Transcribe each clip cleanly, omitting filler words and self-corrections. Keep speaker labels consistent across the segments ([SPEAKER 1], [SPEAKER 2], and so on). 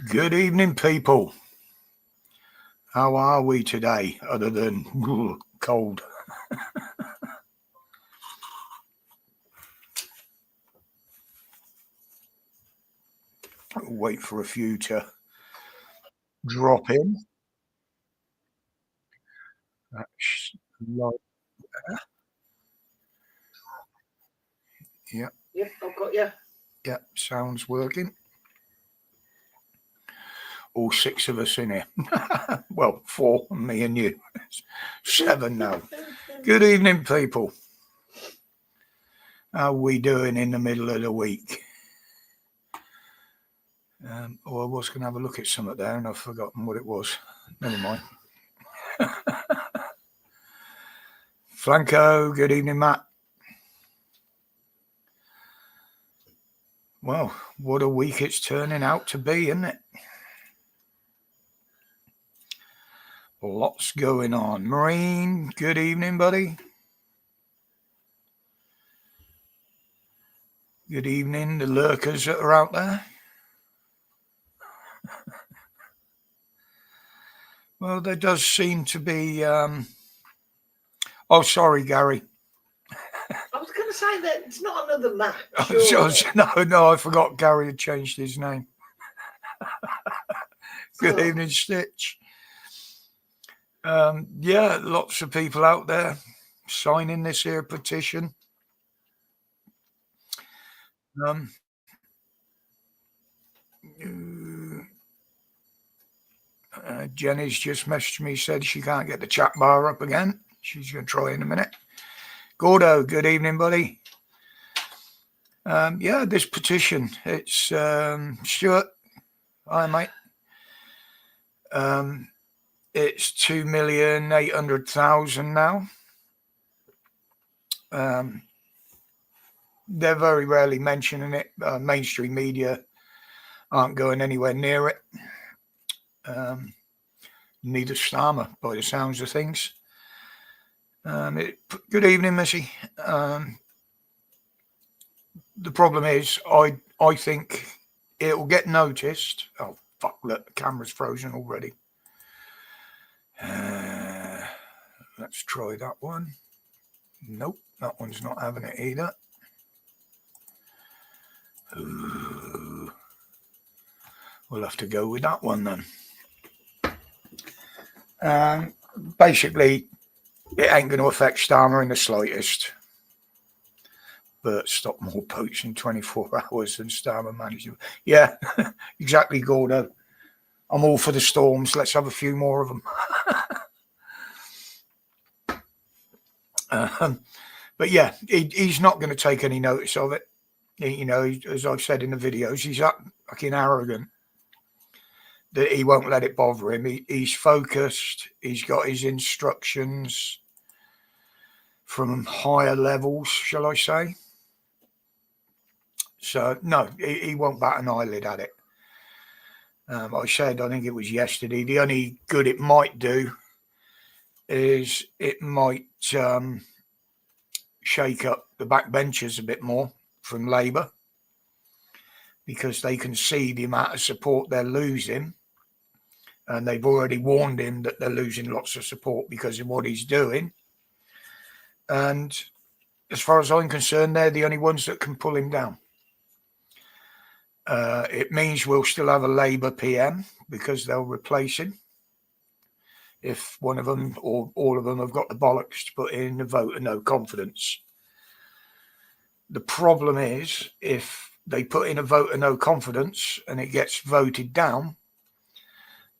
[SPEAKER 1] Good evening, people. How are we today, other than cold? Wait for a few to drop in. That's like, yeah,
[SPEAKER 2] Yep, I've got you.
[SPEAKER 1] yeah, sounds working. All six of us in here. Well, four, me and you. 7 now. Good evening, people. How are we doing in the middle of the week? I was going to have a look at something there and I've forgotten what it was. Never mind. Franco, good evening, Matt. Well, what a week it's turning out to be, isn't it? Lots going on. Marine, good evening, buddy. Good evening, the lurkers that are out there. Well, there does seem to be... Oh, sorry, Gary.
[SPEAKER 2] I was going to say that it's not another Matt.
[SPEAKER 1] No, I forgot Gary had changed his name. Good evening, Stitch. Yeah, lots of people out there signing this here petition. Jenny's just messaged me, said she can't get the chat bar up again. She's going to try in a minute. Gordo, good evening, buddy. Yeah, this petition, it's Stuart. Hi, mate. It's 2,800,000 now. They're very rarely mentioning it. Mainstream media aren't going anywhere near it. Neither Starmer, by the sounds of things. Good evening, Missy. The problem is, I think it will get noticed. Oh, fuck, look, the camera's frozen already. Let's try that one. Nope, that one's not having it either. Ooh. We'll have to go with that one then. Basically, it ain't going to affect Starmer in the slightest. But stop more boats in 24 hours than Starmer managed. Yeah, exactly, Gordo. I'm all for the storms. Let's have a few more of them. But yeah, he's not going to take any notice of it. You know, as I've said in the videos, he's that fucking arrogant that he won't let it bother him. He's focused. He's got his instructions from higher levels, shall I say. So, no, he won't bat an eyelid at it. I said, I think it was yesterday, the only good it might do is it might shake up the backbenchers a bit more from Labour, because they can see the amount of support they're losing, and they've already warned him that they're losing lots of support because of what he's doing. And as far as I'm concerned, they're the only ones that can pull him down. It means we'll still have a Labour PM because they'll replace him if one of them or all of them have got the bollocks to put in a vote of no confidence. The problem is, if they put in a vote of no confidence and it gets voted down,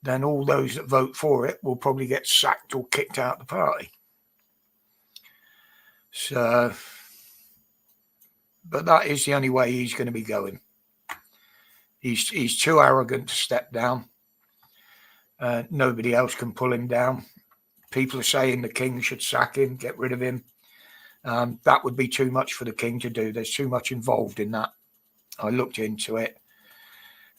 [SPEAKER 1] then all those that vote for it will probably get sacked or kicked out of the party. So, but that is the only way he's going to be going. He's too arrogant to step down. Nobody else can pull him down. People are saying the king should sack him, get rid of him. That would be too much for the king to do. There's too much involved in that. I looked into it.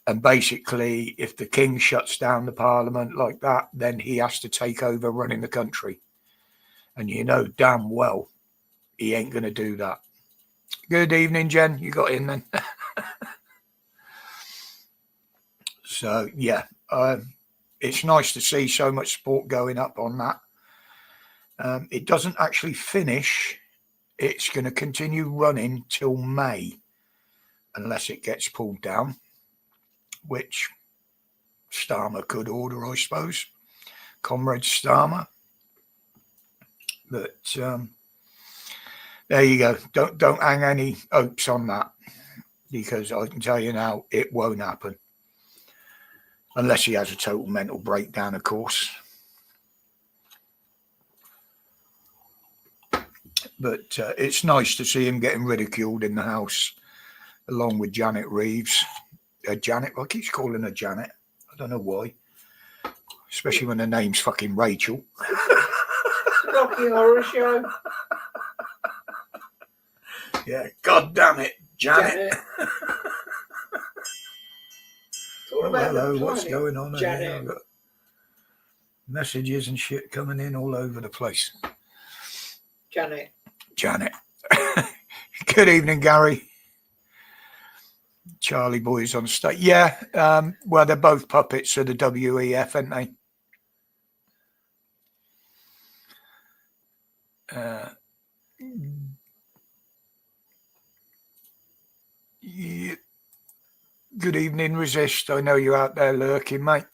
[SPEAKER 1] And basically, if the king shuts down the parliament like that, then he has to take over running the country. And you know damn well he ain't going to do that. Good evening, Jen. You got in then. So, yeah, it's nice to see so much support going up on that. It doesn't actually finish. It's going to continue running till May, unless it gets pulled down, which Starmer could order, I suppose. Comrade Starmer. But there you go. Don't hang any hopes on that, because I can tell you now, it won't happen. Unless he has a total mental breakdown, of course. But it's nice to see him getting ridiculed in the House, along with Janet Reeves. Janet, I keep calling her Janet. I don't know why. Especially when her name's fucking Rachel.
[SPEAKER 2] Rocky Horror Show.
[SPEAKER 1] Yeah, God damn it, Janet. Hello, what's going on here? I've got messages and shit coming in all over the place.
[SPEAKER 2] Janet.
[SPEAKER 1] Good evening, Gary. Charlie Boy's on stage. Yeah, well, they're both puppets of the WEF, aren't they? Yeah. Good evening, Resist. I know you're out there lurking, mate.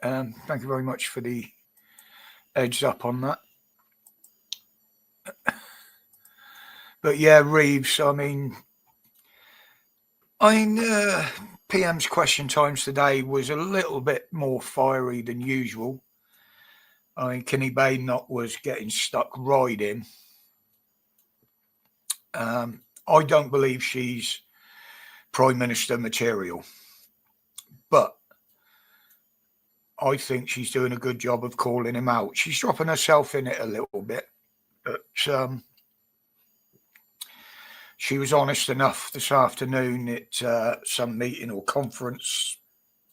[SPEAKER 1] Thank you very much for the heads up on that. But yeah, Reeves, I mean, PM's question times today was a little bit more fiery than usual. I mean, Kenny Badenoch was getting stuck riding. I don't believe she's Prime Minister material, but I think she's doing a good job of calling him out. She's dropping herself in it a little bit, but she was honest enough this afternoon at some meeting or conference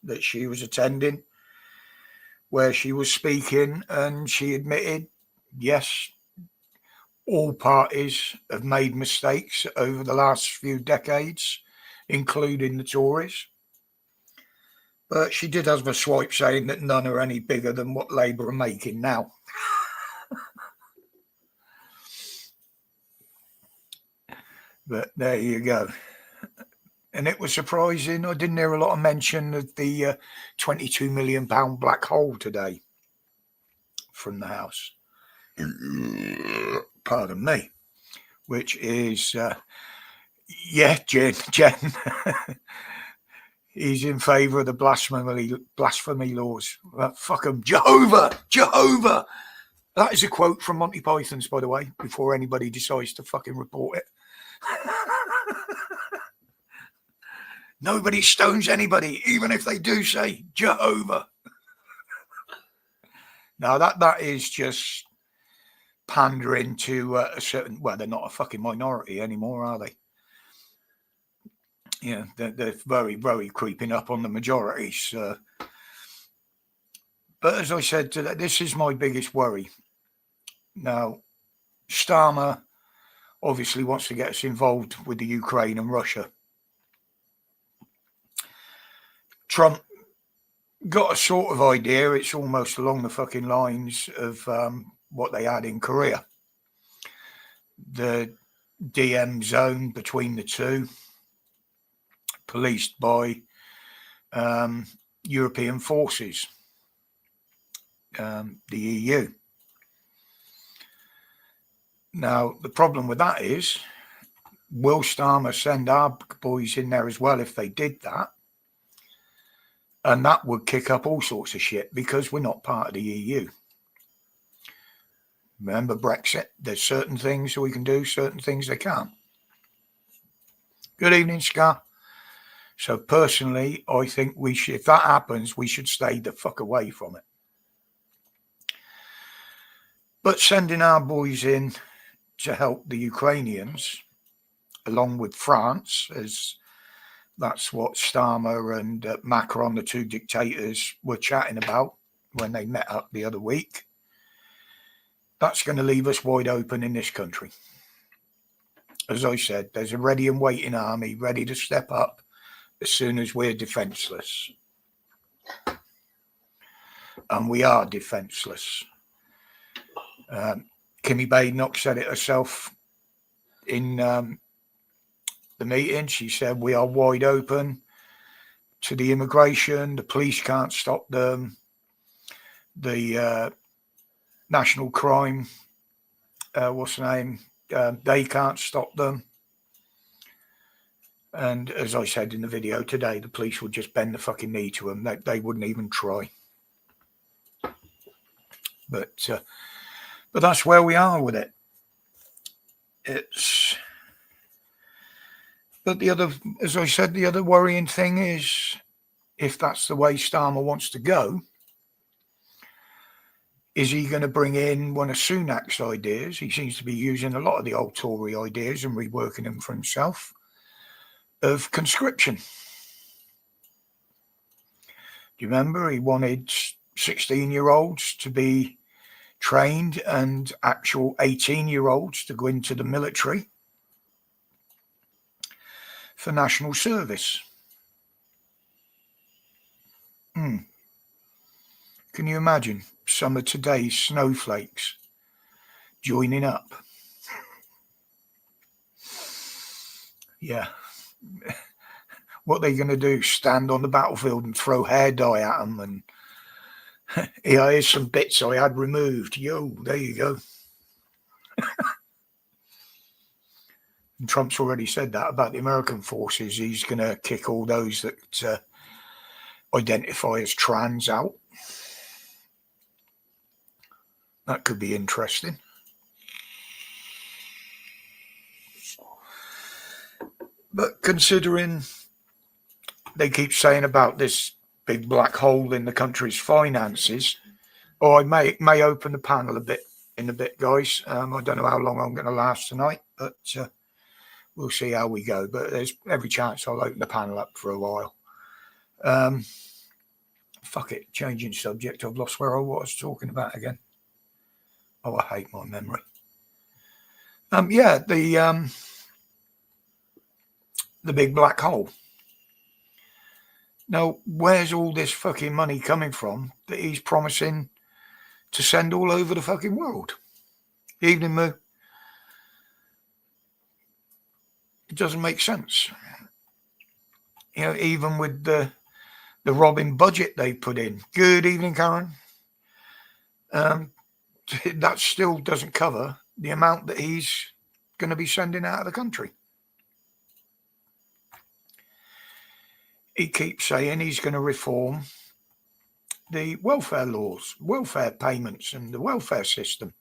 [SPEAKER 1] that she was attending, where she was speaking, and she admitted, yes, all parties have made mistakes over the last few decades, including the Tories. But she did have a swipe saying that none are any bigger than what Labour are making now. But there you go. And it was surprising. I didn't hear a lot of mention of the £22 million black hole today from the House. Pardon me. Which is, yeah, Jen. He's in favour of the blasphemy laws. Fuck them. Jehovah. That is a quote from Monty Python's, by the way, before anybody decides to fucking report it. Nobody stones anybody, even if they do say Jehovah. Now that is just pandering to a certain. Well, they're not a fucking minority anymore, are they? Yeah, they're very, very creeping up on the majorities. But as I said, this is my biggest worry. Now, Starmer obviously wants to get us involved with the Ukraine and Russia. Trump got a sort of idea. It's almost along the fucking lines of what they had in Korea. The DM zone between the two, policed by European forces, the EU. Now, the problem with that is, will Starmer send our boys in there as well if they did that? And that would kick up all sorts of shit because we're not part of the EU. Remember Brexit? There's certain things we can do, certain things they can't. Good evening, Scar. So personally, I think we should, if that happens, we should stay the fuck away from it. But sending our boys in to help the Ukrainians, along with France, as that's what Starmer and Macron, the two dictators, were chatting about when they met up the other week. That's going to leave us wide open in this country. As I said, there's a ready and waiting army ready to step up as soon as we're defenseless. And we are defenceless. Kimmy Badenoch said it herself in the meeting. She said, we are wide open to the immigration. The police can't stop them. The national crime, what's the name? They can't stop them. And as I said in the video today, the police would just bend the fucking knee to them. They wouldn't even try. But that's where we are with it. But the other, as I said, the other worrying thing is, if that's the way Starmer wants to go, is he going to bring in one of Sunak's ideas? He seems to be using a lot of the old Tory ideas and reworking them for himself, of conscription. Do you remember he wanted 16-year-olds to be trained and actual 18-year-olds to go into the military for national service? Can you imagine some of today's snowflakes joining up? Yeah. What are they going to do? Stand on the battlefield and throw hair dye at them? And yeah, here's some bits I had removed. Yo, there you go. And Trump's already said that about the American forces. He's going to kick all those that identify as trans out. That could be interesting. But considering they keep saying about this big black hole in the country's finances, or I may open the panel a bit in a bit, guys. I don't know how long I'm going to last tonight, but we'll see how we go. But there's every chance I'll open the panel up for a while. Fuck it, changing subject. I've lost where I was talking about again. Oh, I hate my memory. Yeah, the big black hole. Now, where's all this fucking money coming from that he's promising to send all over the fucking world? Evening, Moo. It doesn't make sense. You know, even with the robbing budget they put in. Good evening, Karen. That still doesn't cover the amount that he's going to be sending out of the country. He keeps saying he's going to reform the welfare laws, welfare payments and the welfare system.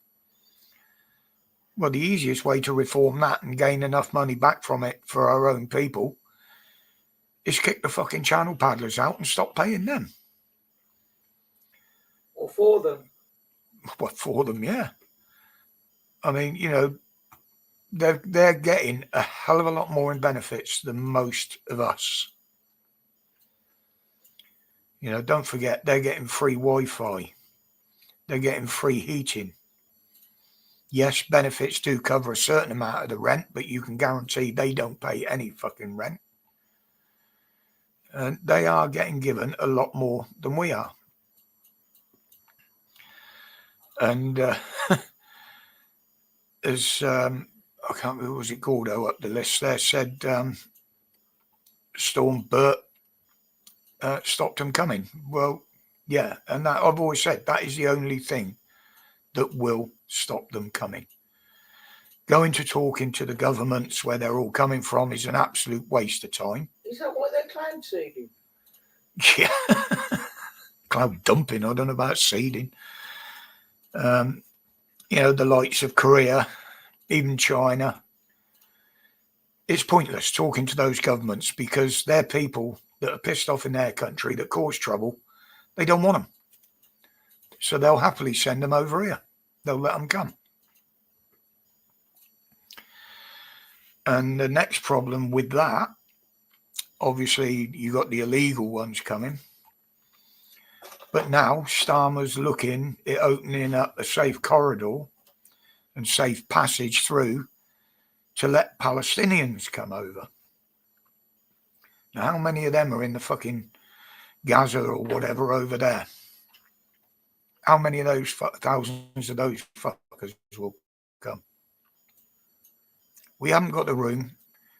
[SPEAKER 1] Well, the easiest way to reform that and gain enough money back from it for our own people is kick the fucking channel paddlers out and stop paying them.
[SPEAKER 2] Or for them.
[SPEAKER 1] Well, for them, yeah. I mean, you know, they're getting a hell of a lot more in benefits than most of us. You know, don't forget, they're getting free Wi-Fi. They're getting free heating. Yes, benefits do cover a certain amount of the rent, but you can guarantee they don't pay any fucking rent. And they are getting given a lot more than we are. And as I can't remember, was it Gordo up the list there, said Storm Burt stopped them coming. Well, yeah, and that I've always said that is the only thing that will stop them coming. Going to talking to the governments where they're all coming from is an absolute waste of time.
[SPEAKER 2] Is that what they're cloud seeding?
[SPEAKER 1] Yeah. Cloud dumping, I don't know about seeding. You know, the likes of Korea, even China. It's pointless talking to those governments because they're people that are pissed off in their country that cause trouble. They don't want them. So they'll happily send them over here. They'll let them come. And the next problem with that, obviously, you got the illegal ones coming. But now Starmer's looking at opening up a safe corridor and safe passage through to let Palestinians come over. Now, how many of them are in the fucking Gaza or whatever over there. How many of those thousands of those fuckers will come? We haven't got the room.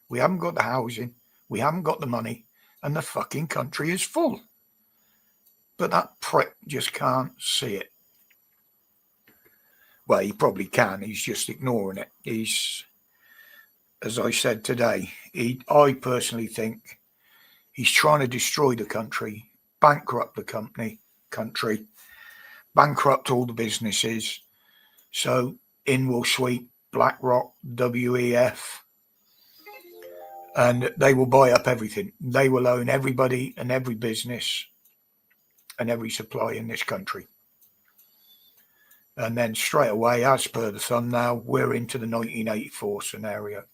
[SPEAKER 1] We haven't got the housing. We haven't got the money. And the fucking country is full. But that prick just can't see it. Well, he probably can. He's just ignoring it. He's, as I said today, I personally think he's trying to destroy the country, bankrupt the country, bankrupt all the businesses. So in will sweep BlackRock, WEF, and they will buy up everything. They will own everybody and every business and every supply in this country. And then straight away, as per the thumbnail, we're into the 1984 scenario.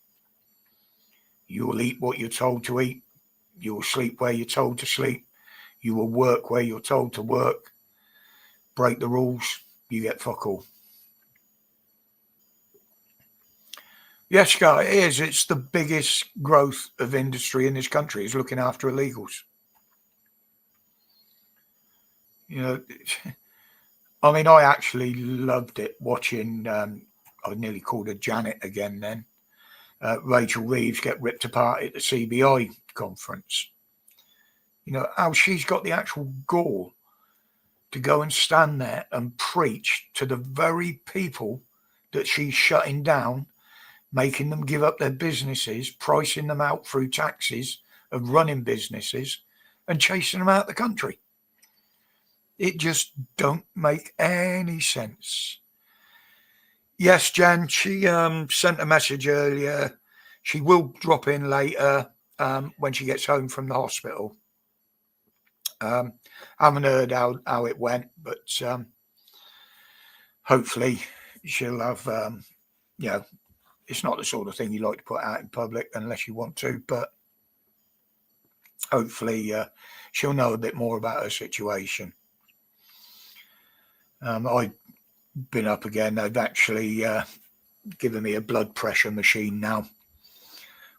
[SPEAKER 1] You will eat what you're told to eat. You will sleep where you're told to sleep. You will work where you're told to work. Break the rules, you get fuck all. Yes, Scott, it is. It's the biggest growth of industry in this country is looking after illegals. You know, I mean, I actually loved it watching, I nearly called her Janet again then, Rachel Reeves get ripped apart at the CBI conference. You know, how she's got the actual gall to go and stand there and preach to the very people that she's shutting down, making them give up their businesses, pricing them out through taxes of running businesses and chasing them out of the country. It just don't make any sense. Yes, Jen, she sent a message earlier. She will drop in later when she gets home from the hospital. I haven't heard how it went, but hopefully she'll have, you know, it's not the sort of thing you like to put out in public unless you want to, but hopefully she'll know a bit more about her situation. I've been up again. They've actually given me a blood pressure machine now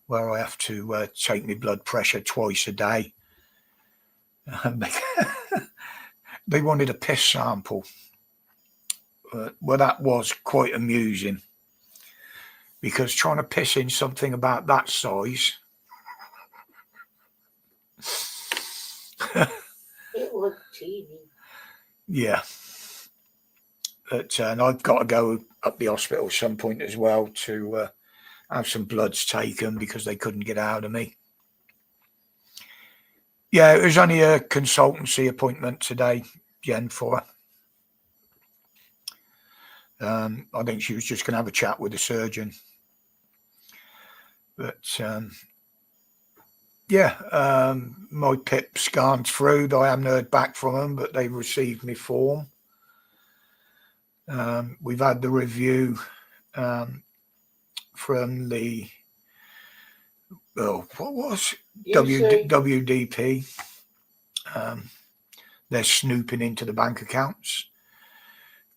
[SPEAKER 1] where I have to take my blood pressure twice a day. They wanted a piss sample. Well, that was quite amusing because trying to piss in something about that size.
[SPEAKER 2] It was teeny.
[SPEAKER 1] Yeah. But, and I've got to go up the hospital at some point as well to have some bloods taken because they couldn't get out of me. Yeah, it was only a consultancy appointment today, Jen, for her. I think she was just going to have a chat with the surgeon. But, yeah, my PIP's gone through. I haven't heard back from them, but they've received my form. We've had the review from the what was WDP. They're snooping into the bank accounts.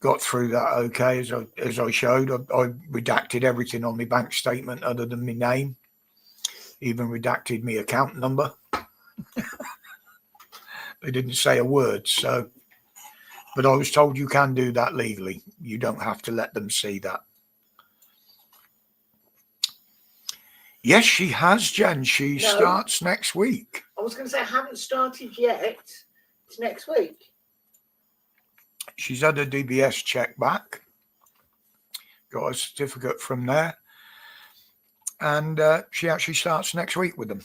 [SPEAKER 1] Got through that okay, as I showed. I redacted everything on my bank statement other than my name. Even redacted my account number. They didn't say a word, so. But I was told you can do that legally. You don't have to let them see that. Yes, she has, Jen. She starts next week.
[SPEAKER 2] I was going to say I haven't started yet. It's next week.
[SPEAKER 1] She's had her DBS check back. Got a certificate from there. And she actually starts next week with them.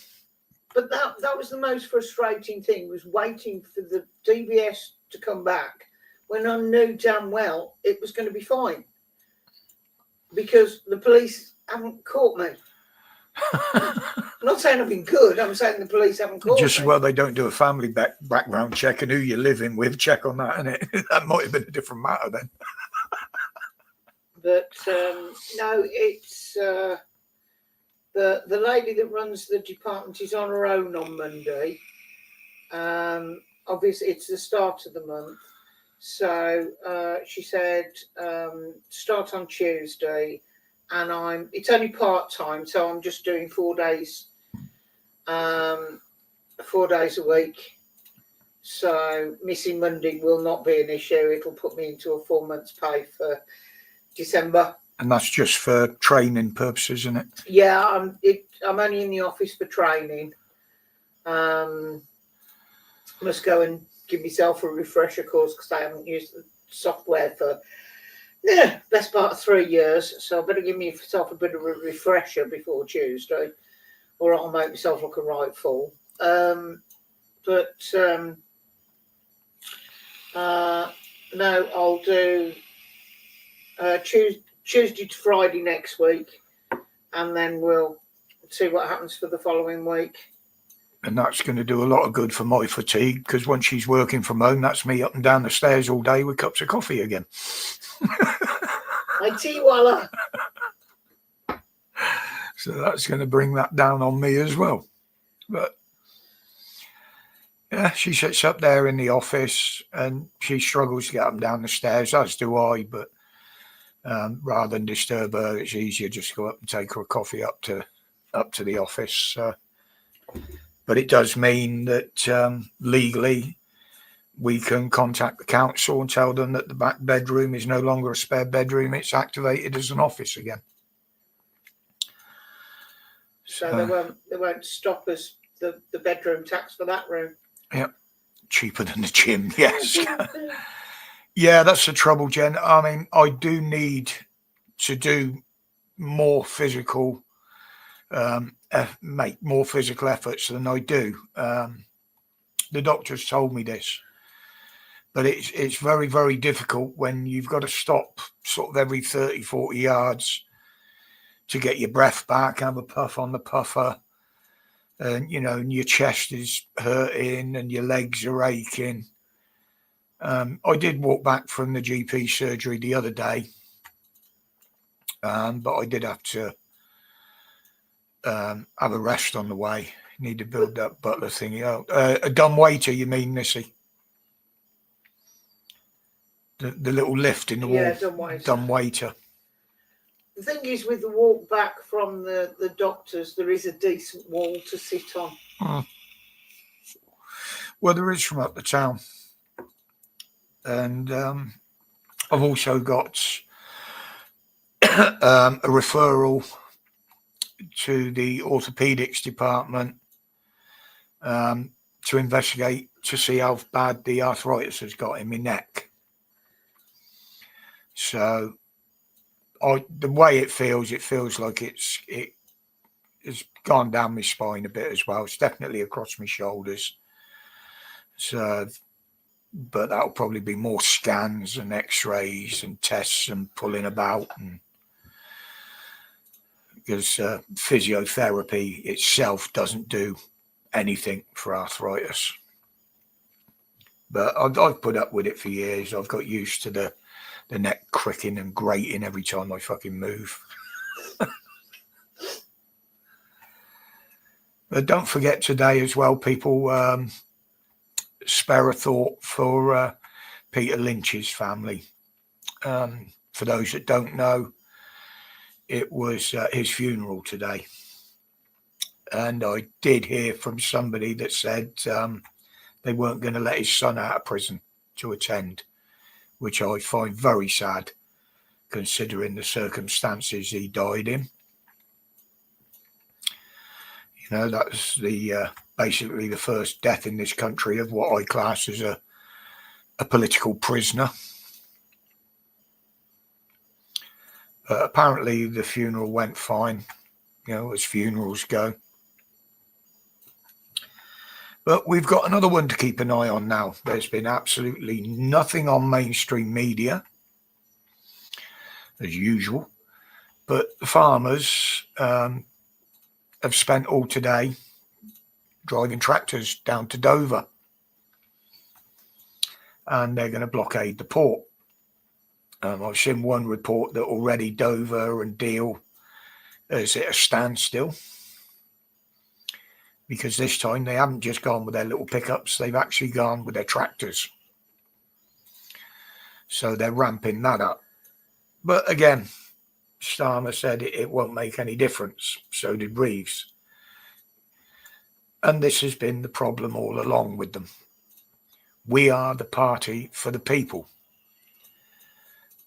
[SPEAKER 2] But that was the most frustrating thing, was waiting for the DBS to come back when I knew damn well it was going to be fine. Because the police haven't caught me. I'm not saying I've been good. I'm saying the police haven't caught me.
[SPEAKER 1] Just well, they don't do a family background check and who you're living with. Check on that, innit? That might have been a different matter then.
[SPEAKER 2] But no, it's the lady that runs the department is on her own on Monday. Obviously, it's the start of the month, so she said start on Tuesday. And it's only part-time, so I'm just doing 4 days, 4 days a week. So missing Monday will not be an issue. It'll put me into a 4 months pay for December.
[SPEAKER 1] And that's just for training purposes, isn't it?
[SPEAKER 2] Yeah, I'm only in the office for training. Must go and give myself a refresher course because I haven't used the software for best part of 3 years. So I better give myself a bit of a refresher before Tuesday, or I'll make myself look a right fool. No, I'll do Tuesday to Friday next week, and then we'll see what happens for the following week.
[SPEAKER 1] And that's going to do a lot of good for my fatigue, because when she's working from home, that's me up and down the stairs all day with cups of coffee again.
[SPEAKER 2] My tea walla.
[SPEAKER 1] So that's going to bring that down on me as well. But yeah, she sits up there in the office and she struggles to get up and down the stairs, as do I. But rather than disturb her, it's easier just to go up and take her a coffee up to the office. But it does mean that legally we can contact the council and tell them that the back bedroom is no longer a spare bedroom. It's activated as an office again.
[SPEAKER 2] So they won't stop us the bedroom tax for that room.
[SPEAKER 1] Yeah, cheaper than the gym. Yes. Yeah, that's the trouble, Jen. I mean, I do need to do more physical, make more physical efforts than I do. The doctors told me this, but it's very, very difficult when you've got to stop sort of every 30, 40 yards to get your breath back, have a puff on the puffer, and, you know, and your chest is hurting and your legs are aching. I did walk back from the GP surgery the other day, but I did have to have a rest on the way. Need to build that butler thingy out. A dumb waiter, you mean, Missy? The little lift in the wall.
[SPEAKER 2] Yeah,
[SPEAKER 1] dumb waiter.
[SPEAKER 2] The thing is, with the walk back from the doctors, there is a decent wall to sit on.
[SPEAKER 1] Well, there is from up the town. And I've also got a referral to the orthopedics department to investigate to see how bad the arthritis has got in my neck. So the way it feels like it has gone down my spine a bit as well. It's definitely across my shoulders. So, but that'll probably be more scans and x-rays and tests and pulling about, and because physiotherapy itself doesn't do anything for arthritis. But I've put up with it for years. I've got used to the neck cricking and grating every time I fucking move. But don't forget today as well, people, spare a thought for Peter Lynch's family. For those that don't know, it was his funeral today. And I did hear from somebody that said they weren't going to let his son out of prison to attend, which I find very sad, considering the circumstances he died in. You know, that's the basically the first death in this country of what I class as a political prisoner. Apparently the funeral went fine, you know, as funerals go. But we've got another one to keep an eye on now. There's been absolutely nothing on mainstream media, as usual. But the farmers have spent all today driving tractors down to Dover. And they're going to blockade the port. I've seen one report that already Dover and Deal is at a standstill, because this time they haven't just gone with their little pickups, they've actually gone with their tractors. So they're ramping that up. But again, Starmer said it won't make any difference. So did Reeves. And this has been the problem all along with them. We are the party for the people.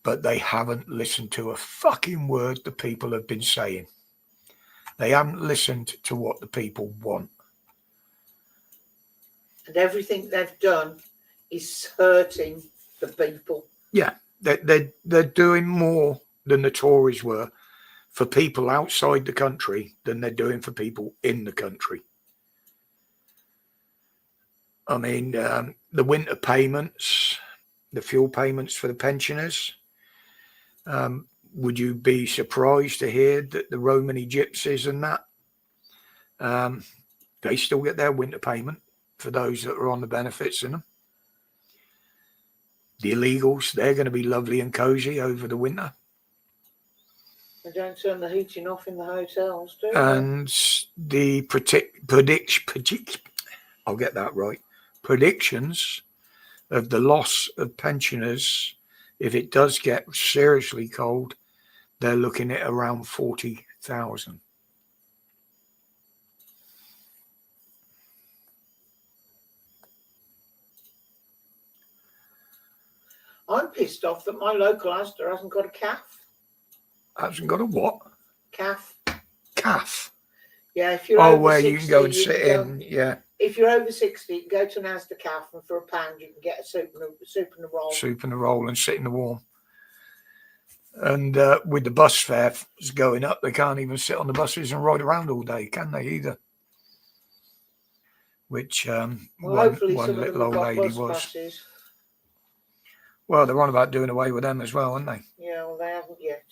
[SPEAKER 1] But they haven't listened to a fucking word the people have been saying. They haven't listened to what the people want.
[SPEAKER 2] And everything they've done is hurting the people.
[SPEAKER 1] Yeah, they're doing more than the Tories were for people outside the country than they're doing for people in the country. I mean, the winter payments, the fuel payments for the pensioners. Would you be surprised to hear that the Romany gypsies and that, they still get their winter payment for those that are on the benefits in them? The illegals, they're going to be lovely and cozy over the winter.
[SPEAKER 2] They don't turn the heating off in the hotels, do they?
[SPEAKER 1] And the I'll get that right. Predictions of the loss of pensioners, if it does get seriously cold, they're looking at around 40,000.
[SPEAKER 2] I'm pissed off that my local Asda hasn't got a CAF.
[SPEAKER 1] Hasn't got a what?
[SPEAKER 2] CAF.
[SPEAKER 1] Calf.
[SPEAKER 2] Yeah, if you're over
[SPEAKER 1] where
[SPEAKER 2] 60,
[SPEAKER 1] you can go and
[SPEAKER 2] you
[SPEAKER 1] sit
[SPEAKER 2] can
[SPEAKER 1] in. Yeah.
[SPEAKER 2] If you're over 60, you can go to an Asda CAF, and for £1 you can get a soup and a roll.
[SPEAKER 1] Soup and a roll and sit in the warm. And with the bus fares going up, they can't even sit on the buses and ride around all day, can they, either? Which one little old lady was.
[SPEAKER 2] Passes.
[SPEAKER 1] Well, they're on about doing away with them as well, aren't they?
[SPEAKER 2] Yeah, well, they haven't yet.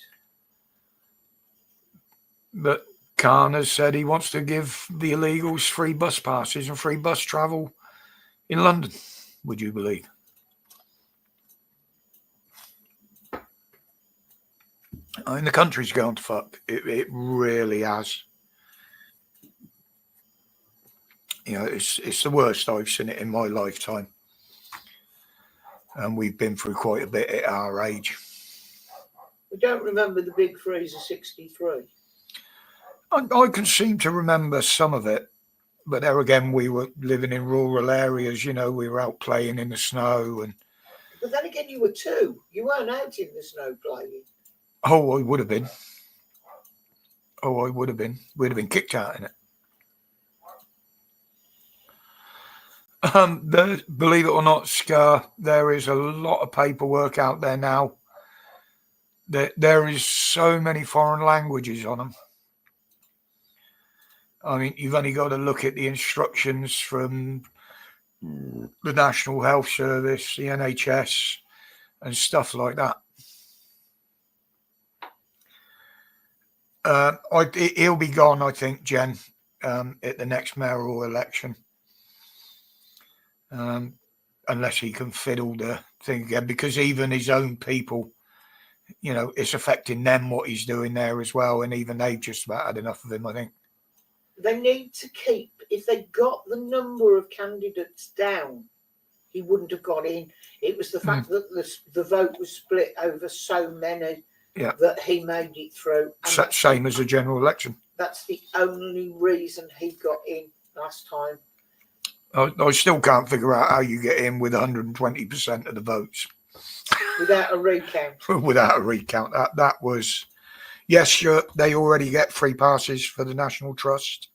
[SPEAKER 1] But Khan has said he wants to give the illegals free bus passes and free bus travel in London, would you believe? I mean, the country's going to fuck. It really has. You know, it's the worst I've seen it in my lifetime. And we've been through quite a bit at our age.
[SPEAKER 2] We don't remember the big freeze of 63.
[SPEAKER 1] I can seem to remember some of it. But there again, we were living in rural areas, you know, we were out playing in the snow.
[SPEAKER 2] But then again, you were 2. You weren't out in the snow playing.
[SPEAKER 1] Oh, I would have been. We'd have been kicked out in it. Believe it or not, Scar, there is a lot of paperwork out there now. There is so many foreign languages on them. I mean, you've only got to look at the instructions from the National Health Service, the NHS, and stuff like that. He'll be gone, I think, Jen, at the next mayoral election. Unless he can fiddle the thing again, because even his own people, you know, it's affecting them what he's doing there as well, and even they've just about had enough of him, I think.
[SPEAKER 2] They need to keep, if they got the number of candidates down, he wouldn't have got in. It was the fact that the vote was split over so many that he made it through.
[SPEAKER 1] Same as a general election.
[SPEAKER 2] That's the only reason he got in last time.
[SPEAKER 1] I still can't figure out how you get in with 120% of the votes.
[SPEAKER 2] Without a recount.
[SPEAKER 1] Without a recount. That was... Yes, sure, they already get free passes for the National Trust.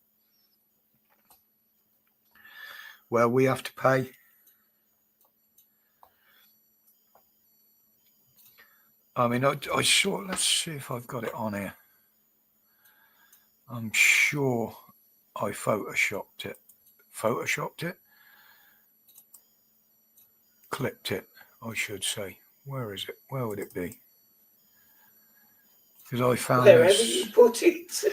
[SPEAKER 1] Well, we have to pay. I mean, I saw... Let's see if I've got it on here. I'm sure I photoshopped it. Clipped it, I should say. Where is it? Where would it be? Because I found
[SPEAKER 2] wherever you put it.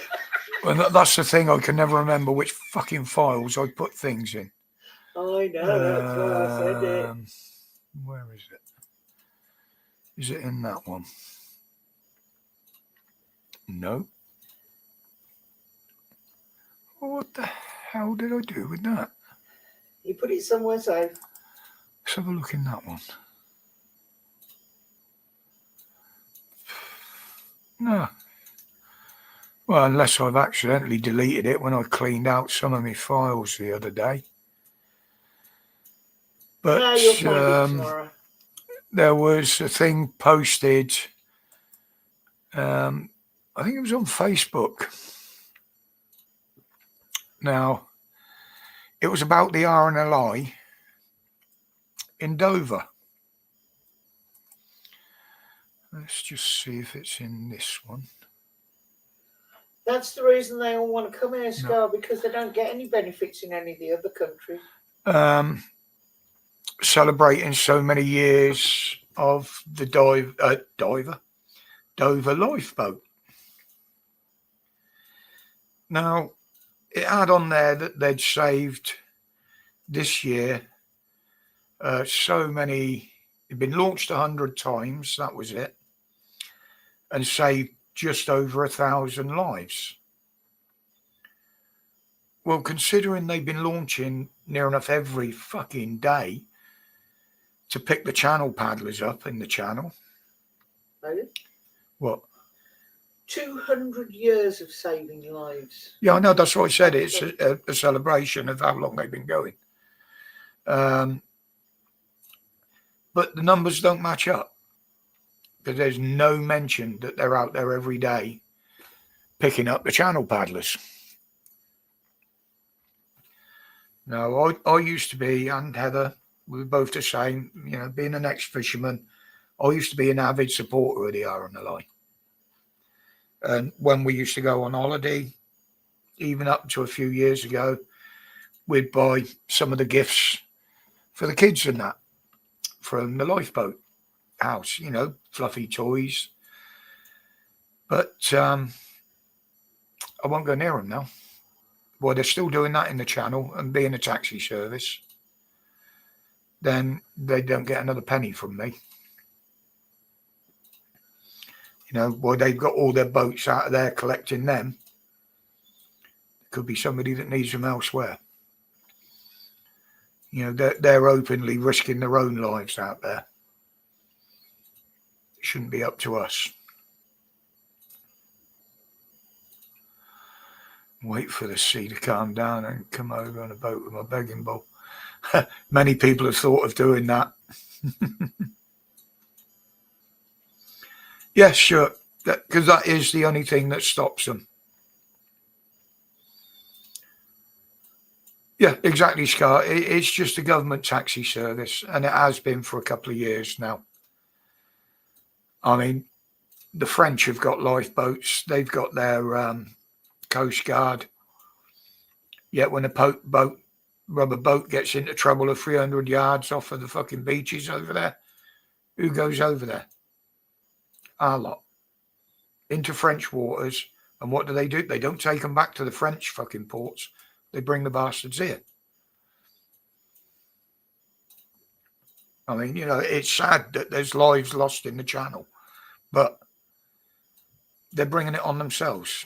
[SPEAKER 1] Well, that's the thing. I can never remember which fucking files I put things in.
[SPEAKER 2] I know. That's why I said it.
[SPEAKER 1] Where is it? Is it in that one? No. What the hell did I do with that?
[SPEAKER 2] You put it somewhere safe.
[SPEAKER 1] Let's have a look in that one. No. Well, unless I've accidentally deleted it when I cleaned out some of my files the other day. But
[SPEAKER 2] No, you'll find it tomorrow.
[SPEAKER 1] there was a thing posted, I think it was on Facebook. Now, it was about the RNLI in Dover. Let's just see if it's in this one.
[SPEAKER 2] That's the reason they all want to come here, Scar, because they don't get any benefits in any of the other countries.
[SPEAKER 1] Celebrating so many years of the Dover lifeboat. Now, it had on there that they'd saved this year so many. It'd been launched 100 times, that was it, and saved just over 1,000 lives. Well, considering they've been launching near enough every fucking day to pick the channel paddlers up in the channel.
[SPEAKER 2] Really?
[SPEAKER 1] What?
[SPEAKER 2] 200 years of saving lives.
[SPEAKER 1] Yeah, I know. That's what I said. It's a celebration of how long they've been going. But the numbers don't match up, because there's no mention that they're out there every day picking up the channel paddlers. No, I used to be, and Heather, we were both the same, you know, being an ex-fisherman, I used to be an avid supporter of the RNLI. And when we used to go on holiday, even up to a few years ago, we'd buy some of the gifts for the kids and that from the lifeboat house, you know, fluffy toys. But I won't go near them now. Well, they're still doing that in the channel and being a taxi service. Then they don't get another penny from me. You know, well, they've got all their boats out of there collecting them. Could be somebody that needs them elsewhere. You know, they're openly risking their own lives out there. It shouldn't be up to us. Wait for the sea to calm down and come over on a boat with my begging bowl. Many people have thought of doing that. Yeah, sure. Because that is the only thing that stops them. Yeah, exactly, Scar. It's just a government taxi service, and it has been for a couple of years now. I mean, the French have got lifeboats. They've got their Coast Guard. Yet when a rubber boat gets into trouble of 300 yards off of the fucking beaches over there, who goes over there? Our lot. Into French waters. And what do? They don't take them back to the French fucking ports. They bring the bastards here. I mean, you know, it's sad that there's lives lost in the channel, but they're bringing it on themselves.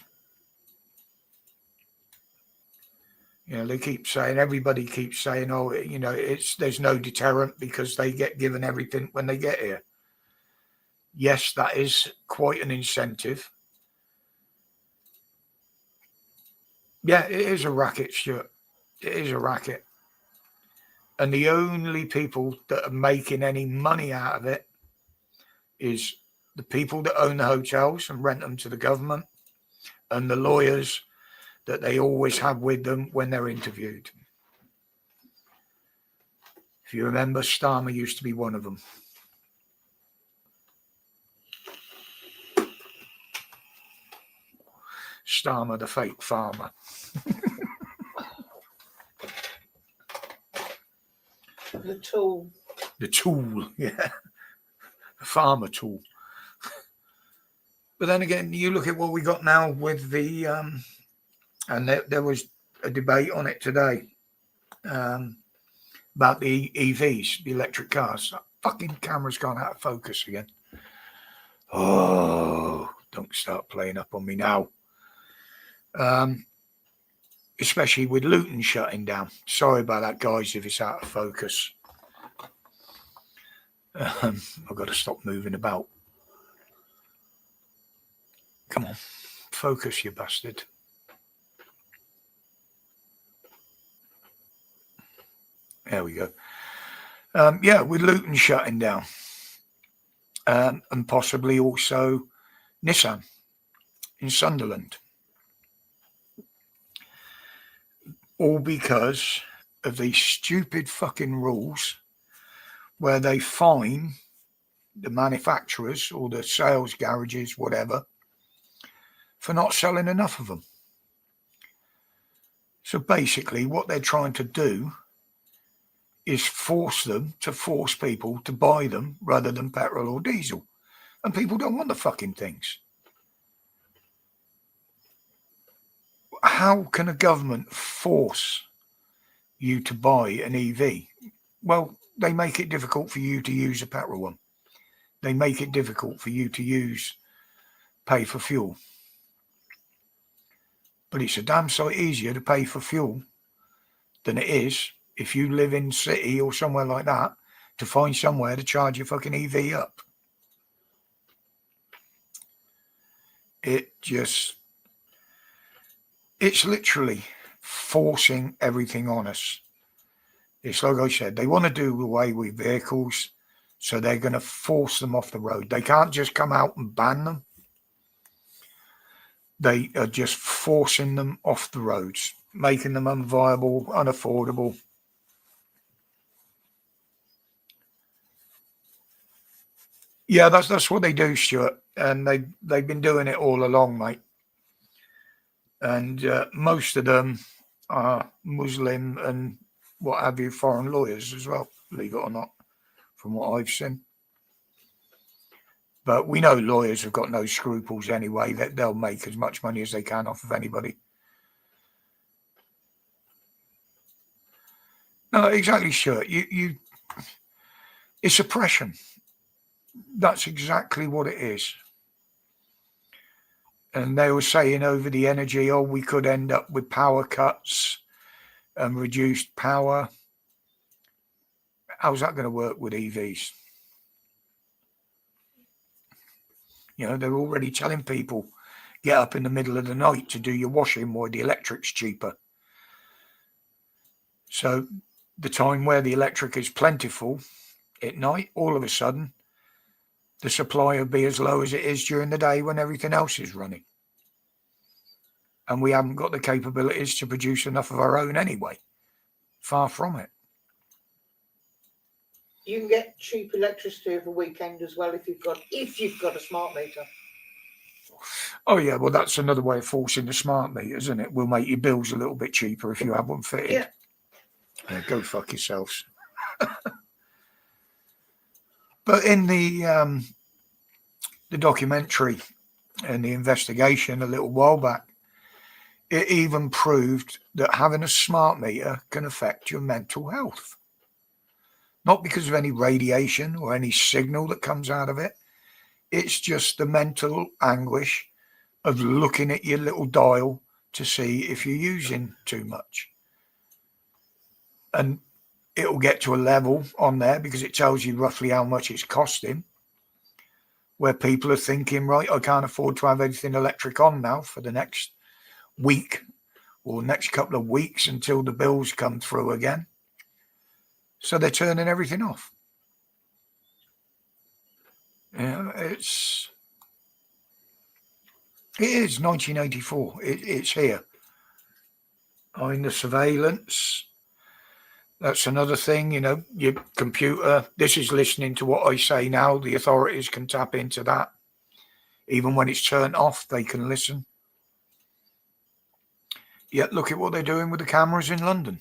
[SPEAKER 1] You know, they keep saying, everybody keeps saying, oh, you know, there's no deterrent because they get given everything when they get here. Yes, that is quite an incentive. Yeah, it is a racket, Stuart. It is a racket. And the only people that are making any money out of it is the people that own the hotels and rent them to the government, and the lawyers that they always have with them when they're interviewed. If you remember, Starmer used to be one of them. Starmer, the fake farmer.
[SPEAKER 2] The tool.
[SPEAKER 1] The tool, yeah. The farmer tool. But then again, you look at what we got now with the, and there was a debate on it today about the EVs, the electric cars. That fucking camera's gone out of focus again. Oh, don't start playing up on me now. Especially with Luton shutting down. Sorry about that, guys, if it's out of focus. I've got to stop moving about. Come on, focus, you bastard. There we go. Yeah, with Luton shutting down, and possibly also Nissan in Sunderland, all because of these stupid fucking rules where they fine the manufacturers or the sales garages, whatever, for not selling enough of them. So basically, what they're trying to do is force people to buy them rather than petrol or diesel. And people don't want the fucking things. How can a government force you to buy an EV? Well, they make it difficult for you to use a petrol one. They make it difficult for you to pay for fuel. But it's a damn sight easier to pay for fuel than it is if you live in city or somewhere like that to find somewhere to charge your fucking EV up. It's literally forcing everything on us. It's like I said, they want to do away with vehicles, so they're going to force them off the road. They can't just come out and ban them. They are just forcing them off the roads, making them unviable, unaffordable. Yeah, that's what they do, Stuart, and they've been doing it all along, mate. And most of them are Muslim and what have you, foreign lawyers as well, believe it or not, from what I've seen. But we know lawyers have got no scruples anyway, that they'll make as much money as they can off of anybody. No, exactly, Stuart. It's oppression. That's exactly what it is. And they were saying over the energy, oh, we could end up with power cuts and reduced power. How's that going to work with EVs? You know, they're already telling people, get up in the middle of the night to do your washing while the electric's cheaper. So the time where the electric is plentiful at night, all of a sudden, the supply will be as low as it is during the day when everything else is running. And we haven't got the capabilities to produce enough of our own anyway. Far from it.
[SPEAKER 2] You can get cheap electricity over the weekend as well if you've got a smart meter.
[SPEAKER 1] Oh yeah, well that's another way of forcing the smart meters, isn't it? We'll make your bills a little bit cheaper if you have one fitted. Yeah, go fuck yourselves. But in the documentary and the investigation a little while back, it even proved that having a smart meter can affect your mental health. Not because of any radiation or any signal that comes out of it. It's just the mental anguish of looking at your little dial to see if you're using too much. And it'll get to a level on there because it tells you roughly how much it's costing, where people are thinking, right, I can't afford to have anything electric on now for the next week or next couple of weeks until the bills come through again. So they're turning everything off. Yeah, it is 1984. It's here. I mean, the surveillance. That's another thing, you know, your computer. This is listening to what I say now. The authorities can tap into that. Even when it's turned off, they can listen. Yet look at what they're doing with the cameras in London.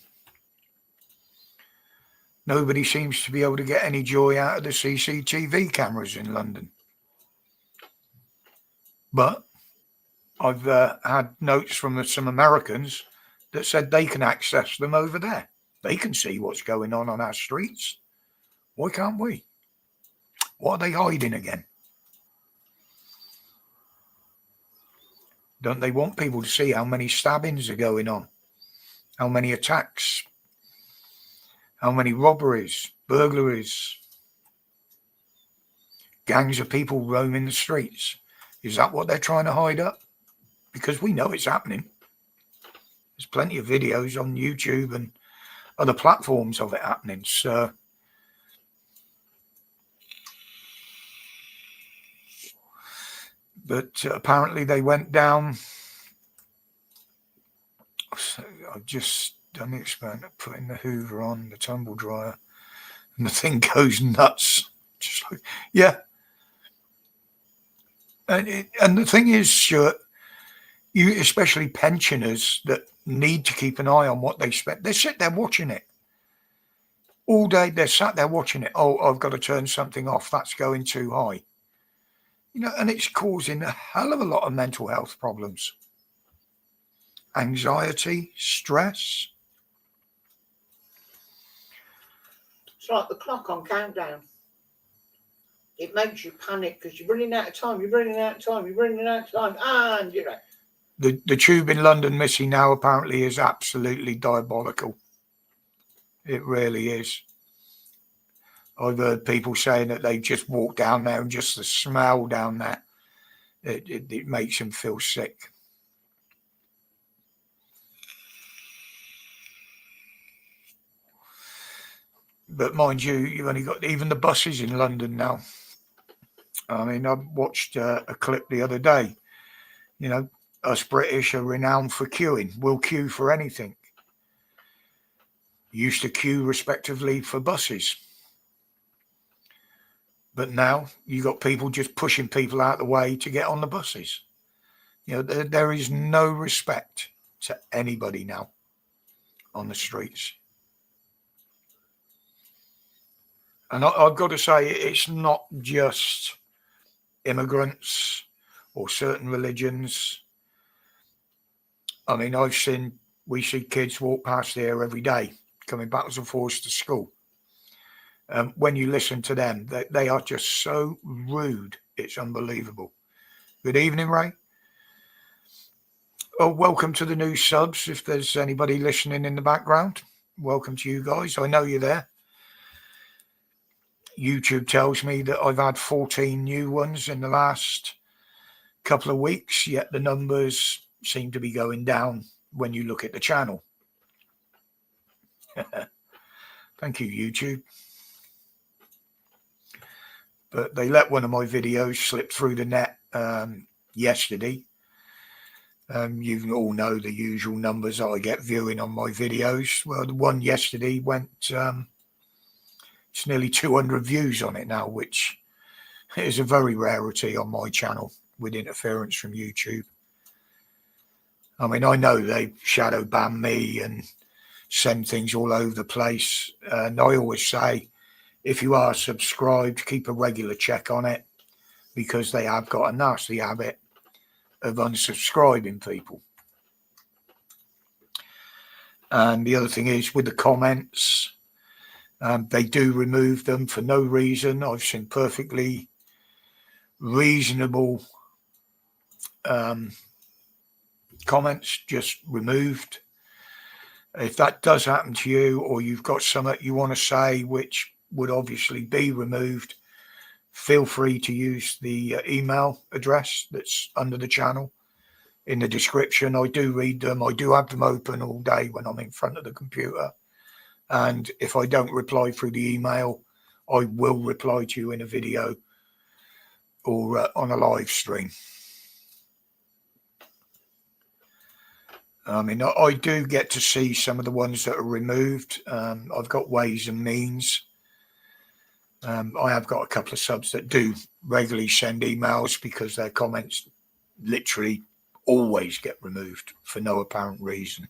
[SPEAKER 1] Nobody seems to be able to get any joy out of the CCTV cameras in London. But I've had notes from some Americans that said they can access them over there. They can see what's going on our streets. Why can't we? What are they hiding again? Don't they want people to see how many stabbings are going on? How many attacks? How many robberies, burglaries? Gangs of people roaming the streets. Is that what they're trying to hide up? Because we know it's happening. There's plenty of videos on YouTube and other platforms of it happening. So But apparently they went down. So I've just done the experiment of putting the Hoover on, the tumble dryer, and the thing goes nuts. Just like, yeah. And the thing is, Stuart, you, especially pensioners that need to keep an eye on what they spend, they sit there watching it all day. They're sat there watching it. Oh, I've got to turn something off. That's going too high. You know, and it's causing a hell of a lot of mental health problems. Anxiety, stress.
[SPEAKER 2] It's like the clock on countdown. It makes you panic because you're running out of time, you're running out of time, you're running out of time, and you know.
[SPEAKER 1] The tube in London missing now apparently is absolutely diabolical. It really is. I've heard people saying that they just walk down there and just the smell down there, it makes them feel sick. But mind you, you've only got even the buses in London now. I mean, I watched a clip the other day. You know, us British are renowned for queuing. We'll queue for anything. Used to queue respectively for buses. But now you got people just pushing people out of the way to get on the buses. You know, there is no respect to anybody now on the streets. And I've got to say, it's not just immigrants or certain religions. I mean, we see kids walk past here every day, coming backwards and forwards to school. When you listen to them, they are just so rude. It's unbelievable. Good evening, Ray. Oh, welcome to the new subs. If there's anybody listening in the background, welcome to you guys. I know you're there. YouTube tells me that I've had 14 new ones in the last couple of weeks, yet the numbers seem to be going down when you look at the channel. Thank you, YouTube. But they let one of my videos slip through the net yesterday. You all know the usual numbers that I get viewing on my videos. Well, the one yesterday went, it's nearly 200 views on it now, which is a very rarity on my channel with interference from YouTube. I mean, I know they shadow ban me and send things all over the place. And I always say, if you are subscribed, keep a regular check on it, because they have got a nasty habit of unsubscribing people. And the other thing is with the comments, they do remove them for no reason. I've seen perfectly reasonable comments just removed. If that does happen to you, or you've got something you want to say which would obviously be removed, feel free to use the email address that's under the channel in the description. I do read them. I do have them open all day when I'm in front of the computer. And if I don't reply through the email, I will reply to you in a video or on a live stream. I mean, I do get to see some of the ones that are removed. I've got ways and means. I have got a couple of subs that do regularly send emails because their comments literally always get removed for no apparent reason.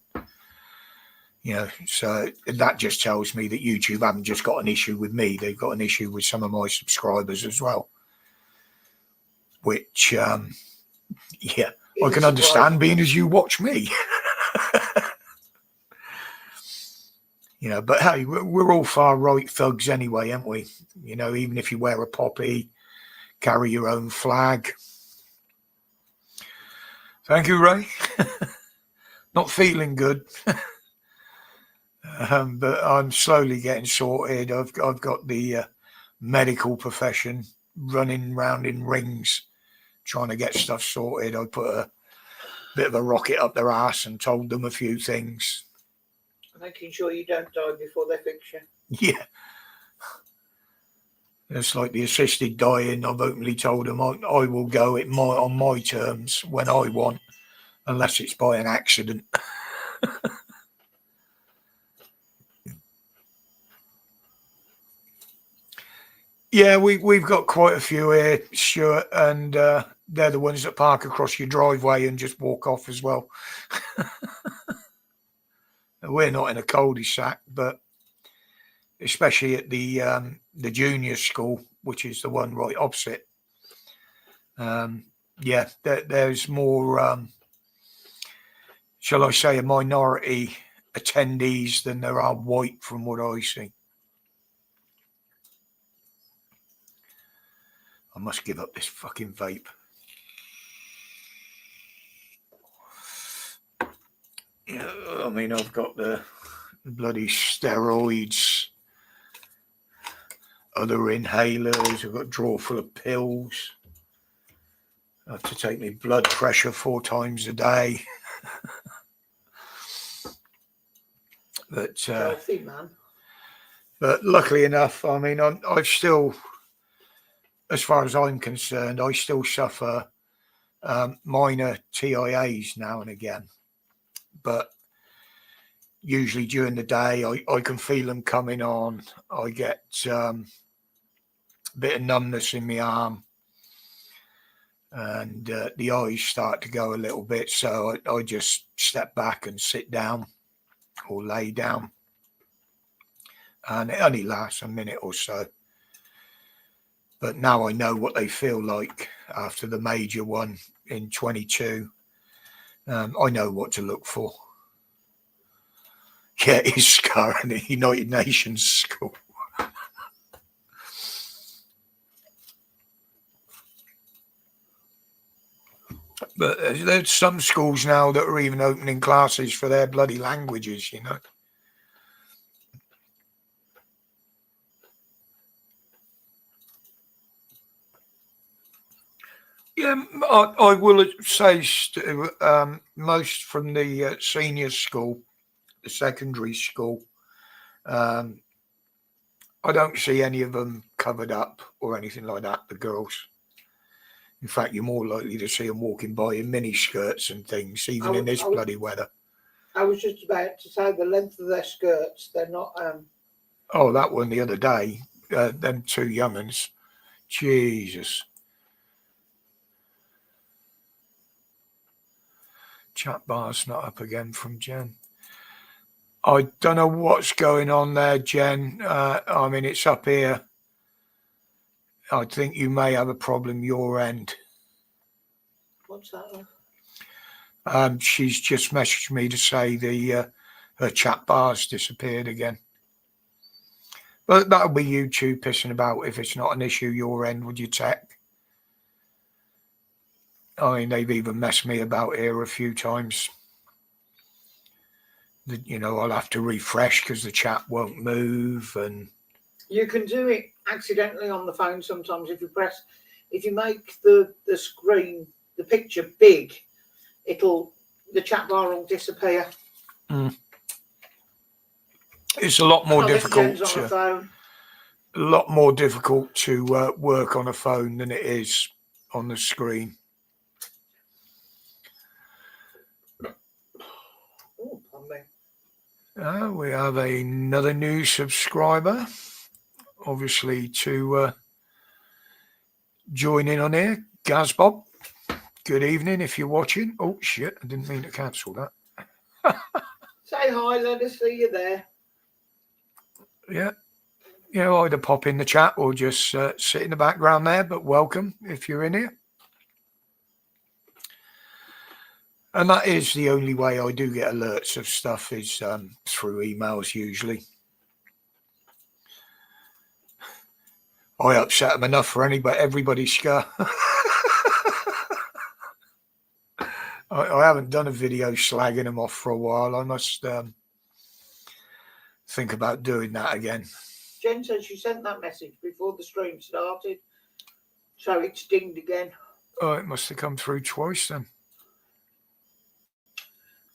[SPEAKER 1] You know, so that just tells me that YouTube haven't just got an issue with me. They've got an issue with some of my subscribers as well. Which, yeah, I can understand, being as you watch me. You know, but hey, we're all far right thugs anyway, aren't we? You know, even if you wear a poppy, carry your own flag. Thank you, Ray. Not feeling good. But I'm slowly getting sorted. I've got the medical profession running round in rings trying to get stuff sorted. I put a bit of a rocket up their ass and told them a few things.
[SPEAKER 2] Making sure you don't die before they fix you.
[SPEAKER 1] Yeah. It's like the assisted dying. I've openly told them I will go on my terms when I want, unless it's by an accident. Yeah, we've got quite a few here, Stuart, and they're the ones that park across your driveway and just walk off as well. We're not in a cul-de-sac, but especially at the junior school, which is the one right opposite. Yeah, there's more, shall I say, a minority attendees than there are white from what I see. I must give up this fucking vape. Yeah, I mean, I've got the bloody steroids, other inhalers. I've got a drawer full of pills. I have to take my blood pressure 4 times a day. But
[SPEAKER 2] Healthy man.
[SPEAKER 1] But luckily enough, I mean, I've still, as far as I'm concerned, I still suffer minor TIAs now and again. But usually during the day, I can feel them coming on. I get a bit of numbness in my arm, and the eyes start to go a little bit. So I just step back and sit down or lay down. And it only lasts a minute or so. But now I know what they feel like after the major one in 22. I know what to look for. Yeah, it's Scar in the United Nations school. But there's some schools now that are even opening classes for their bloody languages, you know. Yeah, I will say, Stu, most from the senior school, the secondary school, I don't see any of them covered up or anything like that, the girls. In fact, you're more likely to see them walking by in mini skirts and things, even in this bloody weather.
[SPEAKER 2] I was just about to say the length of their skirts, they're not...
[SPEAKER 1] Oh, that one the other day, them 2 young'uns. Jesus. Chat bar's not up again from Jen. I don't know what's going on there, Jen. I mean, it's up here. I think you may have a problem your end.
[SPEAKER 2] What's that?
[SPEAKER 1] She's just messaged me to say her chat bar's disappeared again. But that'll be YouTube pissing about if it's not an issue your end, would you check? I mean, they've even messed me about here a few times. You know, I'll have to refresh because the chat won't move. And
[SPEAKER 2] you can do it accidentally on the phone sometimes if you make the screen, the picture big, the chat bar will disappear.
[SPEAKER 1] It's a lot more difficult.
[SPEAKER 2] On a phone.
[SPEAKER 1] A lot more difficult to work on a phone than it is on the screen.
[SPEAKER 2] Oh, pardon me.
[SPEAKER 1] We have another new subscriber, obviously, to join in on here. Gazbob, good evening if you're watching. Oh, shit, I didn't mean to cancel that.
[SPEAKER 2] Say hi, let us see you there.
[SPEAKER 1] Yeah. You know, either pop in the chat or just sit in the background there, but welcome if you're in here. And that is the only way I do get alerts of stuff is through emails usually. I upset them enough for everybody's scar. I haven't done a video slagging them off for a while. I must think about doing that again.
[SPEAKER 2] Jen said she sent that message before the stream started, so it's dinged again.
[SPEAKER 1] Oh, it must have come through twice then.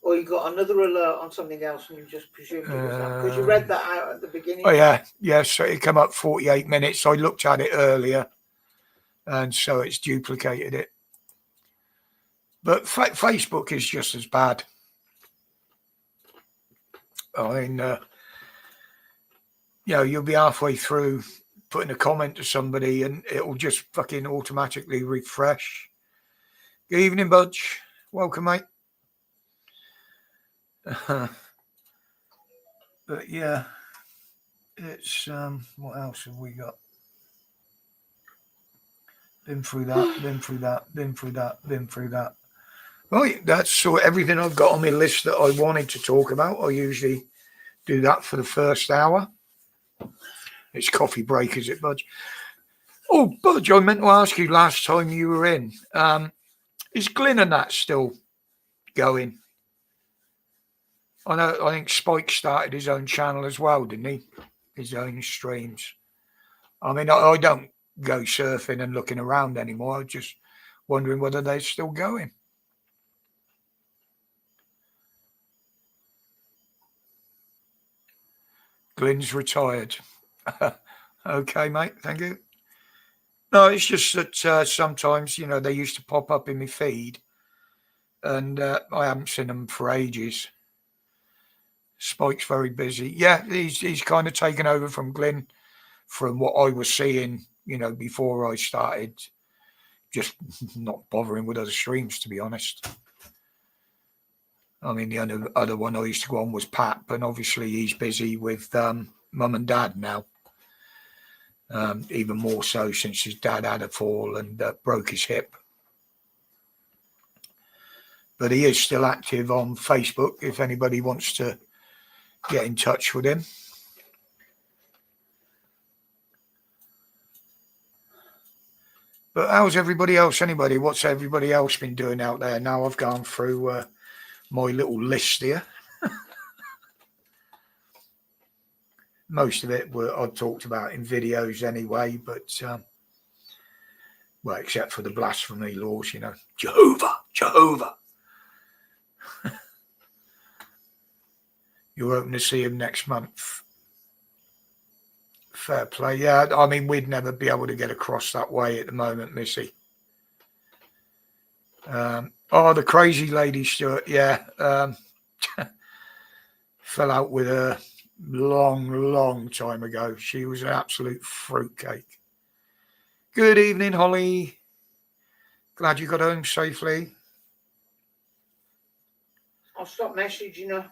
[SPEAKER 2] Or you got another alert on something else and you just presumed it was that? Because you read that out at the beginning.
[SPEAKER 1] Oh, yeah. So it came up 48 minutes. I looked at it earlier, and so it's duplicated it. But Facebook is just as bad. I mean, you'll be halfway through putting a comment to somebody and it'll just fucking automatically refresh. Good evening, Budge. Welcome, mate. But yeah, it's what else have we got? Been through that. Right, that's sort of everything I've got on my list that I wanted to talk about. I usually do that for the first hour. It's coffee break, is it, Budge? Oh, Budge, I meant to ask you last time you were in. Is Glyn and that still going? I think Spike started his own channel as well, didn't he? His own streams. I mean, I don't go surfing and looking around anymore. I'm just wondering whether they're still going. Glyn's retired. Okay, mate. Thank you. No, it's just that sometimes, they used to pop up in my feed and I haven't seen them for ages. Spike's very busy. Yeah, he's kind of taken over from Glyn from what I was seeing, before I started just not bothering with other streams, to be honest. I mean, the other one I used to go on was Pap, and obviously he's busy with mum and dad now. Even more so since his dad had a fall and broke his hip. But he is still active on Facebook if anybody wants to get in touch with him. But how's everybody else? What's everybody else been doing out there? Now I've gone through my little list here. Most of it I've talked about in videos anyway, but well, except for the blasphemy laws, Jehovah. You're hoping to see him next month. Fair play. Yeah, I mean, we'd never be able to get across that way at the moment, Missy. The crazy lady, Stuart. Yeah. Fell out with her long time ago. She was an absolute fruitcake. Good evening, Holly. Glad you got home safely.
[SPEAKER 2] I'll stop messaging her.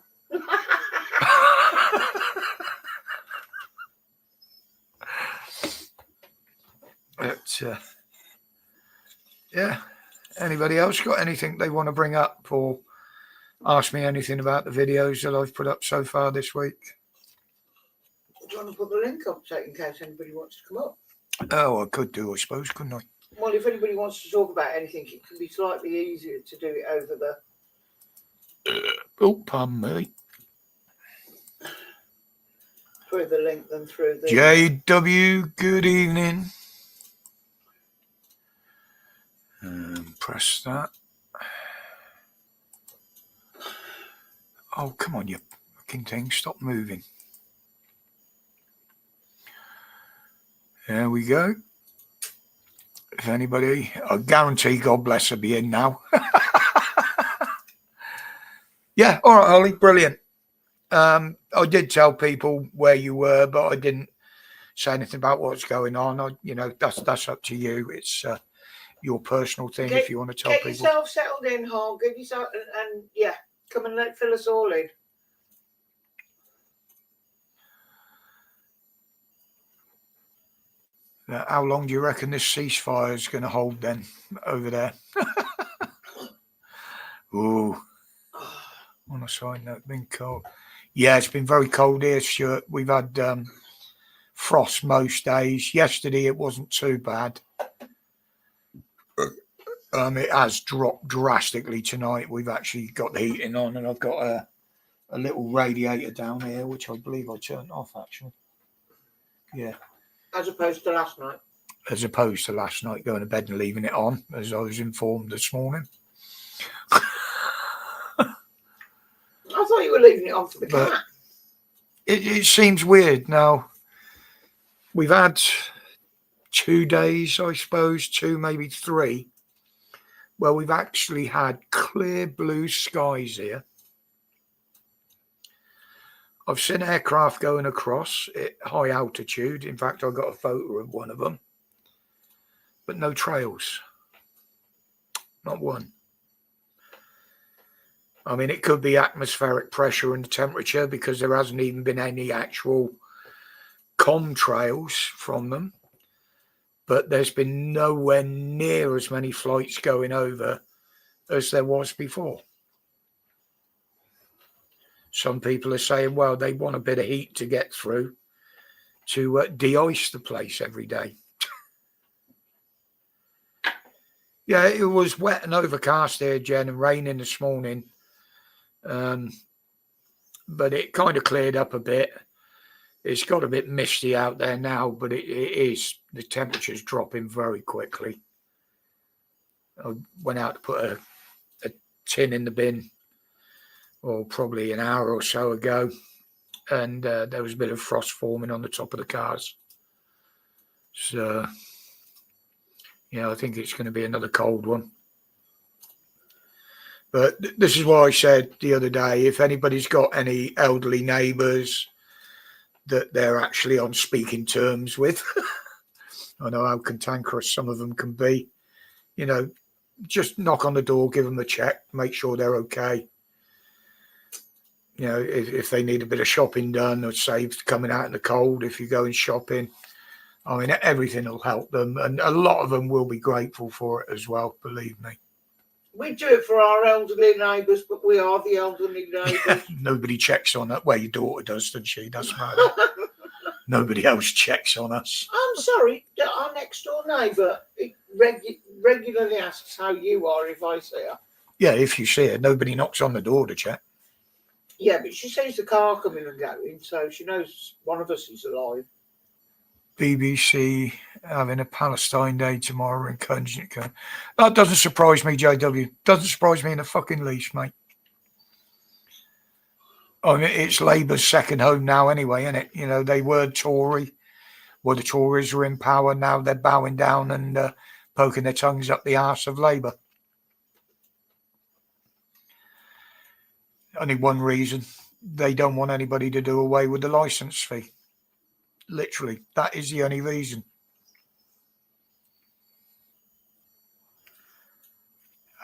[SPEAKER 1] But, yeah. Anybody else got anything they want to bring up or ask me anything about the videos that I've put up so far this week?
[SPEAKER 2] Do you want to put the link up in case anybody wants to come up?
[SPEAKER 1] Oh, I could do, I suppose, couldn't I?
[SPEAKER 2] Well, if anybody wants to talk about anything, it can be slightly easier to do it over the...
[SPEAKER 1] pardon me.
[SPEAKER 2] Through the link than through the...
[SPEAKER 1] JW, good evening. Press that. Oh, come on, you fucking thing. Stop moving. There we go. If anybody, I guarantee God bless her be in now. Yeah, all right, Holly, brilliant. I did tell people where you were, but I didn't say anything about what's going on. That's up to you. It's your personal thing if you want to tell people.
[SPEAKER 2] Get yourself settled in, Hall. Give yourself and yeah, come and fill us all in.
[SPEAKER 1] How long do you reckon this ceasefire is going to hold then over there? Ooh. On a side note, been cold. Yeah, it's been very cold here, Stuart. We've had frost most days. Yesterday it wasn't too bad. It has dropped drastically tonight. We've actually got the heating on, and I've got a little radiator down here, which I believe I turned off actually. Yeah.
[SPEAKER 2] As opposed to last night.
[SPEAKER 1] As opposed to last night going to bed and leaving it on, as I was informed this morning.
[SPEAKER 2] thought you were leaving it on for the
[SPEAKER 1] But
[SPEAKER 2] cat.
[SPEAKER 1] it seems weird now. We've had 2 days, I suppose, 2, maybe 3, where we've actually had clear blue skies here. I've seen aircraft going across at high altitude. In fact, I got a photo of one of them, but no trails. Not one. I mean, it could be atmospheric pressure and temperature because there hasn't even been any actual contrails from them. But there's been nowhere near as many flights going over as there was before. Some people are saying, well, they want a bit of heat to get through to de-ice the place every day. Yeah, it was wet and overcast here, Jen, and raining this morning. But it kind of cleared up a bit. It's got a bit misty out there now, but it is. The temperature's dropping very quickly. I went out to put a tin in the bin, or probably an hour or so ago, and there was a bit of frost forming on the top of the cars. So, I think it's going to be another cold one. But this is what I said the other day. If anybody's got any elderly neighbours that they're actually on speaking terms with, I know how cantankerous some of them can be, just knock on the door, give them a check, make sure they're okay. If they need a bit of shopping done or saved coming out in the cold, if you're going shopping, I mean, everything will help them. And a lot of them will be grateful for it as well, believe me.
[SPEAKER 2] We do it for our elderly neighbours, but we are the elderly neighbours.
[SPEAKER 1] Nobody checks on that. Well, your daughter does, doesn't she? Doesn't matter. Nobody else checks on us.
[SPEAKER 2] I'm sorry, our next door neighbour regularly asks how you are if I see her.
[SPEAKER 1] Yeah, if you see her, nobody knocks on the door to check.
[SPEAKER 2] Yeah, but she sees the car coming and going, so she knows one of us is alive.
[SPEAKER 1] BBC having a Palestine Day tomorrow in Kensington. That doesn't surprise me, JW. Doesn't surprise me in the fucking least, mate. I mean, it's Labour's second home now anyway, isn't it? They were Tory. Well, the Tories are in power. Now they're bowing down and poking their tongues up the arse of Labour. Only one reason. They don't want anybody to do away with the licence fee. Literally, that is the only reason.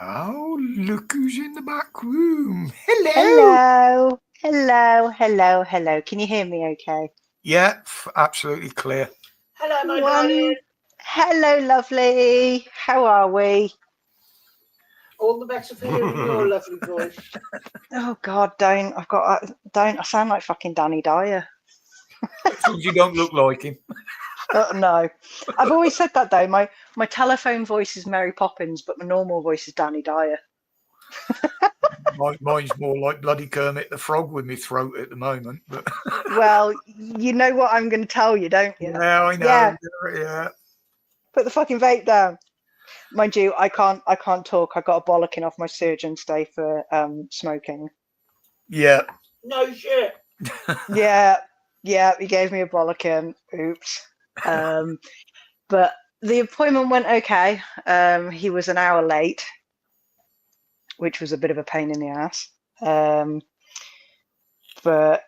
[SPEAKER 1] Oh, look who's in the back room. Hello.
[SPEAKER 3] Hello. Can you hear me okay?
[SPEAKER 1] Yeah, absolutely clear.
[SPEAKER 2] Hello, my darling.
[SPEAKER 3] Hello, lovely. How are we?
[SPEAKER 2] All the better for hearing your lovely voice.
[SPEAKER 3] Oh, God, don't. I sound like fucking Danny Dyer.
[SPEAKER 1] As long as you don't look like him.
[SPEAKER 3] No. I've always said that, though. My telephone voice is Mary Poppins, but my normal voice is Danny Dyer.
[SPEAKER 1] Mine's more like bloody Kermit the Frog with my throat at the moment. But
[SPEAKER 3] well, you know what I'm going to tell you, don't you?
[SPEAKER 1] Yeah, I know. Yeah.
[SPEAKER 3] Put the fucking vape down. Mind you, I can't talk. I got a bollocking off my surgeon today for smoking.
[SPEAKER 1] Yeah.
[SPEAKER 2] No shit.
[SPEAKER 3] Yeah, he gave me a bollocking. Oops. But the appointment went okay. He was an hour late, which was a bit of a pain in the ass. But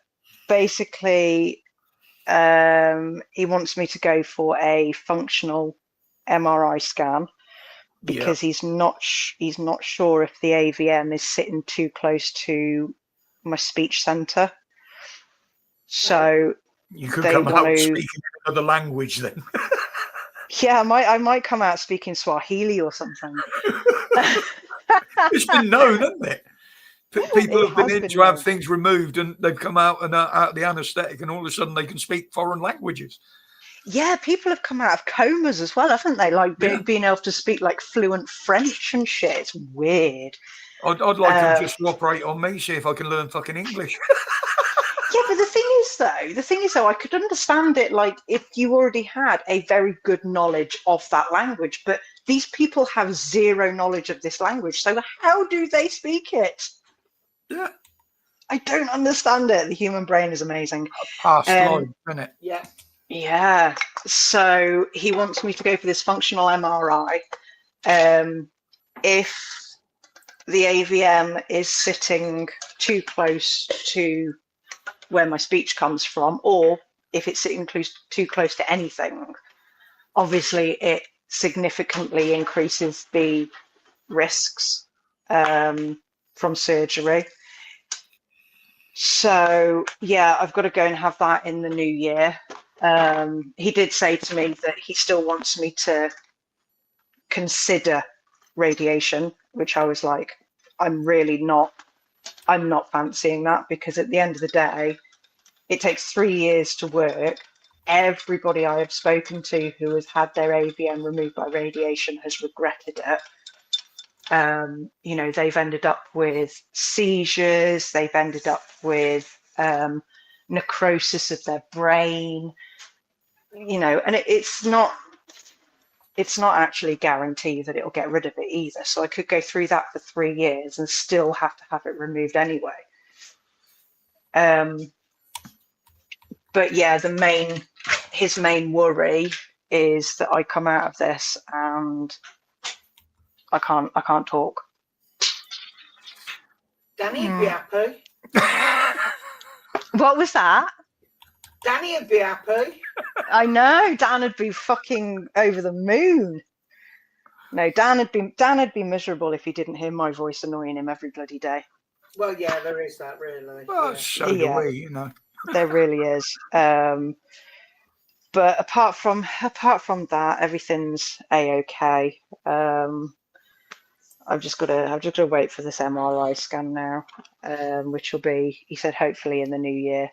[SPEAKER 3] basically, he wants me to go for a functional MRI scan because he's not sure if the AVM is sitting too close to my speech center. So
[SPEAKER 1] you could come out speaking another language then.
[SPEAKER 3] Yeah, I might come out speaking Swahili or something.
[SPEAKER 1] It's been known, hasn't it? People have been in to have things removed and they've come out and out of the anaesthetic and all of a sudden they can speak foreign languages.
[SPEAKER 3] Yeah, people have come out of comas as well, haven't they? Like being able to speak like fluent French and shit. It's weird.
[SPEAKER 1] I'd like them just to operate on me, see if I can learn fucking English.
[SPEAKER 3] Yeah, but the thing is though, I could understand it like if you already had a very good knowledge of that language, but these people have zero knowledge of this language. So how do they speak it?
[SPEAKER 1] Yeah.
[SPEAKER 3] I don't understand it. The human brain is amazing.
[SPEAKER 1] Past life,
[SPEAKER 3] Um,
[SPEAKER 1] isn't it?
[SPEAKER 2] Yeah.
[SPEAKER 3] yeah. So he wants me to go for this functional MRI. If the AVM is sitting too close to where my speech comes from, or if it's sitting too close to anything, obviously it significantly increases the risks from surgery. So yeah, I've got to go and have that in the new year. He did say to me that he still wants me to consider radiation, which I was like, I'm not fancying that, because at the end of the day, it takes 3 years to work. Everybody I have spoken to who has had their AVM removed by radiation has regretted it. They've ended up with seizures, they've ended up with necrosis of their brain, and it's not actually guaranteed that it'll get rid of it either. So I could go through that for 3 years and still have to have it removed anyway. But yeah, his main worry is that I come out of this and I can't talk.
[SPEAKER 2] Danny would be happy.
[SPEAKER 3] What was that?
[SPEAKER 2] Danny would be happy.
[SPEAKER 3] I know, Dan would be fucking over the moon. No, Dan would be miserable if he didn't hear my voice annoying him every bloody day.
[SPEAKER 2] Well, yeah, there is that, really.
[SPEAKER 1] Well,
[SPEAKER 2] Yeah.
[SPEAKER 1] so do we,
[SPEAKER 3] There really is. But apart from that, everything's a-okay. I've just got to wait for this MRI scan now, which will be, he said, hopefully in the new year.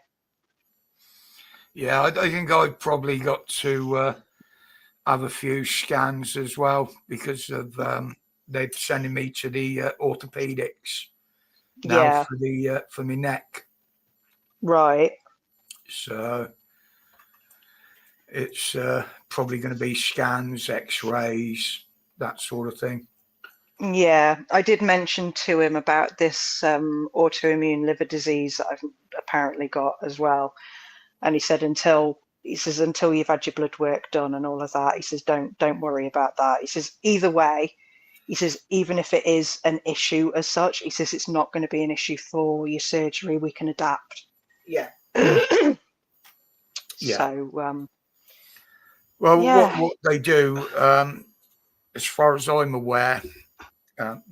[SPEAKER 1] Yeah, I think I've probably got to have a few scans as well, because of they're sending me to the orthopedics now
[SPEAKER 3] Yeah.
[SPEAKER 1] for my neck.
[SPEAKER 3] Right.
[SPEAKER 1] So it's probably going to be scans, X-rays, that sort of thing.
[SPEAKER 3] Yeah, I did mention to him about this autoimmune liver disease that I've apparently got as well, and he said until you've had your blood work done and all of that, he says don't worry about that. He says either way, he says even if it is an issue as such, he says it's not going to be an issue for your surgery. We can adapt.
[SPEAKER 2] Yeah.
[SPEAKER 1] Yeah.
[SPEAKER 3] So
[SPEAKER 1] well,
[SPEAKER 3] yeah.
[SPEAKER 1] what they do, as far as I'm aware,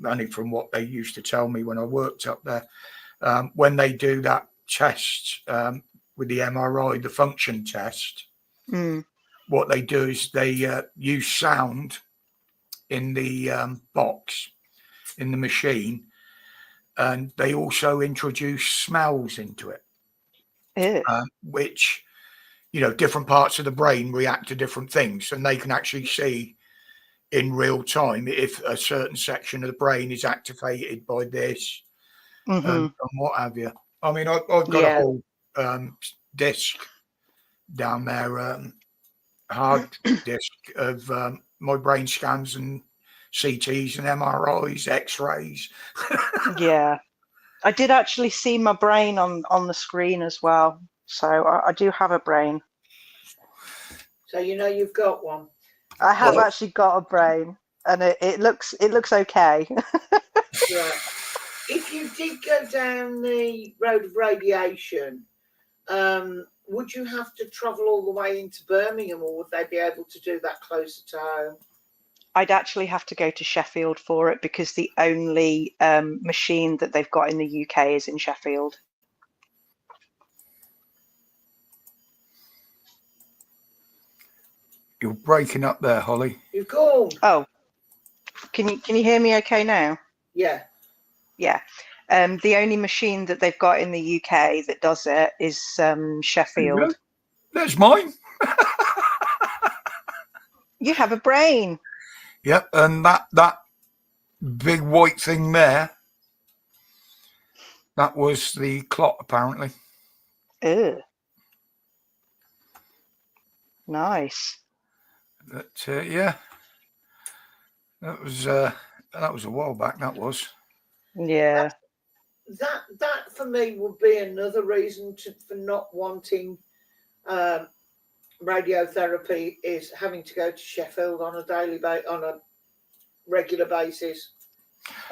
[SPEAKER 1] only from what they used to tell me when I worked up there, when they do that test with the MRI, the function test, what they do is they use sound in the box, in the machine, and they also introduce smells into it, which, different parts of the brain react to different things, and they can actually see in real time if a certain section of the brain is activated by this and what have you. I mean, I've got a whole disc down there, hard disk of my brain scans and CTs and MRIs, X-rays.
[SPEAKER 3] Yeah, I did actually see my brain on the screen as well, so I do have a brain.
[SPEAKER 2] So you've got one.
[SPEAKER 3] I have actually got a brain, and it looks okay.
[SPEAKER 2] Right. If you did go down the road of radiation, would you have to travel all the way into Birmingham, or would they be able to do that closer to home?
[SPEAKER 3] I'd actually have to go to Sheffield for it, because the only machine that they've got in the UK is in Sheffield.
[SPEAKER 1] You're breaking up there, Holly.
[SPEAKER 2] You've gone.
[SPEAKER 3] Oh, can you hear me okay now?
[SPEAKER 2] Yeah.
[SPEAKER 3] Yeah. The only machine that they've got in the UK that does it is Sheffield.
[SPEAKER 1] There's mine.
[SPEAKER 3] You have a brain.
[SPEAKER 1] Yep, and that big white thing there, that was the clot, apparently.
[SPEAKER 3] Ugh. Nice.
[SPEAKER 1] But yeah, that was a while back. That was.
[SPEAKER 3] Yeah.
[SPEAKER 2] That for me would be another reason for not wanting radiotherapy, is having to go to Sheffield on a regular basis.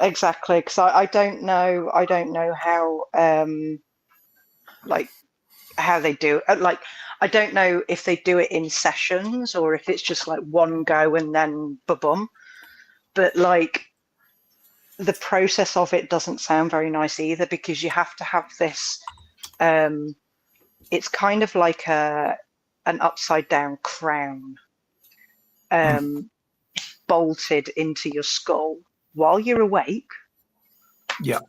[SPEAKER 3] Exactly, because I don't know how like how they do it. Like, I don't know if they do it in sessions or if it's just like one go and then ba-bum. But like, the process of it doesn't sound very nice either, because you have to have this. It's kind of like an upside down crown bolted into your skull while you're awake.
[SPEAKER 1] Yeah.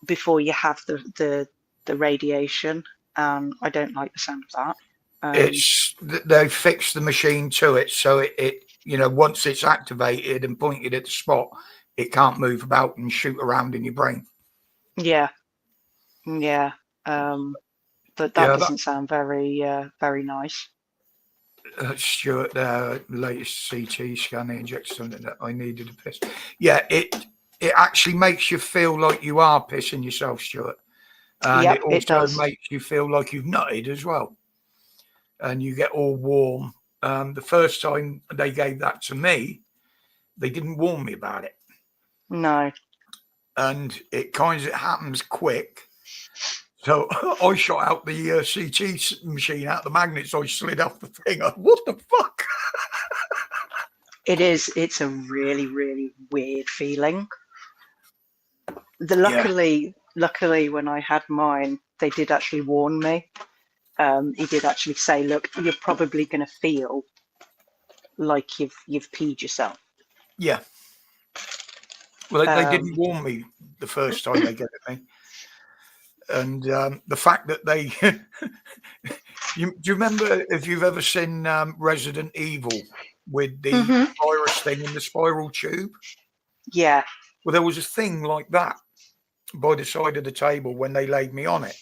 [SPEAKER 3] Before you have the radiation. I don't like the sound of that.
[SPEAKER 1] They fixed the machine to it, so it once it's activated and pointed at the spot, it can't move about and shoot around in your brain.
[SPEAKER 3] Yeah. But that doesn't sound very very nice.
[SPEAKER 1] Stuart, latest CT scan, they injected something that I needed to piss. Yeah, it actually makes you feel like you are pissing yourself, Stuart. And
[SPEAKER 3] Yep,
[SPEAKER 1] it also
[SPEAKER 3] it does.
[SPEAKER 1] makes you feel like you've nutted as well. And you get all warm. The first time they gave that to me, they didn't warn me about it.
[SPEAKER 3] No.
[SPEAKER 1] And it kind of happens quick. So I shot out the CT machine out the magnets. I slid off the thing. What the fuck?
[SPEAKER 3] It's a really, really weird feeling. Luckily, when I had mine, they did actually warn me. He did actually say, "Look, you're probably going to feel like you've peed yourself."
[SPEAKER 1] Yeah. Well, they didn't warn me the first time they gave it me. And the fact that they, do you remember if you've ever seen Resident Evil with the virus thing in the spiral tube?
[SPEAKER 3] Yeah.
[SPEAKER 1] Well, there was a thing like that by the side of the table when they laid me on it.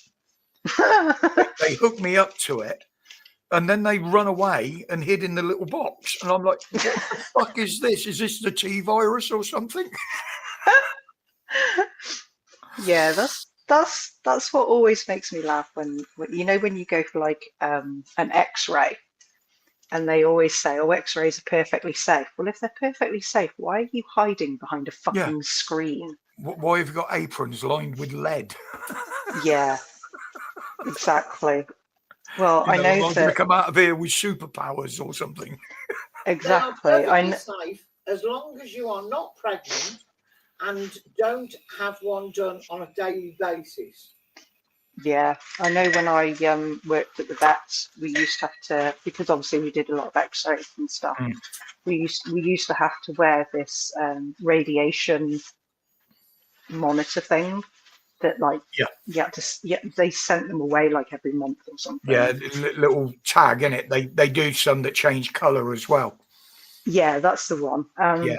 [SPEAKER 1] They hooked me up to it, and then they run away and hid in the little box. And I'm like, what the fuck is this? Is this the T virus or something?
[SPEAKER 3] Yeah, that's what always makes me laugh when you go for like an X-ray, and they always say, "Oh, X-rays are perfectly safe." Well, if they're perfectly safe, why are you hiding behind a fucking screen?
[SPEAKER 1] Why have you got aprons lined with lead?
[SPEAKER 3] Yeah, exactly. Well, I know
[SPEAKER 1] I'm
[SPEAKER 3] that.
[SPEAKER 1] going to come out of here with superpowers or something.
[SPEAKER 3] Exactly.
[SPEAKER 2] They are perfectly safe as long as you are not pregnant and don't have one done on a daily basis.
[SPEAKER 3] Yeah, I know when I worked at the vets, we used to have to, because obviously we did a lot of X-rays and stuff. We used to have to wear this radiation monitor thing that, like, they sent them away like every month or something.
[SPEAKER 1] Yeah, little tag in it. They do some that change colour as well.
[SPEAKER 3] Yeah, that's the one. And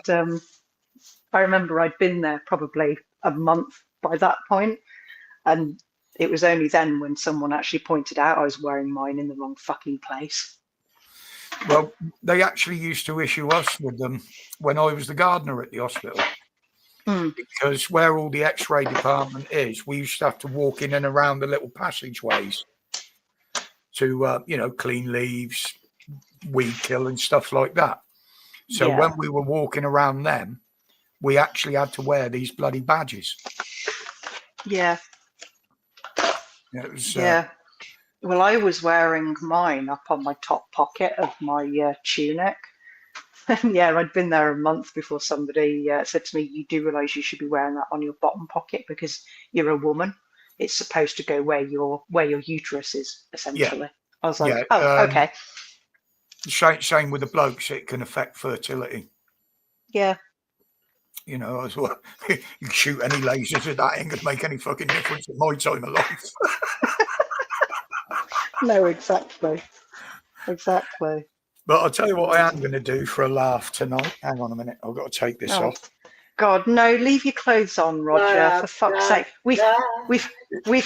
[SPEAKER 3] I remember I'd been there probably a month by that point, and it was only then when someone actually pointed out I was wearing mine in the wrong fucking place.
[SPEAKER 1] Well, they actually used to issue us with them when I was the gardener at the hospital. Because where all the X-ray department is, we used to have to walk in and around the little passageways to, clean leaves, weed kill and stuff like that. So when we were walking around them, we actually had to wear these bloody badges.
[SPEAKER 3] Yeah.
[SPEAKER 1] It was,
[SPEAKER 3] Well, I was wearing mine up on my top pocket of my tunic. Yeah, I'd been there a month before somebody said to me, "You do realise you should be wearing that on your bottom pocket because you're a woman. It's supposed to go where your uterus is, essentially." I was like, "Oh, okay."
[SPEAKER 1] Same with the blokes. It can affect fertility.
[SPEAKER 3] Yeah.
[SPEAKER 1] As well. You can shoot any lasers at that, ain't going to make any fucking difference in my time of life.
[SPEAKER 3] No, exactly. Exactly.
[SPEAKER 1] But I'll tell you what I am going to do for a laugh tonight. Hang on a minute. I've got to take this off.
[SPEAKER 3] God, no, leave your clothes on, Roger, for fuck's sake. We've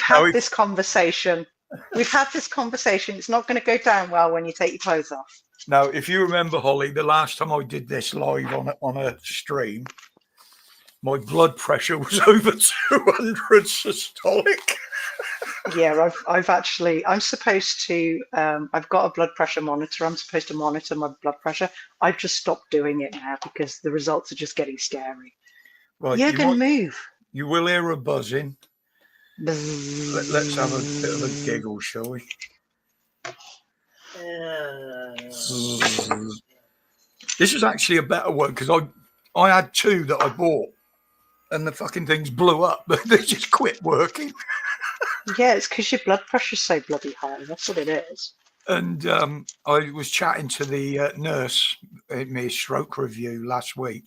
[SPEAKER 3] had this conversation. We've had this conversation. It's not going to go down well when you take your clothes off.
[SPEAKER 1] Now, if you remember, Holly, the last time I did this live on a stream, my blood pressure was over 200 systolic.
[SPEAKER 3] Yeah, I'm supposed to, I've got a blood pressure monitor. I'm supposed to monitor my blood pressure. I've just stopped doing it now because the results are just getting scary.
[SPEAKER 1] Right,
[SPEAKER 3] You can move.
[SPEAKER 1] You will hear a buzzing. Let's have a bit of a
[SPEAKER 3] Bzzz.
[SPEAKER 1] giggle, shall we? This is actually a better one because I had two that I bought and the fucking things blew up, but they just quit working.
[SPEAKER 3] Yeah, it's because your blood pressure's so bloody high. That's what it is.
[SPEAKER 1] And I was chatting to the nurse in my stroke review last week,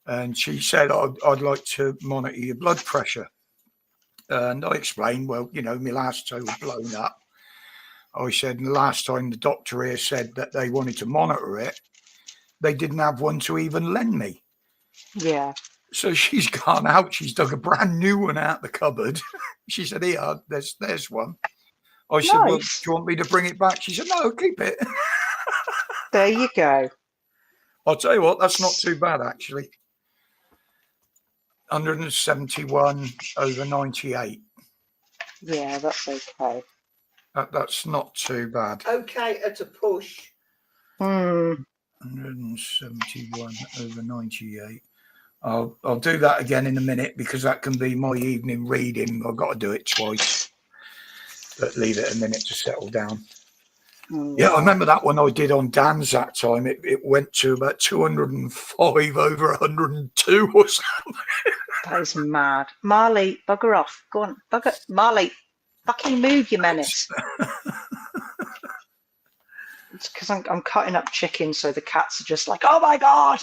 [SPEAKER 1] and she said, I'd like to monitor your blood pressure. And I explained, well, you know, my last two were blown up. I said, and the last time the doctor here said that they wanted to monitor it, they didn't have one to even lend me.
[SPEAKER 3] Yeah.
[SPEAKER 1] So she's gone out. She's dug a brand new one out the cupboard. She said, here, there's one. I said, well, do you want me to bring it back? She said, no, keep it.
[SPEAKER 3] There you go.
[SPEAKER 1] I'll tell you what, that's not too bad, actually. 171 over 98.
[SPEAKER 3] Yeah, that's okay.
[SPEAKER 1] That's not too bad.
[SPEAKER 2] Okay, at a push.
[SPEAKER 1] 171 over 98. I'll do that again in a minute because that can be my evening reading. I've got to do it twice. But leave it a minute to settle down. Yeah, I remember that one I did on Dan's that time. It went to about 205 over 102 or something.
[SPEAKER 3] That is mad. Marley, bugger off. Go on, bugger. Marley, fucking move, you menace. It's because I'm cutting up chicken, so the cats are just like, oh my God.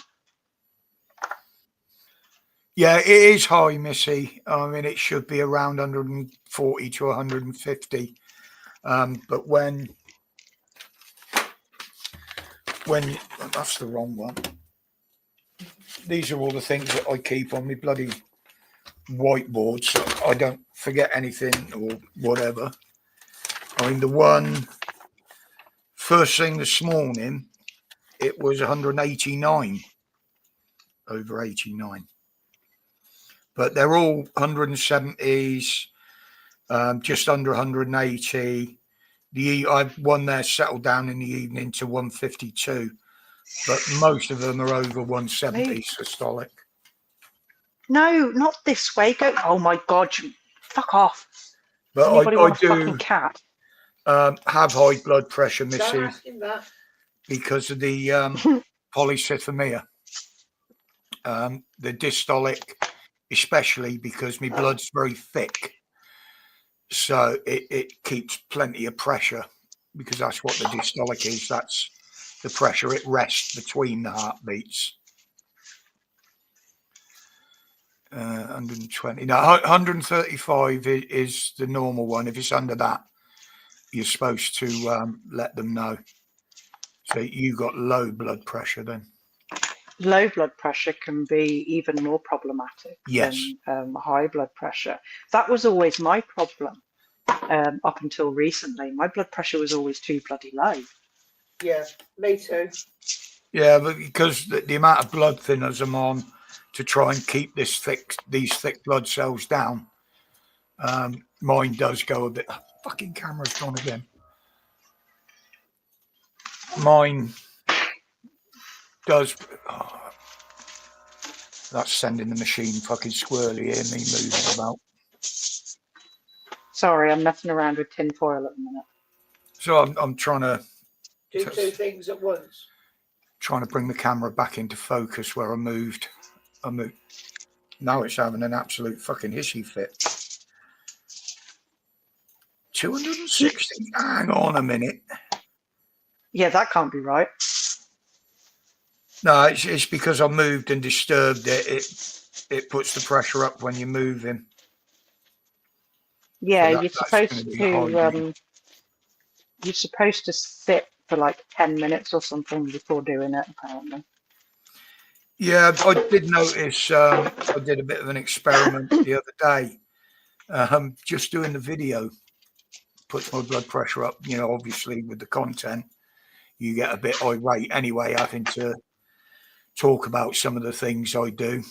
[SPEAKER 1] Yeah, it is high, Missy. I mean, it should be around 140 to 150. But when that's the wrong one. These are all the things that I keep on my bloody whiteboard so I don't forget anything or whatever. I mean, the one first thing this morning, it was 189 over 89. But they're all 170s, just under 180. I one there settled down in the evening to 152, but most of them are over 170 systolic.
[SPEAKER 3] No, not this way. Go. Oh my God, you fuck off.
[SPEAKER 1] But
[SPEAKER 3] Does anybody want a
[SPEAKER 1] do
[SPEAKER 3] fucking cat?
[SPEAKER 1] have high blood pressure, Missy,
[SPEAKER 2] Don't ask him that.
[SPEAKER 1] because of the polycythemia. The dystolic, especially because my blood's very thick. So it keeps plenty of pressure because that's what the dystolic is. That's the pressure. It rests between the heartbeats. 120. Now, 135 is the normal one. If it's under that, you're supposed to let them know. So you got low blood pressure then.
[SPEAKER 3] Low blood pressure can be even more problematic
[SPEAKER 1] Yes.
[SPEAKER 3] than high blood pressure. That was always my problem up until recently. My blood pressure was always too bloody low.
[SPEAKER 2] Yeah, me too.
[SPEAKER 1] Yeah, but because the amount of blood thinners I'm on to try and keep these thick blood cells down, mine does go a bit. Fucking camera's gone again. Mine does. Oh, that's sending the machine fucking squirrely here, me moving about.
[SPEAKER 3] Sorry, I'm messing around with tin foil at the minute.
[SPEAKER 1] So I'm trying to
[SPEAKER 2] do two things at once.
[SPEAKER 1] Trying to bring the camera back into focus where I moved. Now it's having an absolute fucking hissy fit. 260. Hang on a minute.
[SPEAKER 3] Yeah, that can't be right.
[SPEAKER 1] No, it's because I moved and disturbed it. It puts the pressure up when you're moving.
[SPEAKER 3] Yeah,
[SPEAKER 1] So
[SPEAKER 3] you're supposed to sit for like 10 minutes or something before doing it, apparently.
[SPEAKER 1] Yeah, I did notice. I did a bit of an experiment the other day. Just doing the video puts my blood pressure up. You know, obviously with the content, you get a bit irate anyway, having to talk about some of the things I do.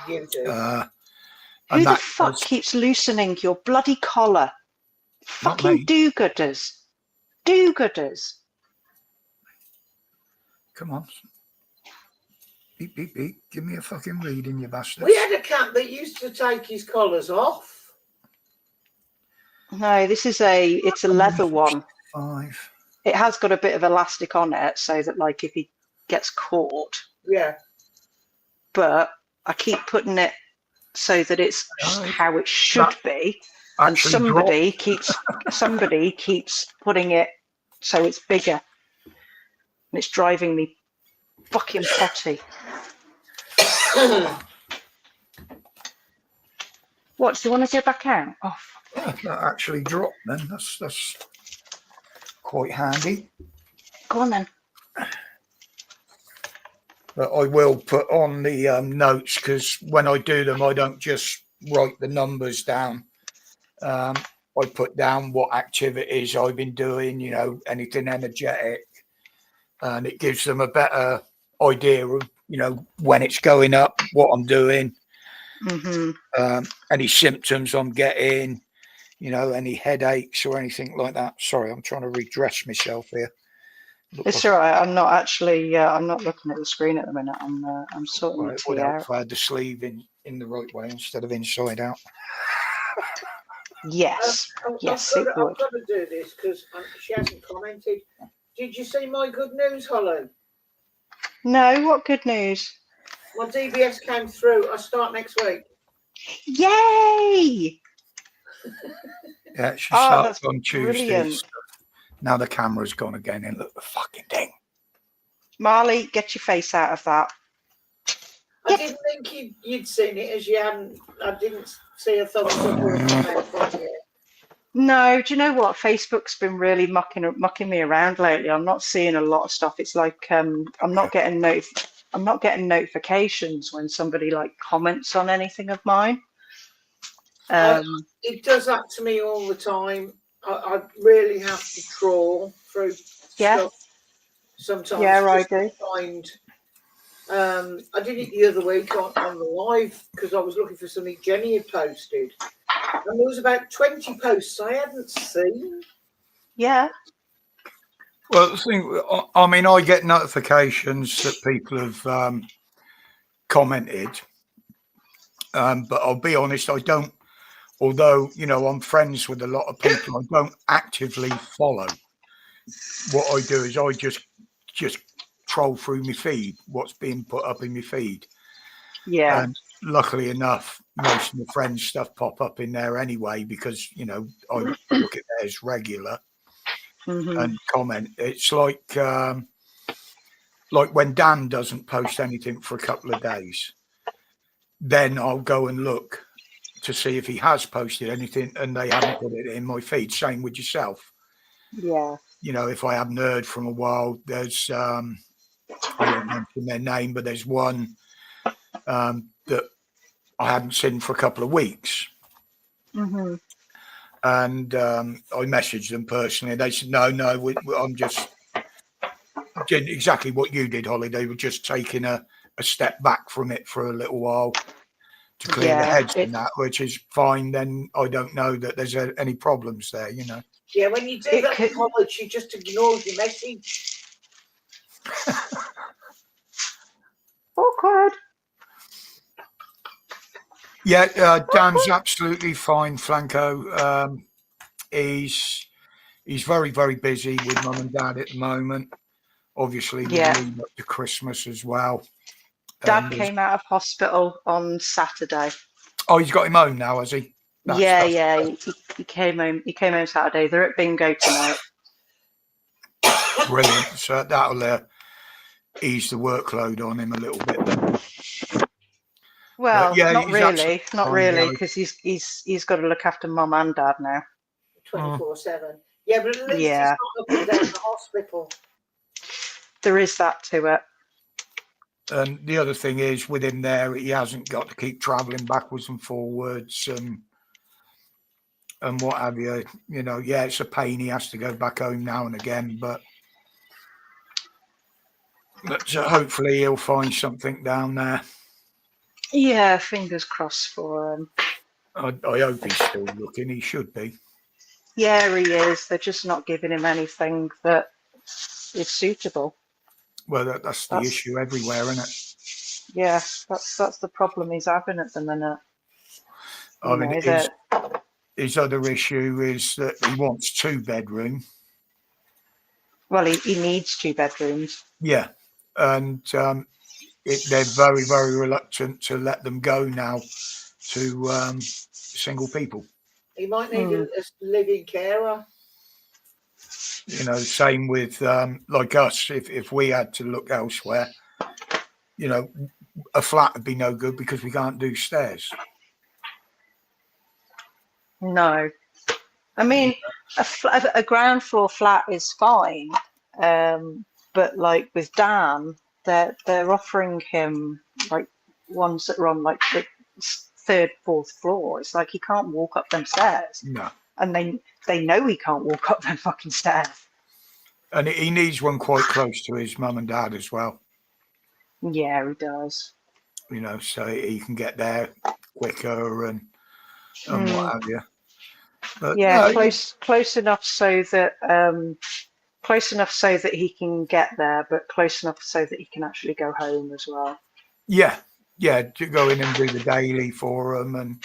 [SPEAKER 2] You do.
[SPEAKER 3] Who
[SPEAKER 1] and
[SPEAKER 3] the
[SPEAKER 1] that
[SPEAKER 3] fuck
[SPEAKER 1] does,
[SPEAKER 3] keeps loosening your bloody collar?
[SPEAKER 1] Not
[SPEAKER 3] Fucking
[SPEAKER 1] me.
[SPEAKER 3] do-gooders. Do-gooders.
[SPEAKER 1] come on. Beep, beep, beep. Give me a fucking reading, you bastards.
[SPEAKER 2] We had a cat that used to take his collars off.
[SPEAKER 3] No, it's a leather one.
[SPEAKER 1] 5.
[SPEAKER 3] It has got a bit of elastic on it so that, like, if he gets caught,
[SPEAKER 2] Yeah.
[SPEAKER 3] but I keep putting it so that it's just how it should be, and somebody keeps putting it so it's bigger, and it's driving me fucking potty. What, do you want to go back out? Oh, fuck.
[SPEAKER 1] That actually dropped then. That's quite handy.
[SPEAKER 3] Go on then.
[SPEAKER 1] But I will put on the notes, because when I do them, I don't just write the numbers down. I put down what activities I've been doing, anything energetic, and it gives them a better idea of, when it's going up, what I'm doing, any symptoms I'm getting, any headaches or anything like that. Sorry, I'm trying to redress myself here.
[SPEAKER 3] It's all right. I'm not actually. I'm not looking at the screen at the minute. I'm sorting
[SPEAKER 1] Well,
[SPEAKER 3] the
[SPEAKER 1] it would
[SPEAKER 3] tea
[SPEAKER 1] help
[SPEAKER 3] out.
[SPEAKER 1] if I had the sleeve in the right way instead of inside out.
[SPEAKER 3] Yes, yes, it would.
[SPEAKER 2] I've got to do this because she hasn't commented. Did you see my good news, Hollow?
[SPEAKER 3] No, what good news?
[SPEAKER 2] My DBS came through. I start next week.
[SPEAKER 3] Yay!
[SPEAKER 1] Yeah, she starts
[SPEAKER 3] that's
[SPEAKER 1] on Tuesdays.
[SPEAKER 3] brilliant.
[SPEAKER 1] Now the camera's gone again, and look, the fucking thing.
[SPEAKER 3] Marley, get your face out of that.
[SPEAKER 2] I didn't think you'd seen it, as you hadn't. I didn't see a thumbs up or a comment from you.
[SPEAKER 3] No, do you know what? Facebook's been really mucking me around lately. I'm not seeing a lot of stuff. It's like I'm not getting notifications when somebody like comments on anything of mine.
[SPEAKER 2] It does that to me all the time. I really have to trawl through stuff sometimes.
[SPEAKER 3] Yeah, I do.
[SPEAKER 2] Find. I did it the other week on the live because I was looking for something Jenny had posted, and there was about 20 posts I hadn't seen.
[SPEAKER 3] Yeah.
[SPEAKER 1] Well, the thing, I mean, I get notifications that people have commented, but I'll be honest, I don't. Although, I'm friends with a lot of people, I don't actively follow. What I do is I just troll through my feed, what's being put up in my feed.
[SPEAKER 3] Yeah.
[SPEAKER 1] And luckily enough, most of my friends' stuff pop up in there anyway, because, I look at theirs regular and comment. It's like when Dan doesn't post anything for a couple of days, then I'll go and look to see if he has posted anything and they haven't put it in my feed. Same with yourself.
[SPEAKER 3] Yeah.
[SPEAKER 1] If I haven't heard from a while, there's I won't mention their name, but there's one that I hadn't seen for a couple of weeks. And I messaged them personally. They said, no, I'm just did exactly what you did, Holly. They were just taking a step back from it for a little while to clear the heads and that, which is fine. Then I don't know that there's any problems there,
[SPEAKER 2] Yeah, when you do that in college, you just ignore your message.
[SPEAKER 3] Awkward.
[SPEAKER 1] Yeah, Dan's absolutely fine, Flanco. He's very, very busy with mum and dad at the moment. Obviously, with the lead up to Christmas as well.
[SPEAKER 3] Dad came out of hospital on Saturday.
[SPEAKER 1] Oh, he's got him home now, has he?
[SPEAKER 3] He came home. He came home Saturday. They're at bingo tonight.
[SPEAKER 1] Brilliant. So that'll ease the workload on him a little bit then.
[SPEAKER 3] Well, not really, because he's got to look after mum and dad now.
[SPEAKER 2] 24/7. Yeah, but at least he's not up and down the hospital.
[SPEAKER 3] There is that to it.
[SPEAKER 1] And the other thing is, with him there, he hasn't got to keep travelling backwards and forwards and what have you. It's a pain. He has to go back home now and again, but hopefully he'll find something down there.
[SPEAKER 3] Yeah, fingers crossed for him.
[SPEAKER 1] I hope he's still looking. He should be.
[SPEAKER 3] Yeah, he is. They're just not giving him anything that is suitable.
[SPEAKER 1] Well, that's the
[SPEAKER 3] That's
[SPEAKER 1] issue everywhere, isn't it?
[SPEAKER 3] yeah, that's the problem he's having at the minute.
[SPEAKER 1] I
[SPEAKER 3] You
[SPEAKER 1] mean,
[SPEAKER 3] know that.
[SPEAKER 1] his other issue is that he wants 2-bedroom.
[SPEAKER 3] Well, he needs 2 bedrooms.
[SPEAKER 1] Yeah, and they're very, very reluctant to let them go now to single people.
[SPEAKER 2] He might need a living carer.
[SPEAKER 1] You know, same with like us. If we had to look elsewhere, you know, a flat would be no good because we can't do stairs.
[SPEAKER 3] No, I mean a ground floor flat is fine, but like with Dan, they're offering him like ones that are on like the third, fourth floor. It's like he can't walk up them stairs,
[SPEAKER 1] No,
[SPEAKER 3] and they know he can't walk up them fucking stairs.
[SPEAKER 1] and he needs one quite close to his mum and dad as well.
[SPEAKER 3] Yeah, he does.
[SPEAKER 1] You know, so he can get there quicker and what have you. But
[SPEAKER 3] Yeah,
[SPEAKER 1] no,
[SPEAKER 3] close enough so that he can get there, but close enough so that he can actually go home as well.
[SPEAKER 1] yeah, to go in and do the daily for them, and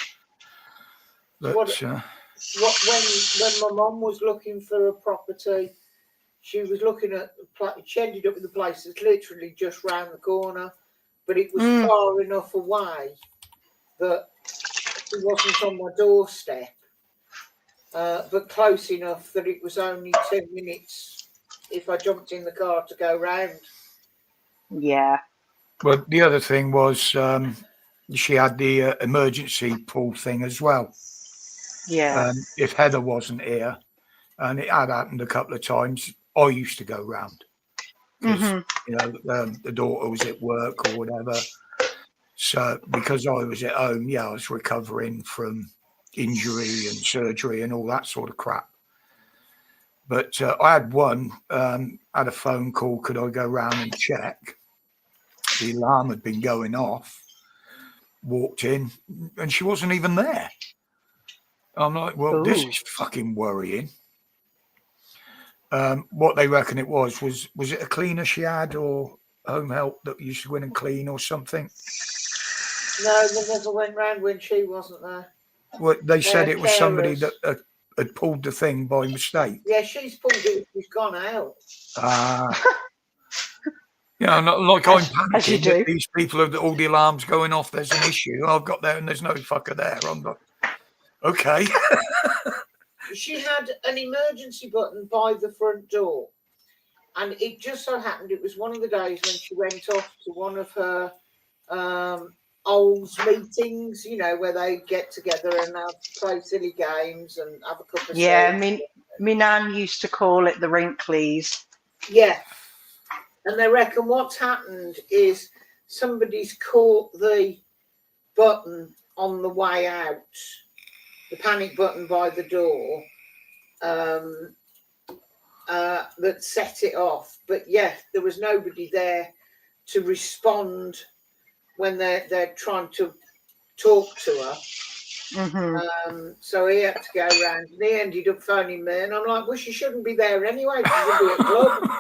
[SPEAKER 1] but
[SPEAKER 2] When my mum was looking for a property, she was looking at she ended up with the place that's literally just round the corner, but it was far enough away that it wasn't on my doorstep, but close enough that it was only 10 minutes if I jumped in the car to go round.
[SPEAKER 3] Yeah.
[SPEAKER 1] Well, the other thing was she had the emergency pool thing as well.
[SPEAKER 3] Yeah.
[SPEAKER 1] If Heather wasn't here, and it had happened a couple of times, I used to go round because you know the daughter was at work or whatever. So because I was at home, I was recovering from injury and surgery and all that sort of crap. But I had had a phone call. Could I go round and check? The alarm had been going off. Walked in, and she wasn't even there. I'm like, well, this is fucking worrying. What they reckon it was it a cleaner she had or home help that used to go in and clean or something?
[SPEAKER 2] No, they never went round when she wasn't there.
[SPEAKER 1] Well, they said it was somebody that had pulled the thing by mistake.
[SPEAKER 2] Yeah, she's pulled it. She's gone out.
[SPEAKER 1] Not like I'm panicking.
[SPEAKER 3] As you do.
[SPEAKER 1] These people have all the alarms going off. There's an issue. I've got there and there's no fucker there. I'm like, okay.
[SPEAKER 2] She had an emergency button by the front door, and it just so happened it was one of the days when she went off to one of her olds meetings, you know, where they get together and play silly games and have a cup of tea.
[SPEAKER 3] Yeah, me nan used to call it the Wrinklies.
[SPEAKER 2] Yeah. And they reckon what's happened is somebody's caught the button on the way out, the panic button by the door, that set it off. But there was nobody there to respond when they're trying to talk to her. So he had to go around, and he ended up phoning me, and I'm like, well, she shouldn't be there anyway. She should be at club.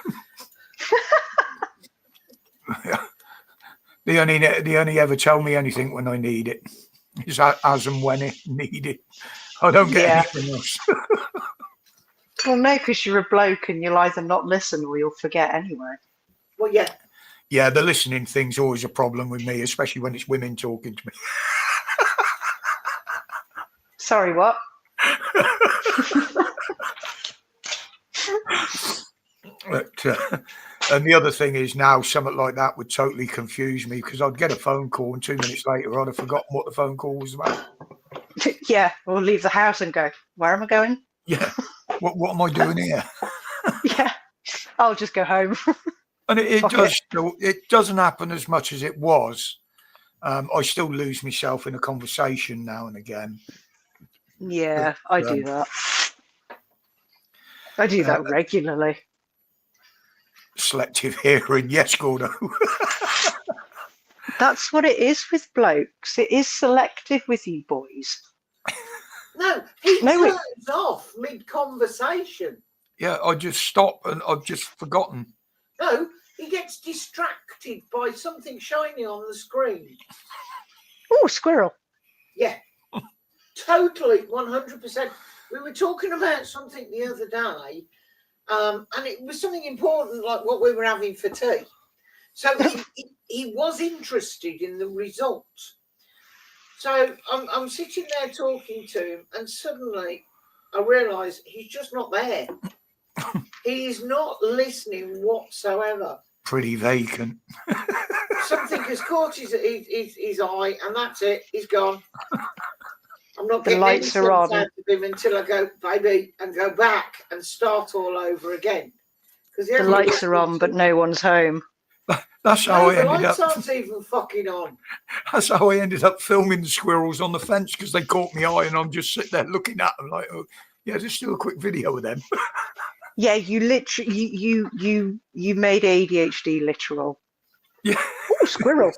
[SPEAKER 1] They only ever tell me anything when I need it. It's as and when it needed. I don't get anything else.
[SPEAKER 3] Well, no, because you're a bloke and you'll either not listen or you'll forget anyway.
[SPEAKER 2] Well, yeah.
[SPEAKER 1] Yeah, the listening thing's always a problem with me, especially when it's women talking to me.
[SPEAKER 3] Sorry, what?
[SPEAKER 1] But, and the other thing is now something like that would totally confuse me because I'd get a phone call and 2 minutes later I'd have forgotten what the phone call was about.
[SPEAKER 3] Yeah, or leave the house and go, where am I going?
[SPEAKER 1] Yeah, what am I doing here?
[SPEAKER 3] Yeah, I'll just go home.
[SPEAKER 1] And it doesn't happen as much as it was. I still lose myself in a conversation now and again.
[SPEAKER 3] Yeah, I do that. I do that regularly.
[SPEAKER 1] Selective hearing, yes, Gordo.
[SPEAKER 3] That's what it is with blokes. It is selective with you boys.
[SPEAKER 2] No, he
[SPEAKER 3] No,
[SPEAKER 2] turns off mid-conversation.
[SPEAKER 1] Yeah, I just stop and I've just forgotten.
[SPEAKER 2] No, he gets distracted by something shiny on the screen.
[SPEAKER 3] Oh, squirrel.
[SPEAKER 2] Yeah, totally, 100%. We were talking about something the other day, and it was something important, like what we were having for tea. So he was interested in the results. So I'm sitting there talking to him, and suddenly I realise he's just not there. He's not listening whatsoever.
[SPEAKER 1] Pretty vacant.
[SPEAKER 2] Something has caught his eye, and that's it. He's gone. I'm not
[SPEAKER 3] The
[SPEAKER 2] getting any
[SPEAKER 3] lights are on.
[SPEAKER 2] sense out of him until I go, baby, and go back and start all over again. Because
[SPEAKER 3] The lights are on, but no one's home.
[SPEAKER 1] That's how I
[SPEAKER 2] the
[SPEAKER 1] ended
[SPEAKER 2] lights
[SPEAKER 1] up.
[SPEAKER 2] aren't even fucking on.
[SPEAKER 1] That's how I ended up filming the squirrels on the fence, because they caught my eye, and I'm just sitting there looking at them like, oh, yeah, just do a quick video of them.
[SPEAKER 3] Yeah, you literally you made ADHD literal.
[SPEAKER 1] Yeah.
[SPEAKER 3] Oh, squirrel.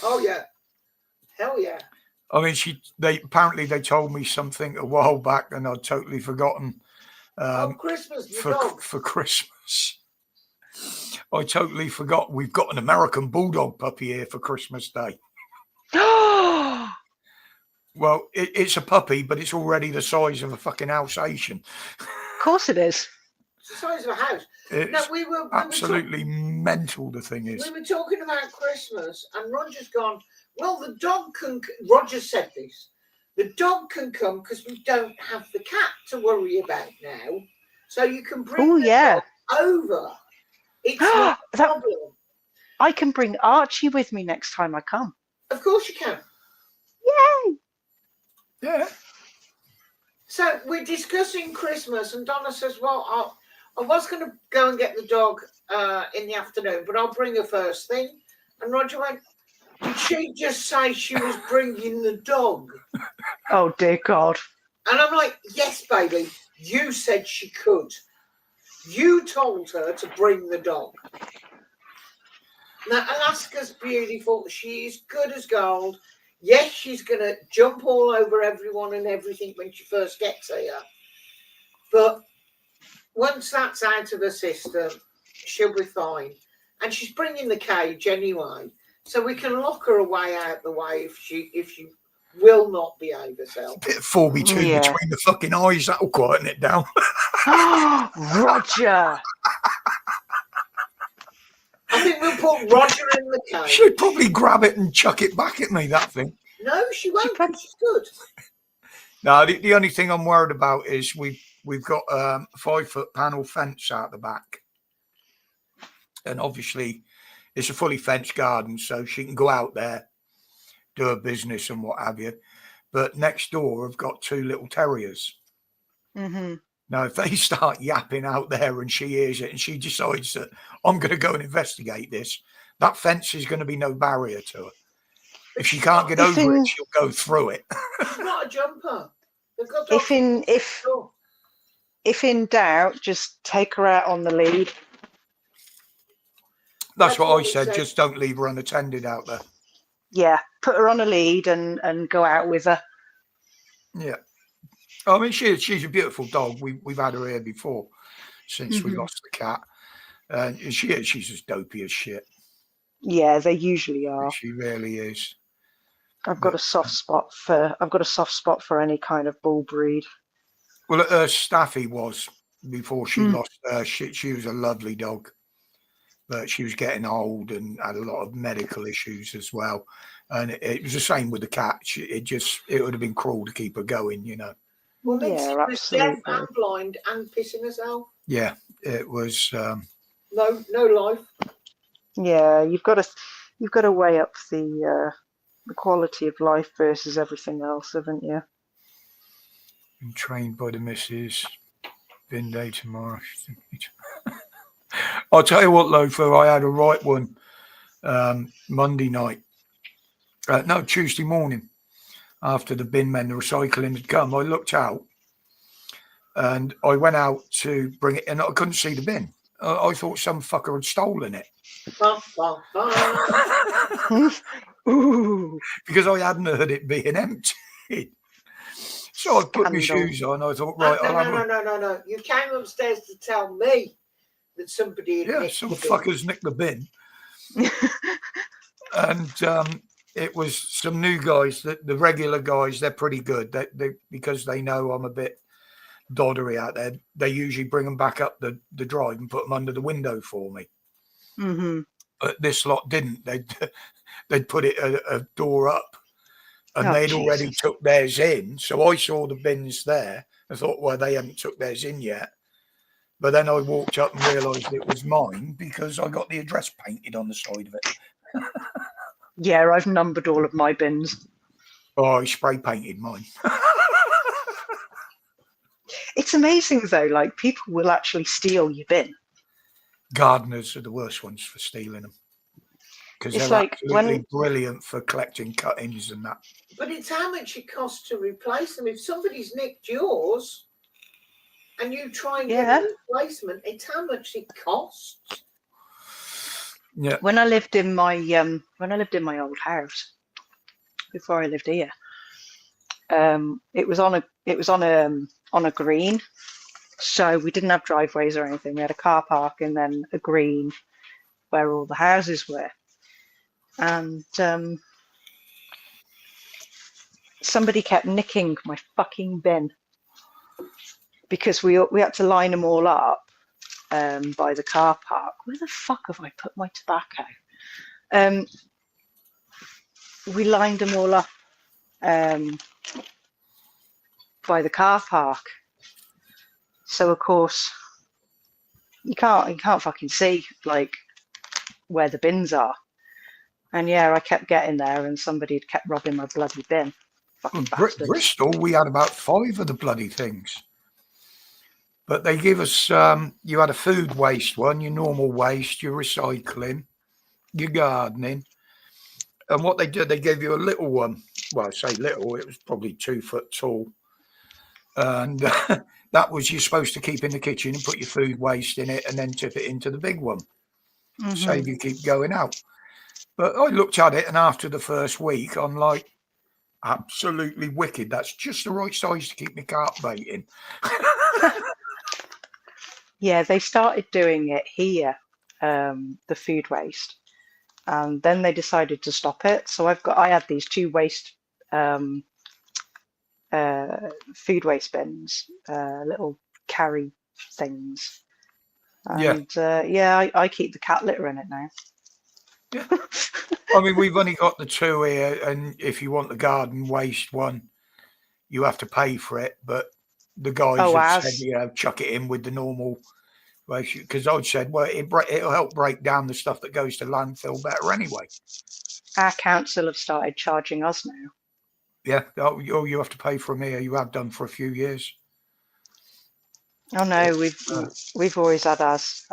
[SPEAKER 2] Oh yeah, hell yeah.
[SPEAKER 1] I mean, they told me something a while back, and I'd totally forgotten.
[SPEAKER 2] Christmas, the dog.
[SPEAKER 1] For Christmas, I totally forgot. We've got an American Bulldog puppy here for Christmas Day. Well, it's a puppy, but it's already the size of a fucking Alsatian.
[SPEAKER 3] Of course it is.
[SPEAKER 2] It's the size of a house.
[SPEAKER 1] It's
[SPEAKER 2] No, we were
[SPEAKER 1] absolutely mental, the thing is.
[SPEAKER 2] We were talking about Christmas, and Roger's gone, well, the dog can... Roger said this. The dog can come because we don't have the cat to worry about now. So you can bring the dog over. It's not a problem.
[SPEAKER 3] I can bring Archie with me next time I come.
[SPEAKER 2] Of course you can.
[SPEAKER 3] Yay!
[SPEAKER 1] Yeah.
[SPEAKER 2] So we're discussing Christmas, and Donna says, well, I was going to go and get the dog in the afternoon, but I'll bring her first thing. And Roger went, did she just say she was bringing the dog?
[SPEAKER 3] Oh, dear God.
[SPEAKER 2] And I'm like, yes, baby, you said she could. You told her to bring the dog. Now, Alaska's beautiful. She's good as gold. Yes, she's going to jump all over everyone and everything when she first gets here. But once that's out of her system, she'll be fine. And she's bringing the cage anyway. So we can lock her away out the way if she will not behave herself.
[SPEAKER 1] Bit of 4x2 between the fucking eyes, that'll quieten it down.
[SPEAKER 3] Roger!
[SPEAKER 2] I think we'll put Roger in the cage.
[SPEAKER 1] She'd probably grab it and chuck it back at me, that thing.
[SPEAKER 2] No, she won't. She's good.
[SPEAKER 1] No, the only thing I'm worried about is we've got a 5-foot panel fence out the back. And obviously it's a fully fenced garden, so she can go out there, do her business and what have you. But next door, I've got 2 little terriers.
[SPEAKER 3] Mm-hmm.
[SPEAKER 1] Now, if they start yapping out there and she hears it and she decides that I'm going to go and investigate this, that fence is going to be no barrier to her. If she can't get over it, she'll go through it.
[SPEAKER 2] She's not a jumper. They've got
[SPEAKER 3] if in doubt, just take her out on the lead.
[SPEAKER 1] That's what I said. Just don't leave her unattended out there.
[SPEAKER 3] Yeah, put her on a lead and go out with her.
[SPEAKER 1] Yeah. I mean, she's a beautiful dog. We've had her here before since we lost the cat. And she's as dopey as shit.
[SPEAKER 3] Yeah, they usually are.
[SPEAKER 1] She really is.
[SPEAKER 3] I've got a soft spot for any kind of bull breed.
[SPEAKER 1] Well, her Staffy was before she lost her. She was a lovely dog, but she was getting old and had a lot of medical issues as well. And it was the same with the cat. It would have been cruel to keep her going, you know.
[SPEAKER 2] Well,
[SPEAKER 3] yeah,
[SPEAKER 2] was deaf and blind and pissing herself.
[SPEAKER 1] Yeah, it was.
[SPEAKER 2] No life.
[SPEAKER 3] Yeah, you've got to weigh up the quality of life versus everything else, haven't you?
[SPEAKER 1] Been trained by the missus. Bin day tomorrow. I'll tell you what, Loafer, I had a right one Monday night. No, Tuesday morning. After the bin men, the recycling had come, I looked out and I went out to bring it in. I couldn't see the bin. I thought some fucker had stolen it.
[SPEAKER 2] Bah, bah, bah.
[SPEAKER 3] Ooh,
[SPEAKER 1] Because I hadn't heard it being empty. So I put my
[SPEAKER 3] scandal.
[SPEAKER 1] shoes on. I thought, right,
[SPEAKER 2] No,
[SPEAKER 1] I'll have a...
[SPEAKER 2] no. You came upstairs to tell me that somebody had
[SPEAKER 1] Yeah,
[SPEAKER 2] nicked
[SPEAKER 1] some
[SPEAKER 2] the bin.
[SPEAKER 1] fuckers nicked the bin. And it was some new guys. The regular guys, they're pretty good. They because they know I'm a bit doddery out there. They usually bring them back up the drive and put them under the window for me.
[SPEAKER 3] Mm-hmm.
[SPEAKER 1] But this lot didn't. They'd put it a door up, and
[SPEAKER 3] Oh,
[SPEAKER 1] they'd already
[SPEAKER 3] Jesus.
[SPEAKER 1] took theirs in. So I saw the bins there. I thought, well, they hadn't took theirs in yet. But then I walked up and realised it was mine because I got the address painted on the side of it.
[SPEAKER 3] Yeah, I've numbered all of my bins.
[SPEAKER 1] Oh, I spray painted mine.
[SPEAKER 3] It's amazing though, like people will actually steal your bin.
[SPEAKER 1] Gardeners are the worst ones for stealing them because
[SPEAKER 3] It's
[SPEAKER 1] they're
[SPEAKER 3] like
[SPEAKER 1] absolutely brilliant for collecting cuttings and that.
[SPEAKER 2] But it's how much it costs to replace them. If somebody's nicked yours and you try and get a replacement, it's how much it costs.
[SPEAKER 1] Yeah.
[SPEAKER 3] When I lived in my old house before I lived here, it was on a green, so we didn't have driveways or anything. We had a car park and then a green where all the houses were, and somebody kept nicking my fucking bin because we had to line them all up by the car park. Where the fuck have I put my tobacco? We lined them all up by the car park. So of course you can't fucking see like where the bins are. And yeah, I kept getting there and somebody had kept robbing my bloody bin. Fucking bastards.
[SPEAKER 1] Bristol, we had about 5 of the bloody things. But they give us, you had a food waste one, your normal waste, your recycling, your gardening. And what they did, they gave you a little one. Well, I say little, it was probably 2 foot tall. And that was you're supposed to keep in the kitchen and put your food waste in it and then tip it into the big one.
[SPEAKER 3] Mhm.
[SPEAKER 1] Save you keep going out. But I looked at it and after the first week, I'm like, absolutely wicked. That's just the right size to keep my carp bait in.
[SPEAKER 3] Yeah, they started doing it here, the food waste, and then they decided to stop it. So I had these 2 waste food waste bins, little carry things, and I keep the cat litter in it now.
[SPEAKER 1] Yeah. I mean, we've only got the 2 here, and if you want the garden waste one, you have to pay for it. But the guys have said, chuck it in with the normal waste, because I said, well, it'll help break down the stuff that goes to landfill better anyway.
[SPEAKER 3] Our council have started charging us now.
[SPEAKER 1] Yeah, you have to pay for them here. You have done for a few years.
[SPEAKER 3] Oh no, we've always had ours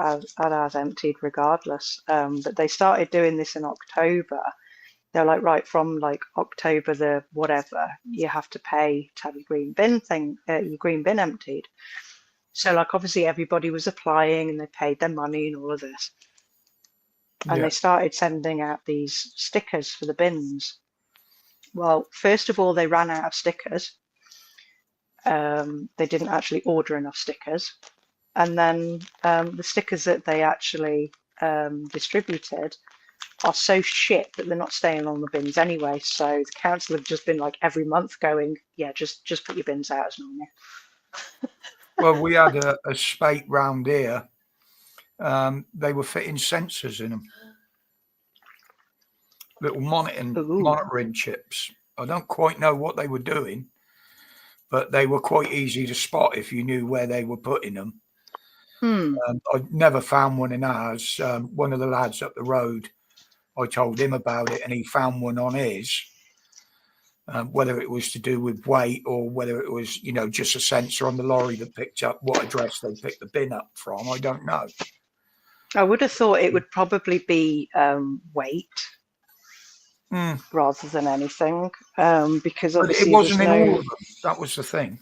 [SPEAKER 3] emptied regardless. But they started doing this in October. They're like, right, from like October the whatever, you have to pay to have your green bin emptied. So like obviously everybody was applying and they paid their money and all of this. And they started sending out these stickers for the bins. Well, first of all, they ran out of stickers. They didn't actually order enough stickers. And then the stickers that they actually distributed are so shit that they're not staying on the bins anyway. So the council have just been like every month going, yeah, just put your bins out as normal.
[SPEAKER 1] Well, we had a spate round here. They were fitting sensors in them. Little monitoring chips. I don't quite know what they were doing, but they were quite easy to spot if you knew where they were putting them. I've never found one in ours. One of the lads up the road, I told him about it, and he found one on his. Whether it was to do with weight or whether it was, just a sensor on the lorry that picked up what address they picked the bin up from, I don't know.
[SPEAKER 3] I would have thought it would probably be weight rather than anything, because obviously
[SPEAKER 1] it wasn't in all of them. That was the thing.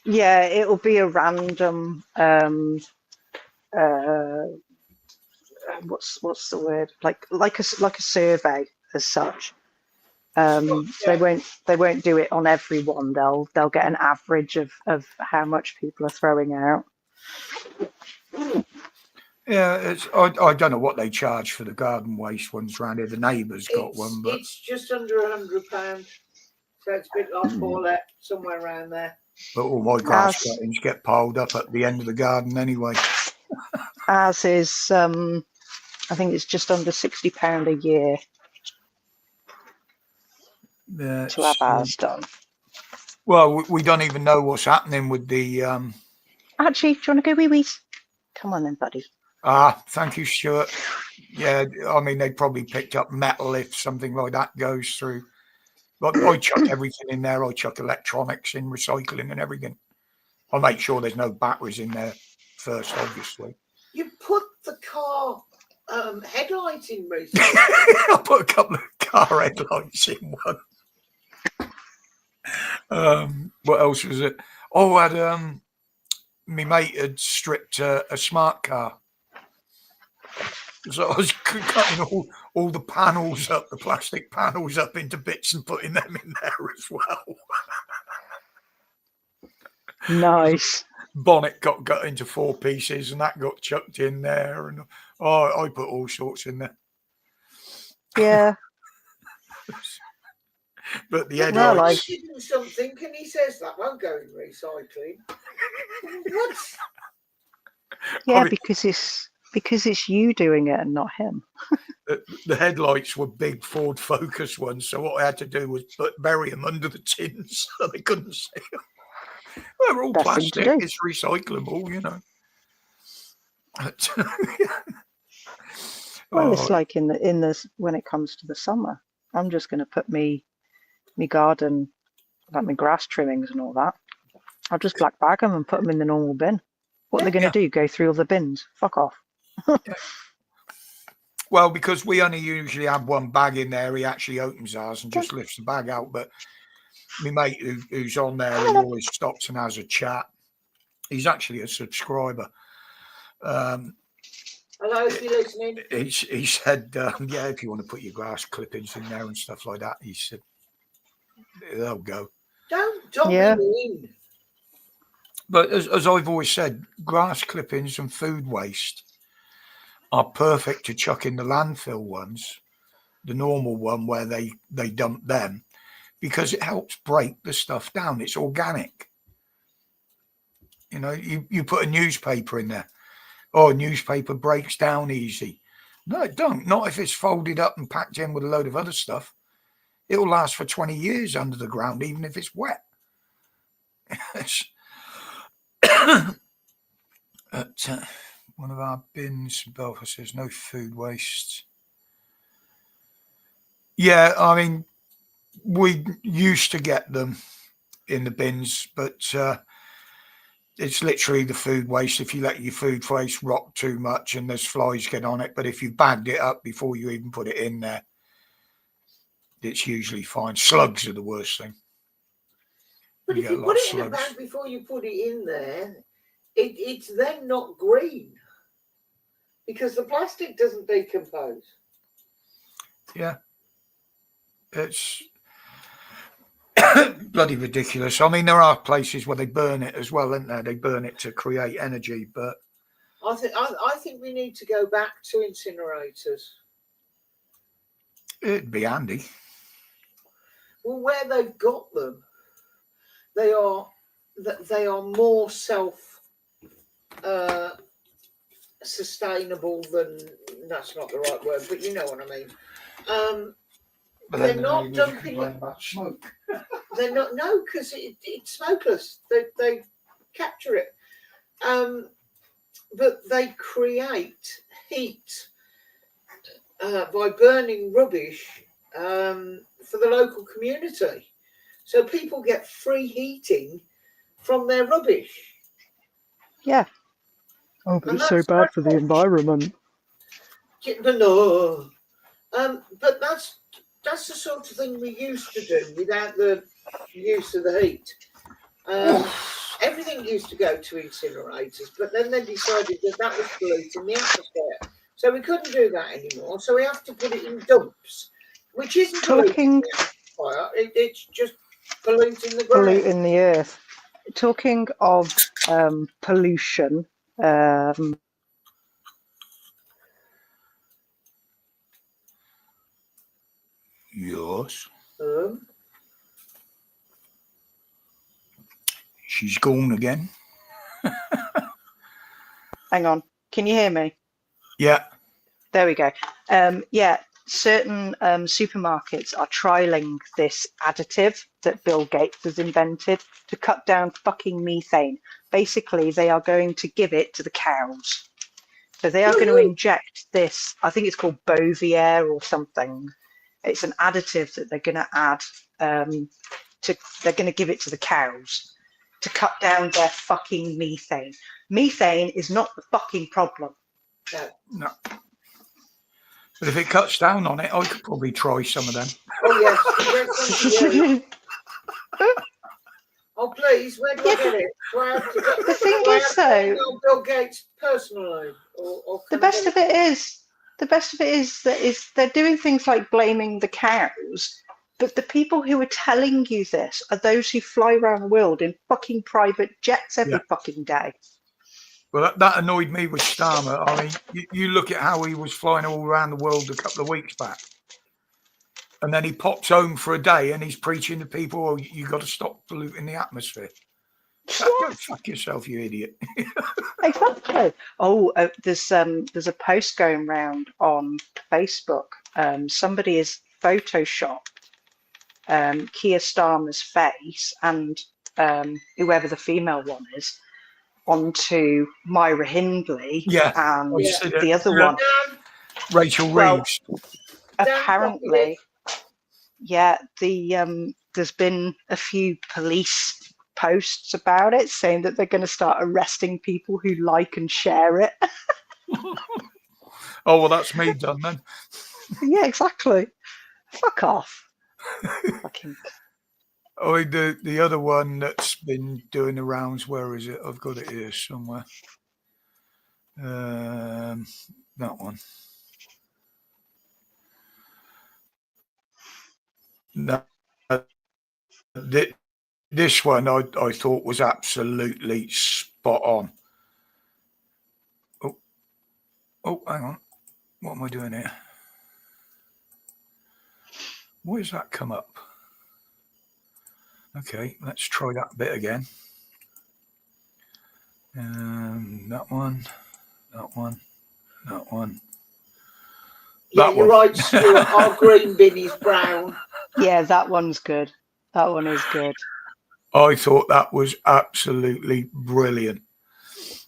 [SPEAKER 3] Yeah, it'll be a random what's the word, like a survey as such. They won't do it on everyone. They'll get an average of how much people are throwing out.
[SPEAKER 1] Yeah, I don't know what they charge for the garden waste ones around here. The neighbour's got one, but
[SPEAKER 2] it's just under £100. So it's a bit like Paulette, somewhere around there.
[SPEAKER 1] but all my grass cuttings get piled up at the end of the garden anyway.
[SPEAKER 3] Ours is, I think it's just under £60 a year to have ours done.
[SPEAKER 1] Well, we don't even know what's happening with the.
[SPEAKER 3] Actually, do you want to go wee-wees? Come on then, buddy.
[SPEAKER 1] Thank you, Stuart. Yeah, I mean, they probably picked up metal if something like that goes through. But I chuck everything in there. I chuck electronics in, recycling and everything. I'll make sure there's no batteries in there first, obviously.
[SPEAKER 2] You put the car headlights in recently.
[SPEAKER 1] I put a couple of car headlights in one. What else was it? Oh, I had my mate had stripped a smart car. So I was cutting all the panels up, the plastic panels up into bits and putting them in there as well.
[SPEAKER 3] Nice.
[SPEAKER 1] Bonnet got into 4 pieces and that got chucked in there. And I put all sorts in there.
[SPEAKER 3] Yeah.
[SPEAKER 1] But the headlights.
[SPEAKER 2] Well, doing something, and he says that won't go in recycling. What?
[SPEAKER 3] Yeah, because it's you doing it and not him.
[SPEAKER 1] The headlights were big Ford Focus ones, so what I had to do was bury them under the tins so they couldn't see them. Well, they're all plastic; it's recyclable, you know.
[SPEAKER 3] Well, it's like in the when it comes to the summer, I'm just going to put me garden, like my grass trimmings and all that. I'll just black bag them and put them in the normal bin. What they're going to do? Go through all the bins? Fuck off.
[SPEAKER 1] Well, because we only usually have one bag in there, he actually opens ours and just lifts the bag out. But my mate who's on there, he always stops and has a chat. He's actually a subscriber.
[SPEAKER 2] Hello, if you're listening.
[SPEAKER 1] He said, yeah, if you want to put your grass clippings in there and stuff like that, he said, they'll go.
[SPEAKER 2] Don't be mean.
[SPEAKER 1] But as I've always said, grass clippings and food waste are perfect to chuck in the landfill ones, the normal one where they dump them, because it helps break the stuff down. It's organic. You know, you put a newspaper in there. Oh, newspaper breaks down easy. No, it don't. Not if it's folded up and packed in with a load of other stuff. It'll last for 20 years under the ground, even if it's wet. At one of our bins, Belfast says no food waste. Yeah, I mean, we used to get them in the bins, but it's literally the food waste. If you let your food waste rot too much and there's flies get on it, but if you bagged it up before you even put it in there, it's usually fine. Slugs are the worst thing.
[SPEAKER 2] But if you put it in a bag before you put it in there, it's then not green because the plastic doesn't decompose.
[SPEAKER 1] Yeah. It's bloody ridiculous. I mean, there are places where they burn it as well, isn't there? They burn it to create energy, but
[SPEAKER 2] I think we need to go back to incinerators.
[SPEAKER 1] It'd be handy.
[SPEAKER 2] Well, where they've got them, they are more sustainable than, that's not the right word, but you know what I mean.
[SPEAKER 1] But
[SPEAKER 2] they're not dumping it.
[SPEAKER 1] Smoke.
[SPEAKER 2] They're not, no, because it's smokeless. They capture it, but they create heat by burning rubbish for the local community. So people get free heating from their rubbish.
[SPEAKER 3] Yeah. Oh, but it's so bad for the environment.
[SPEAKER 2] No. But that's the sort of thing we used to do without the use of the heat. everything used to go to incinerators, but then they decided that was polluting the atmosphere. So we couldn't do that anymore. So we have to put it in dumps, which isn't polluting
[SPEAKER 3] Talking
[SPEAKER 2] the atmosphere. It's just polluting the ground.
[SPEAKER 3] polluting the earth. Talking of pollution,
[SPEAKER 1] Yes.
[SPEAKER 2] Um,
[SPEAKER 1] She's gone again.
[SPEAKER 3] hang on, can you hear me?
[SPEAKER 1] Yeah.
[SPEAKER 3] There we go. Yeah, certain supermarkets are trialing this additive that Bill Gates has invented to cut down fucking methane. Basically, they are going to give it to the cows. So they are going to inject this, I think it's called Bovier or something. It's an additive that they're going to add they're going to give it to the cows to cut down their fucking methane. Methane is not the fucking problem.
[SPEAKER 1] No. But if it cuts down on it, I could probably try some of them.
[SPEAKER 2] Oh, yes. Oh, please, where do I get it? Do I have to get,
[SPEAKER 3] The thing
[SPEAKER 2] do I
[SPEAKER 3] is,
[SPEAKER 2] have to
[SPEAKER 3] though,
[SPEAKER 2] email Bill Gates personally? Or
[SPEAKER 3] the best of it is that they're doing things like blaming the cows, but the people who are telling you this are those who fly around the world in fucking private jets every fucking day.
[SPEAKER 1] Well, that annoyed me with Starmer. I mean, you look at how he was flying all around the world a couple of weeks back. And then he pops home for a day and he's preaching to people, oh, you got to stop polluting the atmosphere. Go fuck yourself, you idiot.
[SPEAKER 3] Exactly. Oh, there's a post going around on Facebook. Somebody has photoshopped Keir Starmer's face and whoever the female one is onto Myra Hindley and the other one,
[SPEAKER 1] Rachel Reeves.
[SPEAKER 3] Apparently, yeah, there's been a few police posts about it saying that they're going to start arresting people who like and share it.
[SPEAKER 1] Oh, well, that's me done then.
[SPEAKER 3] Yeah, exactly. Fuck off. Fucking.
[SPEAKER 1] Oh, the other one that's been doing the rounds, where is it? I've got it here somewhere. That one. No, this one I thought was absolutely spot on. Oh, hang on. What am I doing here? Why does that come up? Okay, let's try that bit again. That one.
[SPEAKER 2] Yeah, you're right, Stuart. Our green bin is brown.
[SPEAKER 3] Yeah, that one's good. That one is good.
[SPEAKER 1] I thought that was absolutely brilliant.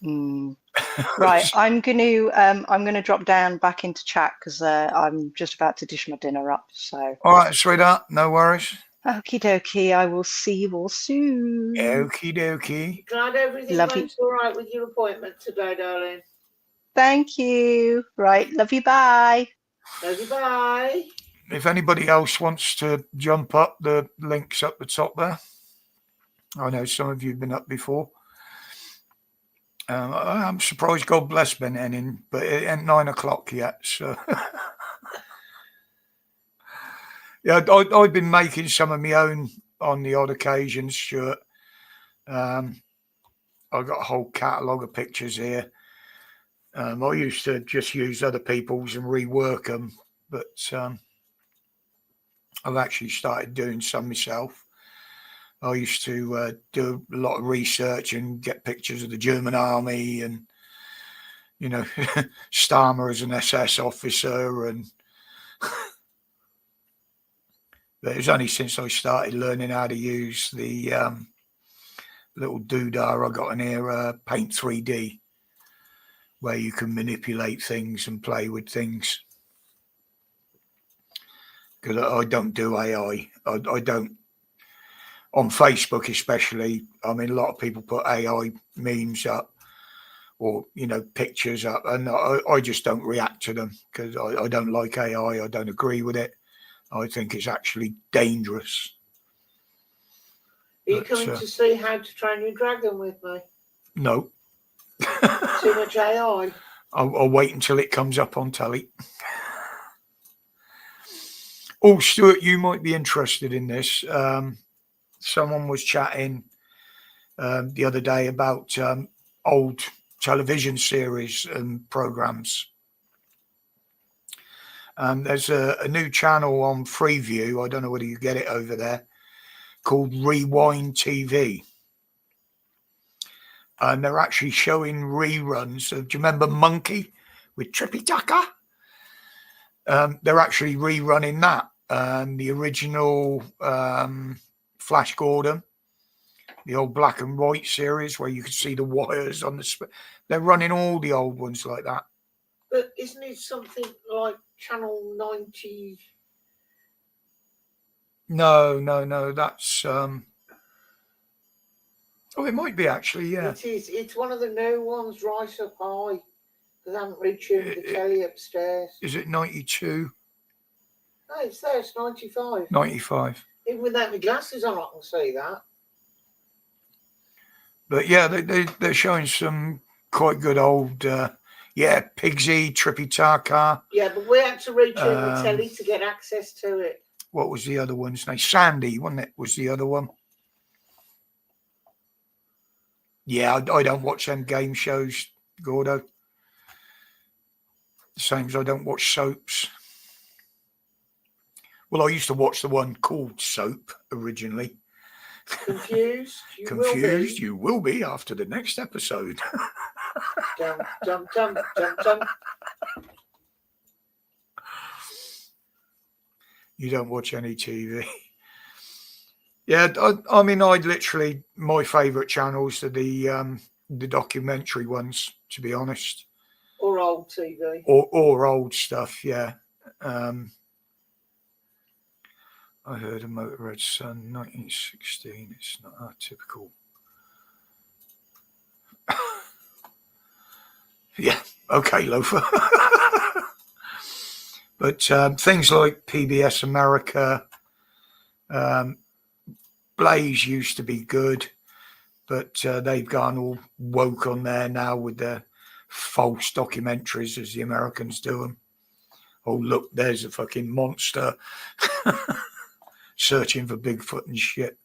[SPEAKER 3] Right, I'm gonna drop down back into chat because I'm just about to dish my dinner up. So.
[SPEAKER 1] All right, sweetheart. No worries.
[SPEAKER 3] Okie dokie. I will see you all soon.
[SPEAKER 1] Okie dokie.
[SPEAKER 2] Glad everything went all right with your appointment today, darling.
[SPEAKER 3] Thank you. Right, love you. Bye.
[SPEAKER 2] Love you. Bye.
[SPEAKER 1] If anybody else wants to jump up, the link's up the top there. I know some of you have been up before. I'm surprised God bless Ben Henning, but it ain't 9 o'clock yet. So, yeah, I've been making some of my own on the odd occasion, Stuart. I've got a whole catalogue of pictures here. I used to just use other people's and rework them, but I've actually started doing some myself. I used to do a lot of research and get pictures of the German army and, you know, Starmer as an SS officer. And but it was only since I started learning how to use the little doodah I got in here, Paint 3D, where you can manipulate things and play with things. Because I don't do AI. I don't. On Facebook especially, I mean, a lot of people put AI memes up or, you know, pictures up, and I just don't react to them because I don't like AI. I don't agree with it. I think it's actually dangerous.
[SPEAKER 2] you coming to see How to Train Your Dragon with me?
[SPEAKER 1] No.
[SPEAKER 2] Too much AI.
[SPEAKER 1] I'll wait until it comes up on telly. Oh, Stuart, you might be interested in this. Someone was chatting the other day about old television series and programs. There's a new channel on Freeview. I don't know whether you get it over there, called Rewind TV. And they're actually showing reruns of, do you remember Monkey with Trippy Tucker? They're actually rerunning that. The original Flash Gordon, the old black and white series where you could see the wires on the... They're running all the old ones like that.
[SPEAKER 2] But isn't it something like Channel 90?
[SPEAKER 1] No. That's... Oh, it might be actually, yeah.
[SPEAKER 2] It is. It's one of the new ones, Rise Up High. Because I haven't retuned the telly upstairs.
[SPEAKER 1] Is it 92?
[SPEAKER 2] No, it's there. It's 95.
[SPEAKER 1] 95.
[SPEAKER 2] Even without my glasses on, I can see that.
[SPEAKER 1] But yeah, they're showing some quite good old, Pigsy, Trippy Tucker.
[SPEAKER 2] Yeah, but we had to retune the telly to get access to it.
[SPEAKER 1] What was the other one's name? Sandy, wasn't it? Was the other one? Yeah, I don't watch them game shows, Gordo. The same as I don't watch soaps. Well, I used to watch the one called Soap originally.
[SPEAKER 2] Confused?
[SPEAKER 1] Confused? You will be after the next episode.
[SPEAKER 2] Dum, dum, dum, dum, dum.
[SPEAKER 1] You don't watch any TV. Yeah, I mean, I literally, my favourite channels are the documentary ones, to be honest.
[SPEAKER 2] Or old TV.
[SPEAKER 1] Or old stuff, yeah. I heard a Motorhead Son, 1916. It's not atypical. Yeah, okay, Loafer. But things like PBS America, Blaze used to be good, but they've gone all woke on there now with their false documentaries, as the Americans do them. Oh, look, there's a fucking monster searching for Bigfoot and shit.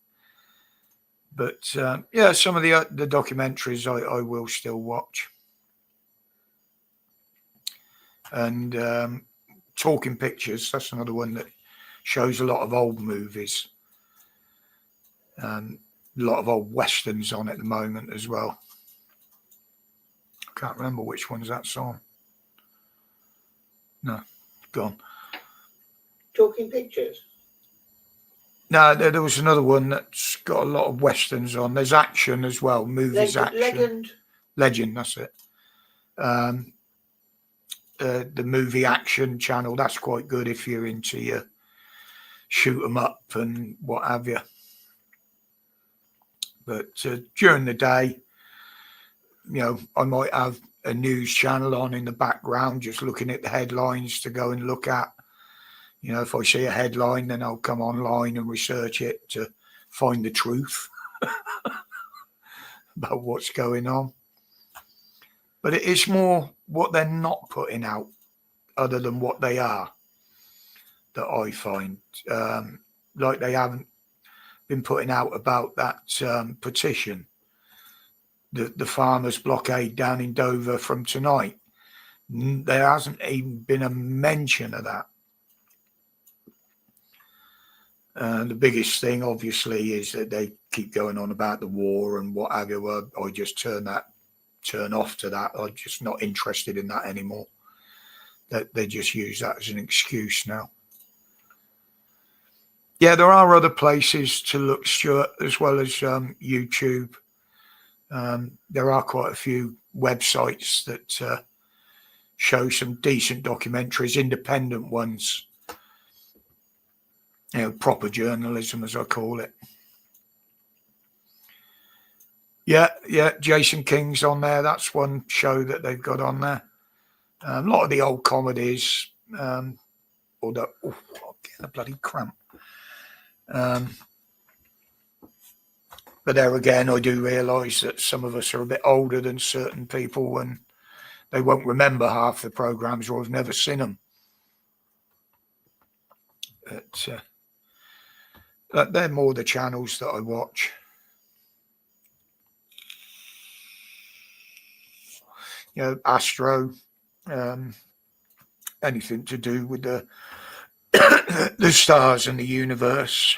[SPEAKER 1] But yeah, some of the documentaries I will still watch. And Talking Pictures, that's another one that shows a lot of old movies. A lot of old westerns on at the moment as well. I can't remember which one's that's on. No, gone.
[SPEAKER 2] Talking Pictures?
[SPEAKER 1] No, there was another one that's got a lot of westerns on. There's action as well, movies, action. Legend, that's it. The movie action channel, that's quite good if you're into your shoot 'em up and what have you. But during the day, you know, I might have a news channel on in the background, just looking at the headlines to go and look at. You know, if I see a headline, then I'll come online and research it to find the truth about what's going on. But it's more what they're not putting out other than what they are that I find. Like they haven't been putting out about that petition, the farmers' blockade down in Dover from tonight. There hasn't even been a mention of that. The biggest thing, obviously, is that they keep going on about the war and what have you. I just turn off to that. I'm just not interested in that anymore. That they just use that as an excuse now. Yeah, there are other places to look, Stuart, as well as YouTube. There are quite a few websites that show some decent documentaries, independent ones. You know, proper journalism, as I call it. Yeah, Jason King's on there. That's one show that they've got on there. A lot of the old comedies, I'm getting a bloody cramp. But there again, I do realise that some of us are a bit older than certain people, and they won't remember half the programmes or have never seen them. But they're more the channels that I watch. You know, Astro, anything to do with the the stars and the universe.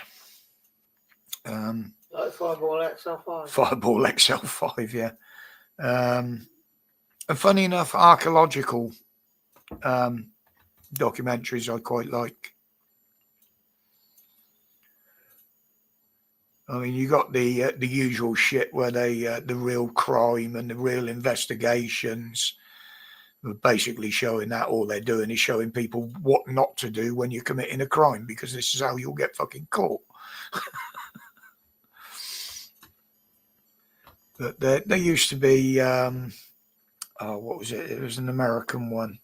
[SPEAKER 2] Like Fireball XL5.
[SPEAKER 1] Fireball XL5, yeah. And funny enough, archaeological documentaries I quite like. I mean, you got the usual shit where they the real crime and the real investigations. Basically showing that all they're doing is showing people what not to do when you're committing a crime, because this is how you'll get fucking caught. But there used to be, what was it? It was an American one.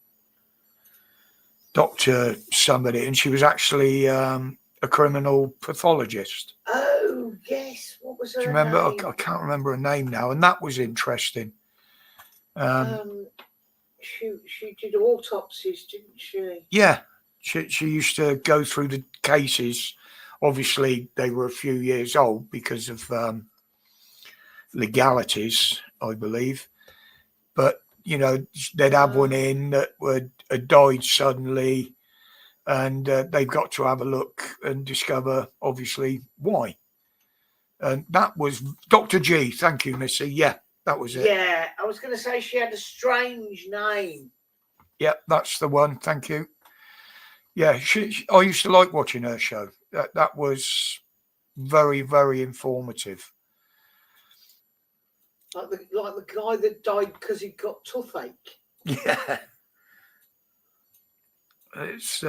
[SPEAKER 1] Dr. somebody, and she was actually a criminal pathologist.
[SPEAKER 2] Oh, yes. What was her
[SPEAKER 1] Do you remember?
[SPEAKER 2] name?
[SPEAKER 1] I can't remember her name now, and that was interesting.
[SPEAKER 2] She did autopsies, didn't she?
[SPEAKER 1] Yeah, she used to go through the cases. Obviously, they were a few years old because of legalities, I believe. But, you know, they'd have one in that had died suddenly, and they've got to have a look and discover, obviously, why. And that was Dr. G. Thank you, Missy. Yeah, that was it.
[SPEAKER 2] Yeah, I was going to say she had a strange name.
[SPEAKER 1] Yeah, that's the one. Thank you. Yeah, I used to like watching her show. That was very, very informative.
[SPEAKER 2] Like the guy that died because he got toothache.
[SPEAKER 1] Yeah. It's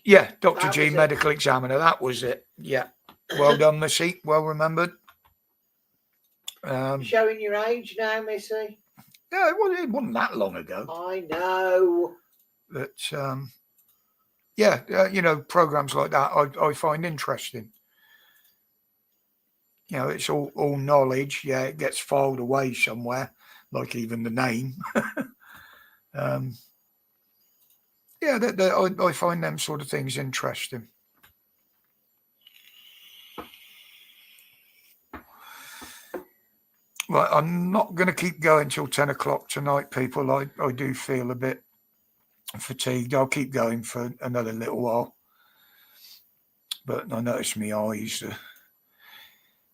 [SPEAKER 1] yeah, Dr.
[SPEAKER 2] That
[SPEAKER 1] G,
[SPEAKER 2] was it.
[SPEAKER 1] medical examiner. That was it. Yeah. Well done, Missy. Well remembered.
[SPEAKER 2] Showing your age now, Missy.
[SPEAKER 1] Yeah, it wasn't that long ago.
[SPEAKER 2] I know.
[SPEAKER 1] But yeah, you know, programs like that I find interesting. You know, it's all knowledge. Yeah, it gets filed away somewhere, like even the name. Yeah, I find them sort of things interesting. Right, I'm not going to keep going till 10 o'clock tonight, people. I do feel a bit fatigued. I'll keep going for another little while. But I notice my eyes, the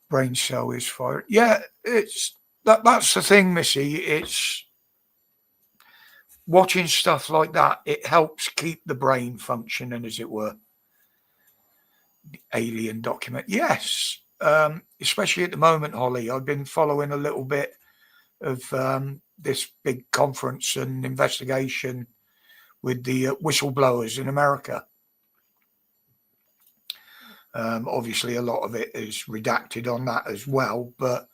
[SPEAKER 1] brain cell is firing. Yeah, that's the thing, Missy. It's watching stuff like that. It helps keep the brain functioning, as it were. The alien document. Yes. Especially at the moment, Holly, I've been following a little bit of this big conference and investigation with the whistleblowers in America. Obviously, a lot of it is redacted on that as well, but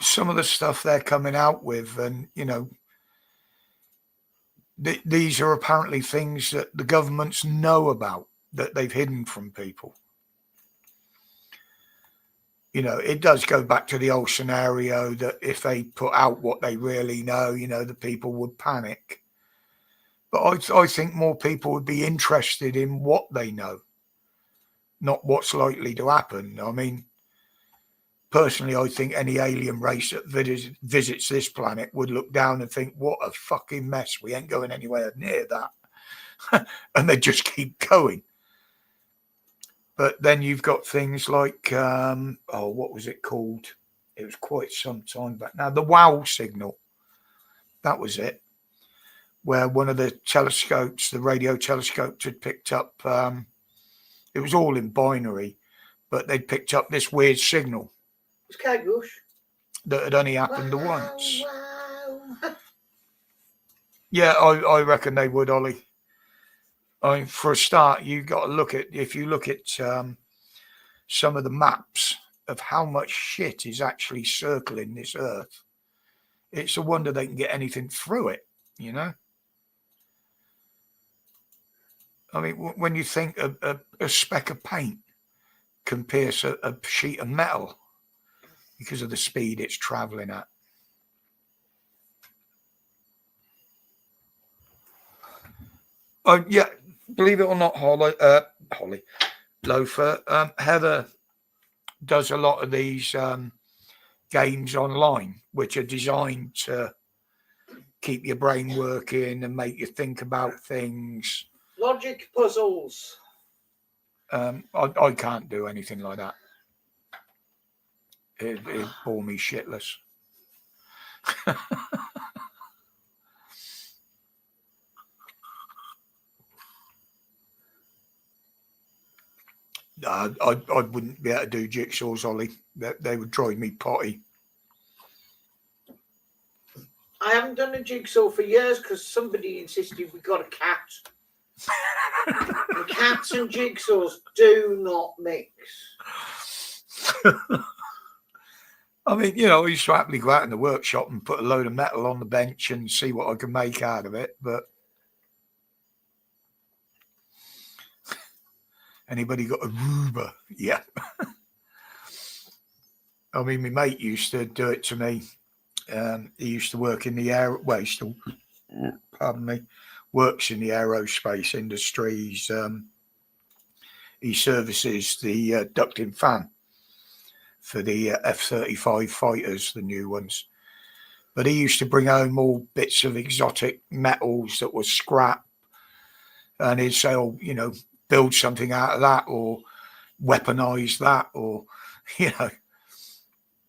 [SPEAKER 1] some of the stuff they're coming out with, and you know, these are apparently things that the governments know about that they've hidden from people. You know, it does go back to the old scenario that if they put out what they really know, you know, the people would panic. But I think more people would be interested in what they know, not what's likely to happen. I mean, personally, I think any alien race that visits this planet would look down and think, what a fucking mess. We ain't going anywhere near that. And they just keep going. But then you've got things like, what was it called? It was quite some time back now. The WOW signal. That was it. Where one of the telescopes, the radio telescopes, had picked up, it was all in binary, but they'd picked up this weird signal.
[SPEAKER 2] It's Kate Bush.
[SPEAKER 1] That had only happened once.
[SPEAKER 2] Wow.
[SPEAKER 1] Yeah, I reckon they would, Ollie. I mean, for a start, you've got to look at, if you look at some of the maps of how much shit is actually circling this earth, it's a wonder they can get anything through it, you know? I mean, when you think a speck of paint, can pierce a sheet of metal because of the speed it's traveling at. Oh yeah, believe it or not, Holly, Loafer, Heather does a lot of these games online, which are designed to keep your brain working and make you think about things.
[SPEAKER 2] Logic puzzles.
[SPEAKER 1] I can't do anything like that. It bore me shitless. I wouldn't be able to do jigsaws, Ollie. They would drive me potty.
[SPEAKER 2] I haven't done a jigsaw for years because somebody insisted we got a cat. And cats and jigsaws do not mix.
[SPEAKER 1] I mean, you know, I used to happily go out in the workshop and put a load of metal on the bench and see what I could make out of it. But anybody got a ruber? Yeah. I mean, my mate used to do it to me. He used to work in the air. Well, he still, pardon me, works in the aerospace industries. He services the ducting fan for the F-35 fighters, the new ones. But he used to bring home all bits of exotic metals that were scrap, and he'd say, "Oh, you know, build something out of that, or weaponize that, or you know."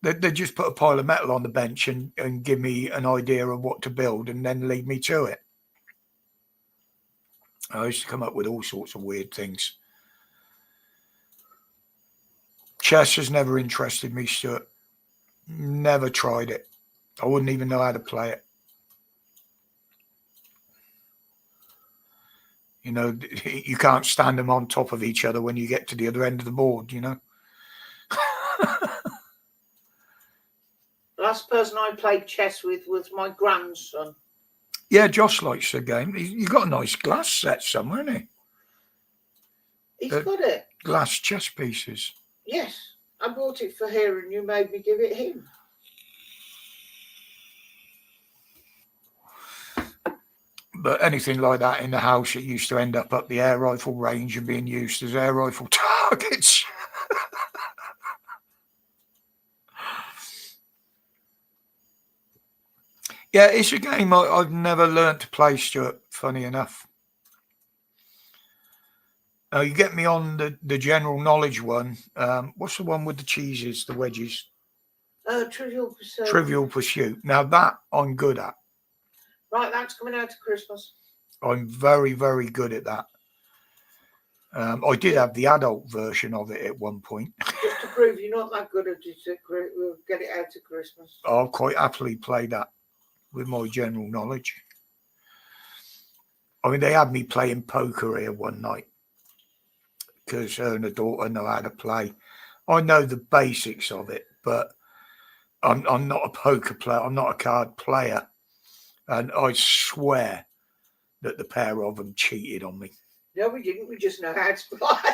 [SPEAKER 1] They'd just put a pile of metal on the bench and give me an idea of what to build and then lead me to it. I used to come up with all sorts of weird things. Chess has never interested me, Stuart. Never tried it. I wouldn't even know how to play it. You know, you can't stand them on top of each other when you get to the other end of the board, you know.
[SPEAKER 2] Last person I played chess with was my grandson.
[SPEAKER 1] Yeah, Josh likes the game. You've got a nice glass set somewhere, hasn't he?
[SPEAKER 2] He's got it.
[SPEAKER 1] Glass chess pieces.
[SPEAKER 2] Yes. I bought it for here and you made me give it him.
[SPEAKER 1] But anything like that in the house, it used to end up the air rifle range and being used as air rifle targets. Yeah, it's a game I've never learned to play, Stuart, funny enough. You get me on the general knowledge one. What's the one with the cheeses, the wedges?
[SPEAKER 2] Trivial Pursuit.
[SPEAKER 1] Trivial Pursuit. Now that I'm good at.
[SPEAKER 2] Right, that's coming out at Christmas.
[SPEAKER 1] I'm very, very good at that. I did have the adult version of it at one point.
[SPEAKER 2] Just to prove you're not that good at it, we'll get it out at Christmas.
[SPEAKER 1] I'll quite happily play that with my general knowledge. I mean, they had me playing poker here one night because her and her daughter know how to play. I know the basics of it, but I'm not a poker player. I'm not a card player. And I swear that the pair of them cheated on me.
[SPEAKER 2] No, we didn't. We just know how to play.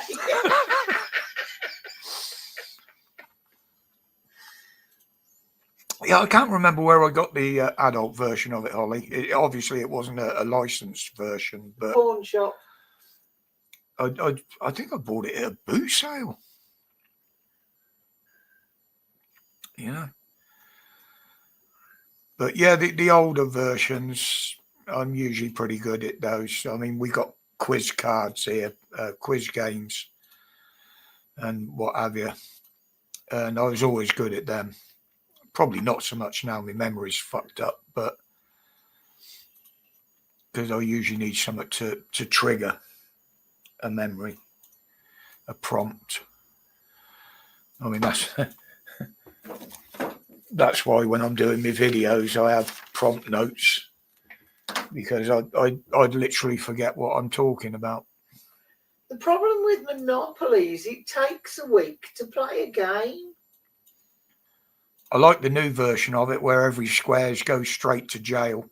[SPEAKER 1] Yeah, I can't remember where I got the adult version of it, Holly. Obviously, it wasn't a licensed version, but
[SPEAKER 2] Pawn shop.
[SPEAKER 1] I think I bought it at a boot sale. Yeah. But yeah, the older versions, I'm usually pretty good at those. I mean, we got quiz cards here, quiz games and what have you. And I was always good at them. Probably not so much now, my memory's fucked up, but because I usually need something to trigger a memory, a prompt. I mean, that's why when I'm doing my videos, I have prompt notes, because I'd literally forget what I'm talking about.
[SPEAKER 2] The problem with Monopoly is it takes a week to play a game.
[SPEAKER 1] I like the new version of it where every squares go straight to jail.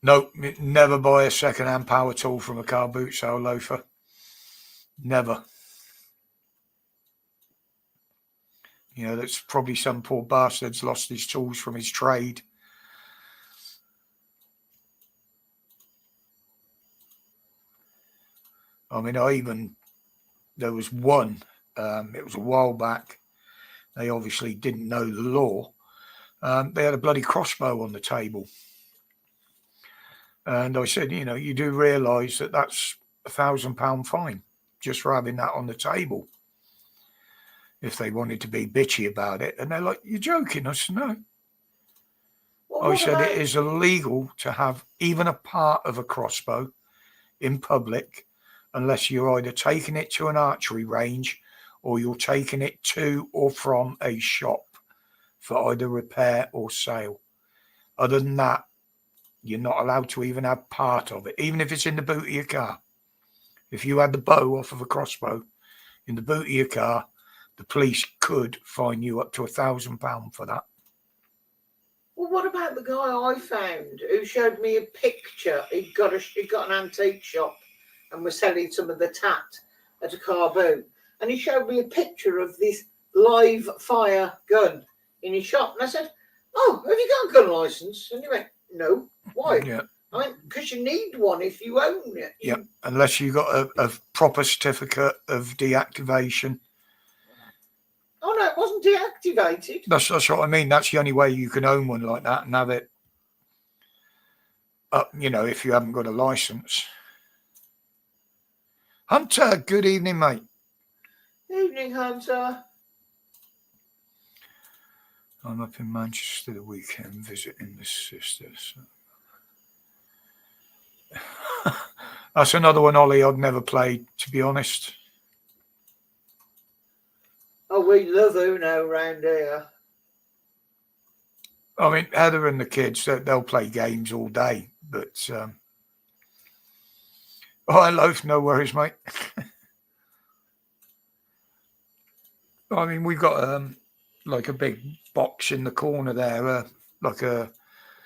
[SPEAKER 1] Nope, never buy a second-hand power tool from a car boot sale, loafer. Never. You know, that's probably some poor bastard's lost his tools from his trade. I mean, there was one, it was a while back. They obviously didn't know the law. They had a bloody crossbow on the table. And I said, you know, you do realise that that's £1,000 fine just for having that on the table. If they wanted to be bitchy about it. And they're like, you're joking. I said, no. I said, it is illegal to have even a part of a crossbow in public unless you're either taking it to an archery range or you're taking it to or from a shop for either repair or sale. Other than that, you're not allowed to even have part of it, even if it's in the boot of your car. If you had the bow off of a crossbow in the boot of your car, the police could fine you up to £1,000 for that.
[SPEAKER 2] Well, what about the guy I found who showed me a picture? He'd got an antique shop and was selling some of the tat at a car boot. And he showed me a picture of this live fire gun in his shop. And I said, oh, have you got a gun license? And he went, no. Why?
[SPEAKER 1] Yeah.
[SPEAKER 2] I went, because you need one if you own it.
[SPEAKER 1] Yeah, unless you got a proper certificate of deactivation.
[SPEAKER 2] Oh, no, it wasn't deactivated.
[SPEAKER 1] That's what I mean. That's the only way you can own one like that and have it up, you know, if you haven't got a license. Hunter, good evening, mate.
[SPEAKER 2] Evening, Hunter.
[SPEAKER 1] I'm up in Manchester the weekend visiting the sisters. That's another one, Ollie, I've never played, to be honest.
[SPEAKER 2] Oh, we love Uno round here.
[SPEAKER 1] I mean, Heather and the kids, they'll play games all day, but oh, hello, no worries, mate. I mean, we've got like a big box in the corner there, like a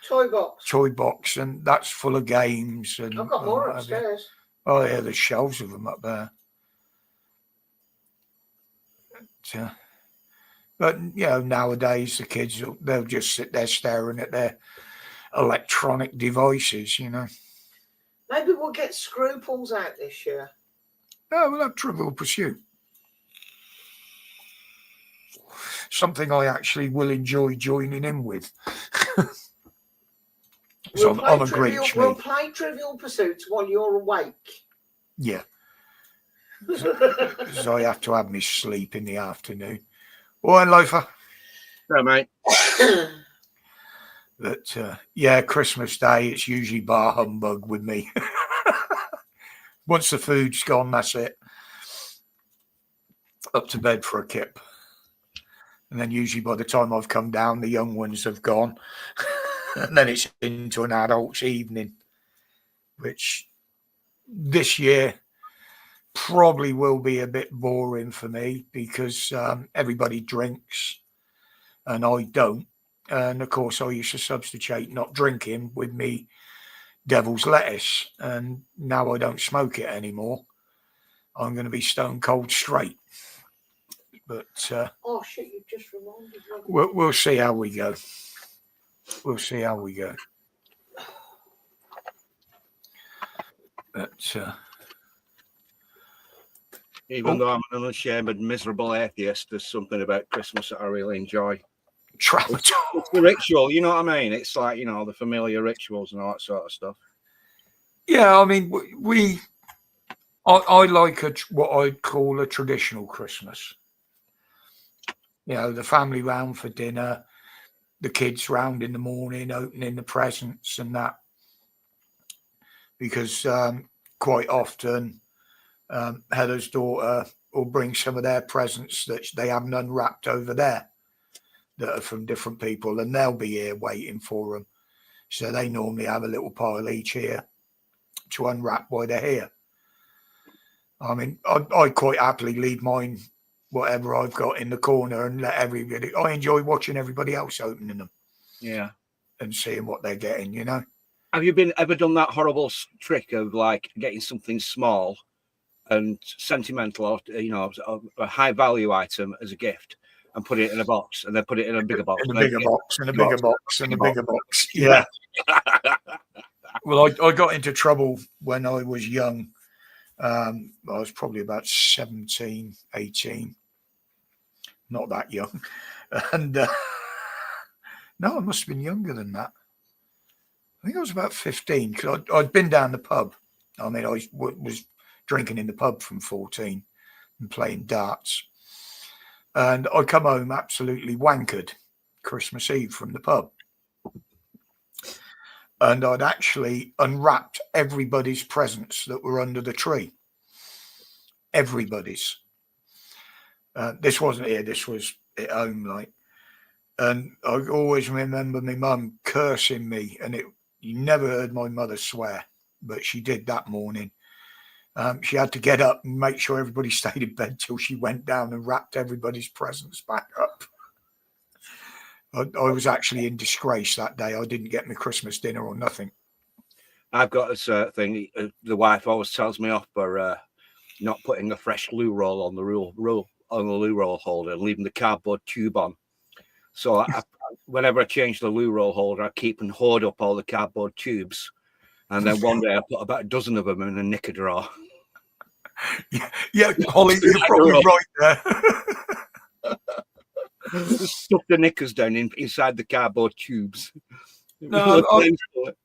[SPEAKER 2] toy box,
[SPEAKER 1] and that's full of games. And
[SPEAKER 2] I've got more upstairs.
[SPEAKER 1] Oh yeah, there's shelves of them up there. But you know, nowadays the kids, they'll just sit there staring at their electronic devices. You know.
[SPEAKER 2] Maybe we'll get Scruples out this year.
[SPEAKER 1] Oh, we'll have Trivial Pursuit. Something I actually will enjoy joining in with.
[SPEAKER 2] We'll play Trivial Pursuit while you're awake.
[SPEAKER 1] Yeah. Because I have to have my sleep in the afternoon. Oh, and loafer.
[SPEAKER 4] No, mate.
[SPEAKER 1] But yeah, Christmas Day, it's usually bar humbug with me. Once the food's gone, that's it. Up to bed for a kip. And then usually by the time I've come down, the young ones have gone. And then it's into an adult's evening, which this year probably will be a bit boring for me because everybody drinks and I don't. And of course, I used to substitute not drinking with me devil's lettuce. And now I don't smoke it anymore. I'm going to be stone cold straight. But
[SPEAKER 2] oh shit! You just reminded me.
[SPEAKER 1] We'll see how we go. We'll see how we go. But
[SPEAKER 4] even though I'm an unashamed, miserable atheist, there's something about Christmas that I really enjoy.
[SPEAKER 1] Tramadol.
[SPEAKER 4] It's the ritual, you know what I mean? It's like, you know, the familiar rituals and all that sort of stuff.
[SPEAKER 1] Yeah, I mean, I like what I'd call a traditional Christmas. You know, the family round for dinner, the kids round in the morning, opening the presents and that. Because quite often, Heather's daughter will bring some of their presents that they haven't unwrapped over there that are from different people, and they'll be here waiting for them. So they normally have a little pile each here to unwrap while they're here. I mean, I quite happily leave mine, whatever I've got in the corner, and let everybody. I enjoy watching everybody else opening them.
[SPEAKER 4] Yeah.
[SPEAKER 1] And seeing what they're getting, you know.
[SPEAKER 4] Have you ever done that horrible trick of like getting something small and sentimental, or a high value item as a gift, and put it in a box, and then put it in a bigger box,
[SPEAKER 1] In a bigger box, and a bigger box, and a bigger box.
[SPEAKER 4] Yeah.
[SPEAKER 1] Well, I got into trouble when I was young. I was probably about 17, 18. Not that young. And no, I must have been younger than that. I think I was about 15, because I'd been down the pub. I mean, I was drinking in the pub from 14 and playing darts. And I come home absolutely wankered Christmas Eve from the pub. And I'd actually unwrapped everybody's presents that were under the tree. Everybody's. This wasn't here, this was at home, like. And I always remember my mum cursing me, and you never heard my mother swear, but she did that morning. She had to get up and make sure everybody stayed in bed till she went down and wrapped everybody's presents back up. I was actually in disgrace that day. I didn't get my Christmas dinner or nothing.
[SPEAKER 4] I've got this thing. The wife always tells me off for not putting a fresh loo roll on the loo roll holder and leaving the cardboard tube on. So whenever I change the loo roll holder, I keep and hoard up all the cardboard tubes. And then one day I put about a dozen of them in a knicker drawer. Yeah,
[SPEAKER 1] Holly, you're probably right there.
[SPEAKER 4] Just stuff the knickers down inside the cardboard tubes.
[SPEAKER 1] No,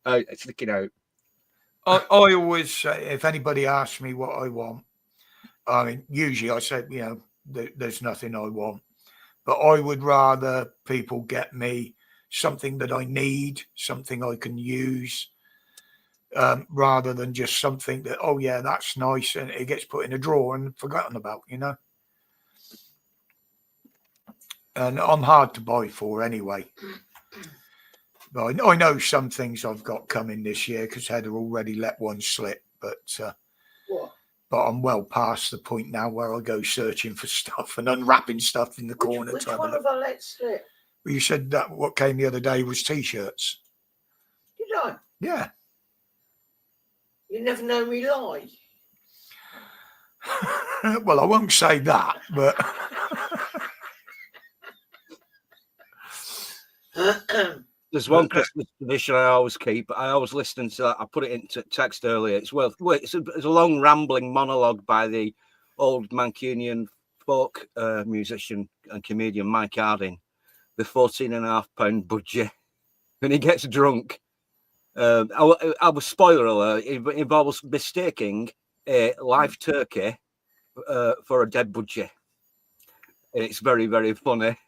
[SPEAKER 4] it's sticking out.
[SPEAKER 1] I always say, if anybody asks me what I want, I mean, usually I say, there's nothing I want. But I would rather people get me something that I need, something I can use, rather than just something that, oh, yeah, that's nice, and it gets put in a drawer and forgotten about, And I'm hard to buy for anyway. But I know some things I've got coming this year because Heather already let one slip. But
[SPEAKER 2] What?
[SPEAKER 1] But I'm well past the point now where I go searching for stuff and unwrapping stuff in the corner.
[SPEAKER 2] Which one have I let slip?
[SPEAKER 1] Well, you said that what came the other day was T-shirts.
[SPEAKER 2] Did I?
[SPEAKER 1] Yeah.
[SPEAKER 2] You never know me lie.
[SPEAKER 1] Well, I won't say that, but
[SPEAKER 4] there's one Christmas tradition I always keep. I always listen to that. I put it into text earlier. It's a long rambling monologue by the old Mancunian folk musician and comedian Mike Harding, the 14.5 pound budgie. When he gets drunk, I was spoiler alert. It involves mistaking a live turkey for a dead budgie. It's very, very funny.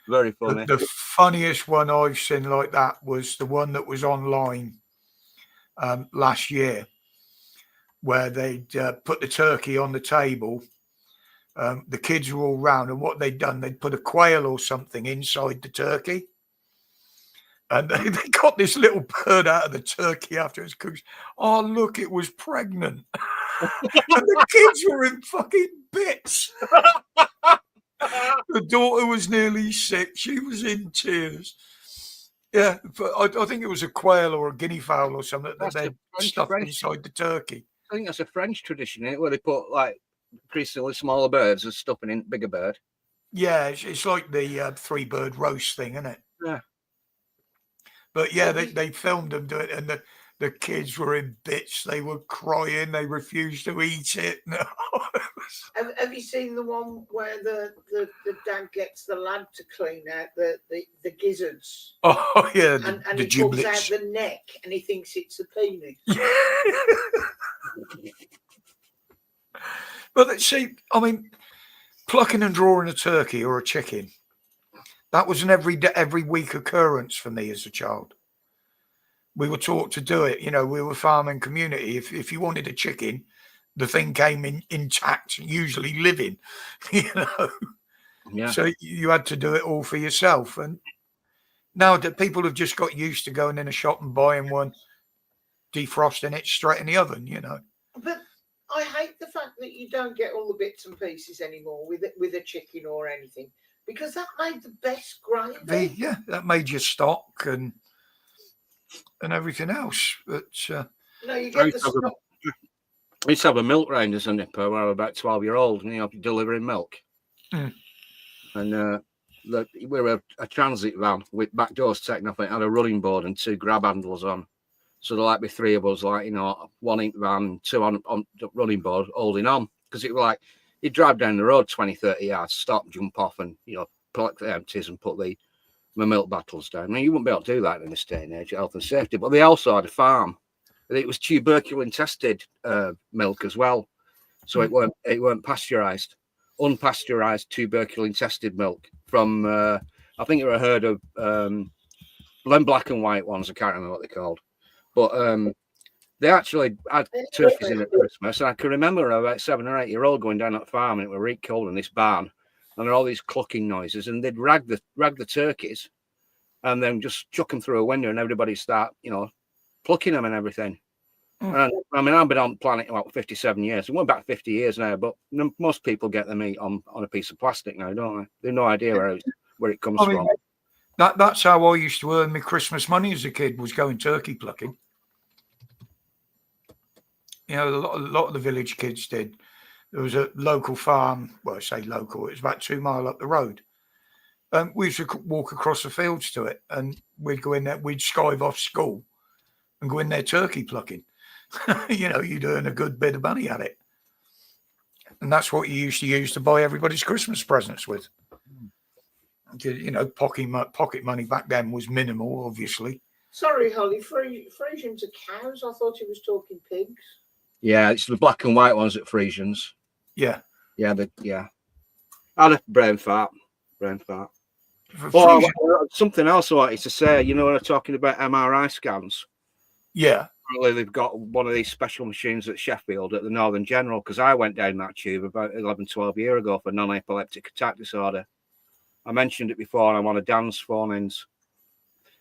[SPEAKER 4] Very funny.
[SPEAKER 1] The funniest one I've seen like that was the one that was online last year, where they'd put the turkey on the table. The kids were all round, and what they'd done, they'd put a quail or something inside the turkey. And they got this little bird out of the turkey after it was cooked. Oh, look, it was pregnant. And the kids were in fucking bits. The daughter was nearly 6. She was in tears. Yeah, but I think it was a quail or a guinea fowl or something that they stuffed inside the turkey.
[SPEAKER 4] I think that's a French tradition, isn't it? Where they put like increasingly smaller birds and stuffing in bigger bird.
[SPEAKER 1] Yeah, it's like the 3-bird roast thing, isn't it?
[SPEAKER 4] Yeah.
[SPEAKER 1] But yeah, they filmed them do it, and the kids were in bits. They were crying. They refused to eat it. No.
[SPEAKER 2] Have you seen the one where the dad gets the lad to clean out the gizzards?
[SPEAKER 1] Oh yeah,
[SPEAKER 2] and
[SPEAKER 1] the
[SPEAKER 2] he pulls
[SPEAKER 1] giblets.
[SPEAKER 2] out the neck and he thinks it's a penis.
[SPEAKER 1] But see, I mean, plucking and drawing a turkey or a chicken, that was an every week occurrence for me as a child. We were taught to do it. We were farming community. If you wanted a chicken, the thing came in intact, usually living.
[SPEAKER 4] Yeah.
[SPEAKER 1] So you had to do it all for yourself. And now that people have just got used to going in a shop and buying one, defrosting it straight in the oven.
[SPEAKER 2] But I hate the fact that you don't get all the bits and pieces anymore with a chicken or anything, because that made the best gravy.
[SPEAKER 1] Yeah, that made your stock. And and everything else. But
[SPEAKER 2] No, you
[SPEAKER 4] I
[SPEAKER 2] get
[SPEAKER 4] used
[SPEAKER 2] the
[SPEAKER 4] to have a-
[SPEAKER 2] stock.
[SPEAKER 4] I used to have a milk round as a nipper when I was about 12-year-old, and delivering milk.
[SPEAKER 1] Mm.
[SPEAKER 4] And we were a transit van with back doors taken off. It had a running board and 2 grab handles on. So there like be 3 of us, like, one in the van, 2 on the running board holding on. Because it was like, you'd drive down the road 20, 30 yards, stop, jump off, and, collect the empties and put the milk bottles down. I mean, you wouldn't be able to do that in this day and age, health and safety. But they also had a farm. It was tuberculin tested milk as well. So it weren't pasteurized. Unpasteurized tuberculin tested milk from, I think you ever heard of them black and white ones. I can't remember what they're called. But they actually had turkeys in at Christmas. And I can remember about 7 or 8 year old going down that farm, and it was really cold in this barn. And there are all these clucking noises, and they'd rag the turkeys and then just chuck them through a window, and everybody start, plucking them and everything. And I mean, I've been on the planet about 57 years. It went back 50 years now, but most people get their meat on a piece of plastic now, don't they? They've no idea where it comes from.
[SPEAKER 1] That's how I used to earn my Christmas money as a kid, was going turkey plucking. A lot of the village kids did. There was a local farm. Well, I say local. It was about 2 miles up the road. We used to walk across the fields to it, and we'd go in there. We'd skive off school and go in there turkey plucking. You'd earn a good bit of money at it. And that's what you used to use to buy everybody's Christmas presents with. Pocket money back then was minimal, obviously.
[SPEAKER 2] Sorry, Holly, Frisians are cows. I thought he was talking pigs.
[SPEAKER 4] Yeah, it's the black and white ones at Frisians.
[SPEAKER 1] Yeah.
[SPEAKER 4] Yeah, I had a brain fart. Something else I wanted to say, when I'm talking about MRI scans.
[SPEAKER 1] Yeah.
[SPEAKER 4] Apparently they've got one of these special machines at Sheffield at the Northern General, because I went down that tube about 11, 12 years ago for non-epileptic attack disorder. I mentioned it before, and I'm on a Dan's phone-ins.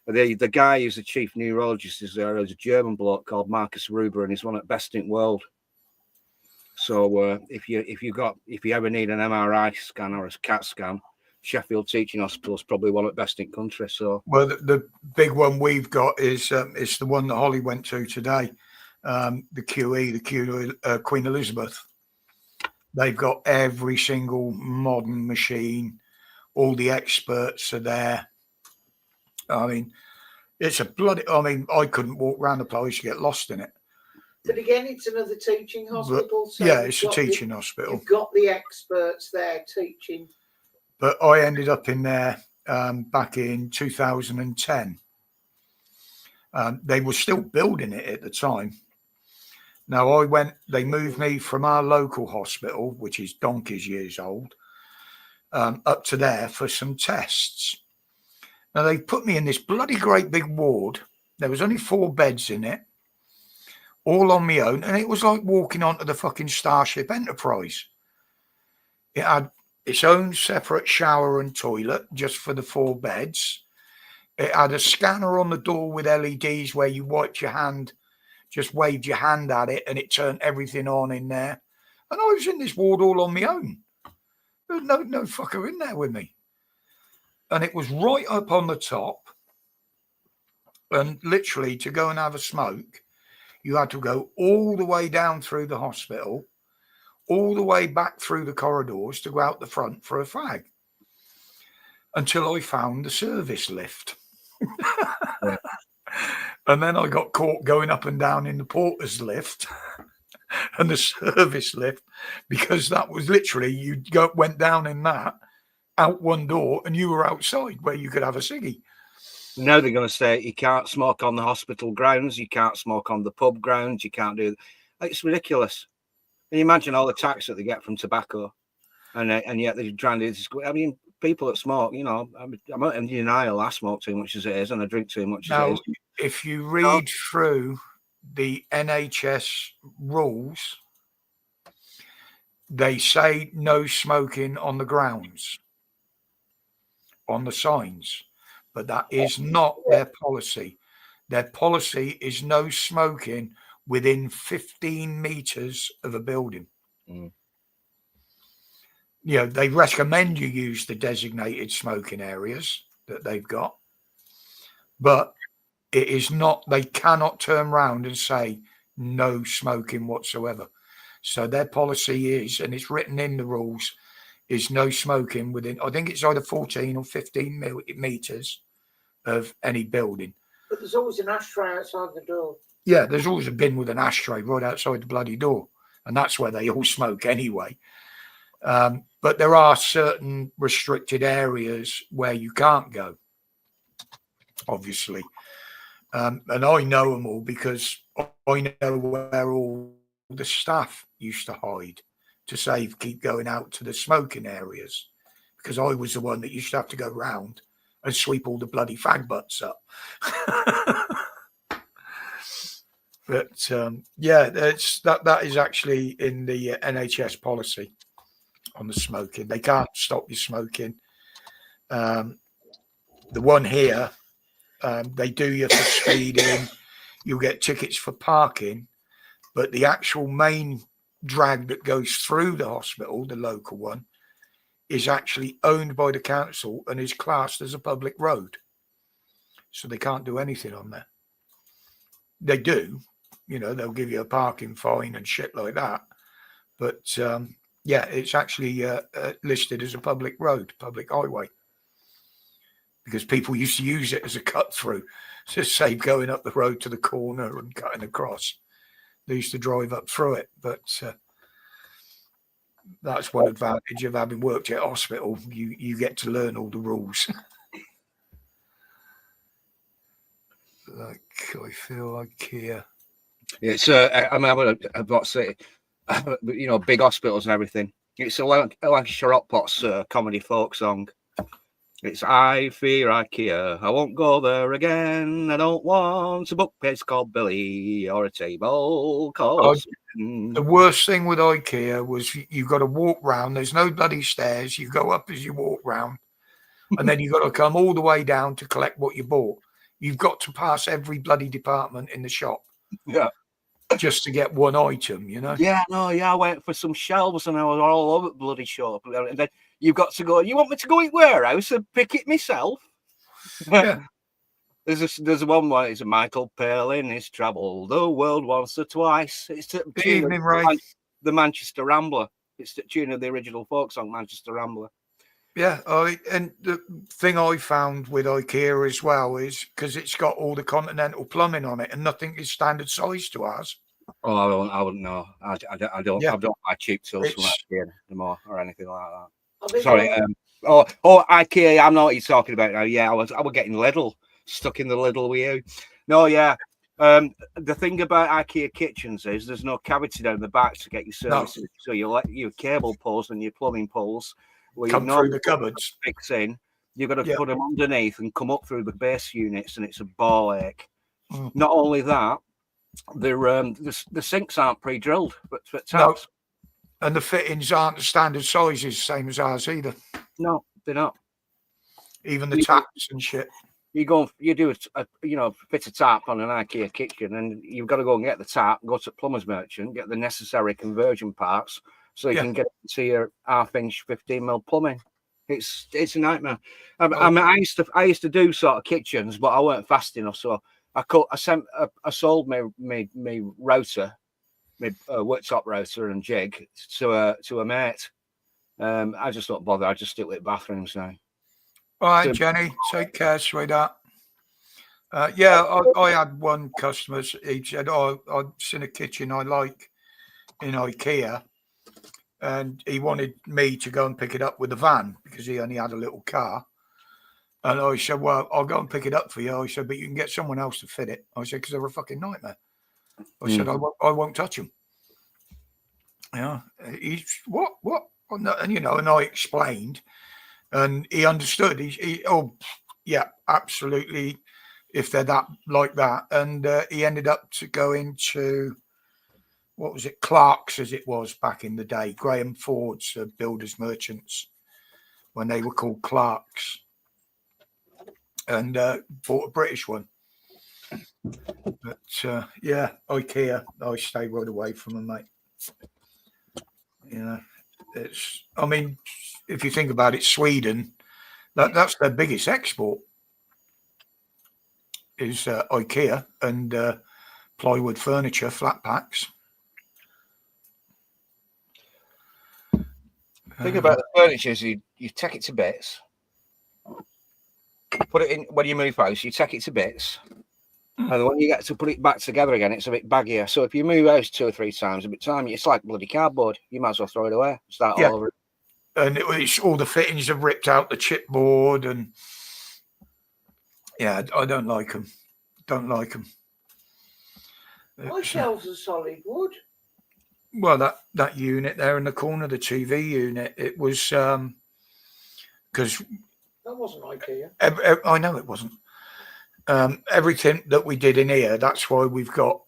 [SPEAKER 4] The guy who's the chief neurologist is there. There's a German bloke called Marcus Ruber, and he's one at best in world. So if you ever need an MRI scan or a CAT scan, Sheffield Teaching Hospital is probably one at best in country. So,
[SPEAKER 1] well, the big one we've got is it's the one that Holly went to today, the Queen Elizabeth. They've got every single modern machine. All the experts are there. I mean, it's a bloody. I mean, I couldn't walk around the place; you get lost in it.
[SPEAKER 2] But again, it's another teaching hospital.
[SPEAKER 1] So yeah, it's a teaching hospital.
[SPEAKER 2] You've got the experts there teaching.
[SPEAKER 1] But I ended up in there back in 2010. They were still building it at the time. Now they moved me from our local hospital, which is donkeys years old, up to there for some tests. Now they put me in this bloody great big ward. There was only 4 beds in it, all on my own. And it was like walking onto the fucking Starship Enterprise. It had its own separate shower and toilet just for the 4 beds. It had a scanner on the door with LEDs where you wiped your hand, just waved your hand at it, and it turned everything on in there. And I was in this ward all on my own. There was no fucker in there with me. And it was right up on the top. And literally, to go and have a smoke, you had to go all the way down through the hospital, all the way back through the corridors to go out the front for a fag, until I found the service lift.
[SPEAKER 4] Yeah.
[SPEAKER 1] And then I got caught going up and down in the porter's lift and the service lift, because that was literally, went down in that, out one door, and you were outside where you could have a ciggy.
[SPEAKER 4] Now they're going to say you can't smoke on the hospital grounds, you can't smoke on the pub grounds, you can't do. It's ridiculous. Can you imagine all the tax that they get from tobacco, and yet they're trying to do this? I mean, people that smoke, I'm not in denial. I smoke too much as it is, and I drink too much as it is.
[SPEAKER 1] If you read through the NHS rules, they say no smoking on the grounds, on the signs, but that is not their policy. Their policy is no smoking within 15 meters of a building.
[SPEAKER 4] Mm.
[SPEAKER 1] They recommend you use the designated smoking areas that they've got, but it is not, they cannot turn around and say no smoking whatsoever. So their policy is, and it's written in the rules, is no smoking within, I think it's either 14 or 15 meters of any building.
[SPEAKER 2] But there's always an ashtray outside the door.
[SPEAKER 1] Yeah, there's always a bin with an ashtray right outside the bloody door. And that's where they all smoke anyway. But there are certain restricted areas where you can't go, obviously. And I know them all because I know where all the staff used to hide to save, keep going out to the smoking areas, because I was the one that used to have to go round and sweep all the bloody fag butts up. But yeah, that is actually in the NHS policy on the smoking. They can't stop you smoking. The one here, they do you for speeding. You'll get tickets for parking, but the actual main drag that goes through the hospital, the local one, is actually owned by the council and is classed as a public road. So they can't do anything on there. They do, you know, they'll give you a parking fine and shit like that. But yeah, it's actually listed as a public road, public highway, because people used to use it as a cut through to save going up the road to the corner and cutting across. They used to drive up through it, but that's one advantage of having worked at hospital. You get to learn all the rules. Like, I feel like here.
[SPEAKER 4] It's I mean, I've got to say, you know, big hospitals and everything. It's a Lancashire Hot Pots comedy folk song. It's I fear IKEA. I won't go there again. I don't want a bookcase called Billy or a table called.
[SPEAKER 1] The worst thing with IKEA was you've got to walk round. There's no bloody stairs. You go up as you walk round, and then you've got to come all the way down to collect what you bought. You've got to pass every bloody department in the shop.
[SPEAKER 4] Yeah.
[SPEAKER 1] Just to get one item, you know?
[SPEAKER 4] Yeah, no, yeah, I went for some shelves and I was all over the bloody shop. And then you've got to go, you want me to go in warehouse and pick it myself?
[SPEAKER 1] Yeah.
[SPEAKER 4] There's one where it's a Michael Palin has travelled the world once or twice. It's the
[SPEAKER 1] evening, right?
[SPEAKER 4] The Manchester Rambler. It's the tune of the original folk song, Manchester Rambler.
[SPEAKER 1] Yeah, and the thing I found with IKEA as well is because it's got all the continental plumbing on it, and nothing is standard size to ours.
[SPEAKER 4] Oh, I wouldn't know. I don't.
[SPEAKER 1] Yeah.
[SPEAKER 4] I don't buy cheap tools from IKEA anymore or anything like that.
[SPEAKER 2] I
[SPEAKER 4] Sorry. IKEA. I'm not what you're talking about now. Yeah, I was getting Lidl stuck in the Lidl with you. No, yeah. The thing about IKEA kitchens is there's no cavity down the back to get your services, so you let your cable poles and your plumbing poles.
[SPEAKER 1] Come through the cupboards.
[SPEAKER 4] Fix in. You've got to put them underneath and come up through the base units, and it's a ball ache. Not only that, the sinks aren't pre-drilled, but taps.
[SPEAKER 1] No. And the fittings aren't the standard sizes, same as ours either.
[SPEAKER 4] No, they're not.
[SPEAKER 1] Even the taps and shit.
[SPEAKER 4] You do fit a tap on an IKEA kitchen, and you've got to go and get the tap, go to plumber's merchant, get the necessary conversion parts, so you can get to your 1/2-inch 15mm plumbing. It's a nightmare. I mean, I used to do sort of kitchens, but I weren't fast enough, so I sold my router, my worktop router and jig to a mate. I just don't bother. I just stick with bathrooms now.
[SPEAKER 1] All right, Jenny, take care, sweetheart. I had one customer. He said, I've seen a kitchen I like in IKEA, and he wanted me to go and pick it up with a van because he only had a little car. And I said, well, I'll go and pick it up for you. I said, but you can get someone else to fit it. I said, because they're a fucking nightmare. I said, I won't touch them. Yeah, he's what? And I explained, and he understood. Yeah, absolutely. If they're that like that, and he ended up to going to, what was it, Clark's as it was back in the day, Graham Ford's builders merchants, when they were called Clark's, and bought a British one. But yeah, IKEA, I stay right away from them, mate. You know, I mean, if you think about it, Sweden, that's their biggest export is IKEA and plywood furniture, flat packs.
[SPEAKER 4] Think about the furniture is you take it to bits, put it in when you move house, you take it to bits, and when you get to put it back together again, it's a bit baggier. So if you move house 2 or 3 times, it's like bloody cardboard. You might as well throw it away. Start all over.
[SPEAKER 1] And it's all the fittings have ripped out the chipboard, and yeah, I don't like them. Don't like them.
[SPEAKER 2] My shelves are solid wood.
[SPEAKER 1] Well, that unit there in the corner, the TV unit, it was because
[SPEAKER 2] That wasn't IKEA.
[SPEAKER 1] I know it wasn't. Everything that we did in here, that's why we've got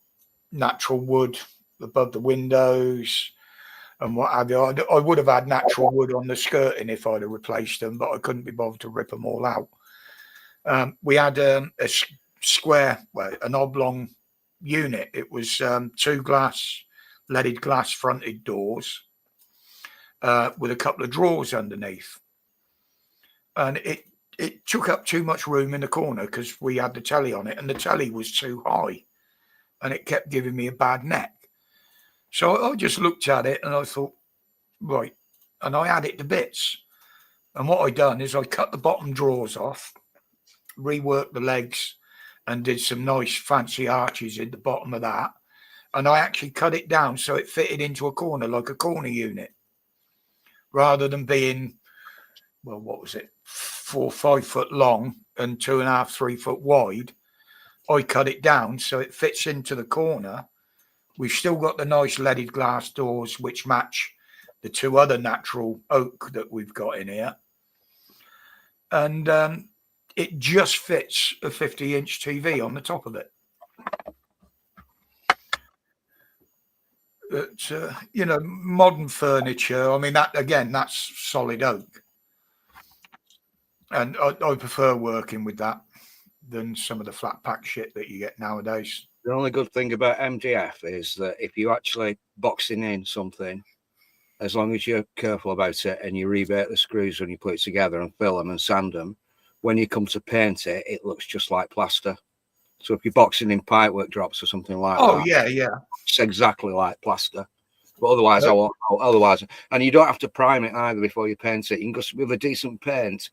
[SPEAKER 1] natural wood above the windows and what have you. I would have had natural wood on the skirting if I'd have replaced them, but I couldn't be bothered to rip them all out. We had a square, well, an oblong unit. It was 2 leaded glass fronted doors with a couple of drawers underneath, and it took up too much room in the corner because we had the telly on it, and the telly was too high, and it kept giving me a bad neck. So I just looked at it and I thought, right, and I had it to bits. And what I done is I cut the bottom drawers off, reworked the legs, and did some nice fancy arches in the bottom of that. And I actually cut it down so it fitted into a corner, like a corner unit, rather than being, well, what was it, 4 or 5 foot long and 2.5, 3 foot wide. I cut it down so it fits into the corner. We've still got the nice leaded glass doors, which match the 2 other natural oak that we've got in here. And it just fits a 50-inch TV on the top of it. But, modern furniture, I mean, that again, that's solid oak. And I prefer working with that than some of the flat pack shit that you get nowadays.
[SPEAKER 4] The only good thing about MDF is that if you actually boxing in something, as long as you're careful about it and you rebate the screws when you put it together and fill them and sand them, when you come to paint it, it looks just like plaster. So if you're boxing in pipework drops or something like that,
[SPEAKER 1] yeah,
[SPEAKER 4] it's exactly like plaster. But otherwise, and you don't have to prime it either before you paint it. You can just with a decent paint.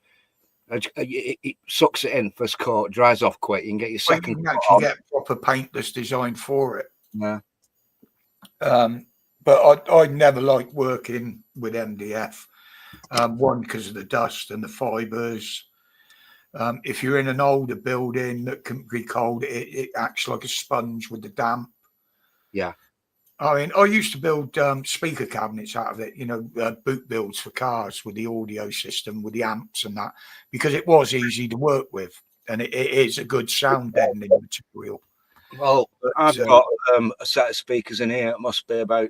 [SPEAKER 4] It sucks it in first coat, dries off quick. You can get your second.
[SPEAKER 1] You can actually get proper paint that's designed for it.
[SPEAKER 4] Yeah.
[SPEAKER 1] But I never liked working with MDF. One, because of the dust and the fibres. If you're in an older building that can be cold, it acts like a sponge with the damp.
[SPEAKER 4] Yeah.
[SPEAKER 1] I mean, I used to build speaker cabinets out of it, boot builds for cars with the audio system, with the amps and that, because it was easy to work with, and it is a good sound deadening material.
[SPEAKER 4] Well, I've got a set of speakers in here. It must be about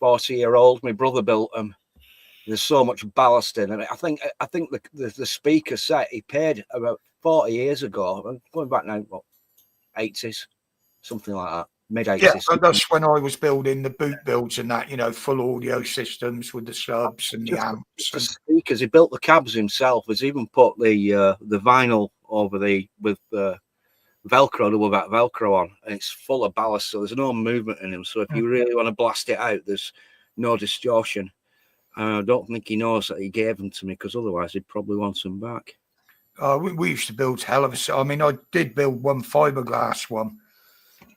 [SPEAKER 4] 40-year-old. My brother built them. There's so much ballast in it. I think the speaker set he paid about 40 years ago. I'm going back now, what, 80s, something like that. Mid-80s.
[SPEAKER 1] Yeah, so that's when I was building the boot builds and that, full audio systems with the subs and the amps.
[SPEAKER 4] The speakers, he built the cabs himself. He's even put the vinyl over with Velcro, double back Velcro on, and it's full of ballast, so there's no movement in him. So if you really want to blast it out, there's no distortion. I don't think he knows that he gave them to me, because otherwise he'd probably want them back.
[SPEAKER 1] We used to build hell of a... I mean, I did build one fiberglass one,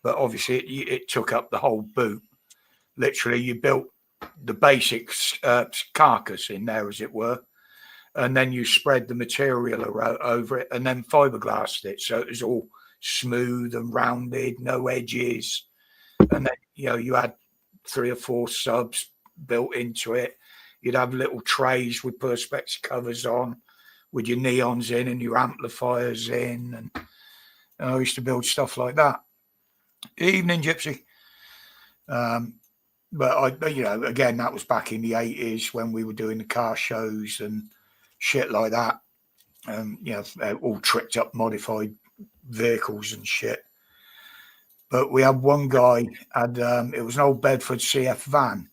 [SPEAKER 1] but obviously it took up the whole boot. Literally, you built the basic carcass in there, as it were, and then you spread the material over it and then fiberglassed it. So it was all smooth and rounded, no edges. And then, you had 3 or 4 subs built into it. You'd have little trays with perspex covers on with your neons in and your amplifiers in. And I used to build stuff like that. Evening, Gypsy. But again, that was back in the 80s when we were doing the car shows and shit like that. All tricked up, modified vehicles and shit. But we had one guy, it was an old Bedford CF van.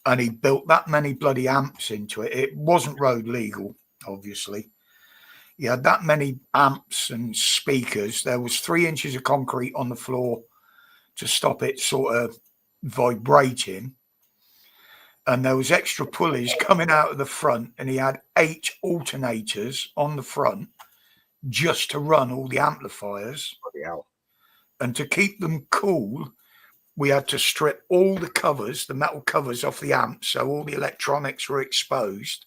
[SPEAKER 1] And he built that many bloody amps into it. It wasn't road legal, obviously. you had that many amps and speakers. There was 3 inches of concrete on the floor to stop it sort of vibrating. And there was extra pulleys coming out of the front, and he had 8 alternators on the front just to run all the amplifiers.
[SPEAKER 4] Bloody hell.
[SPEAKER 1] And to keep them cool, we had to strip all the covers, the metal covers off the amps, so all the electronics were exposed,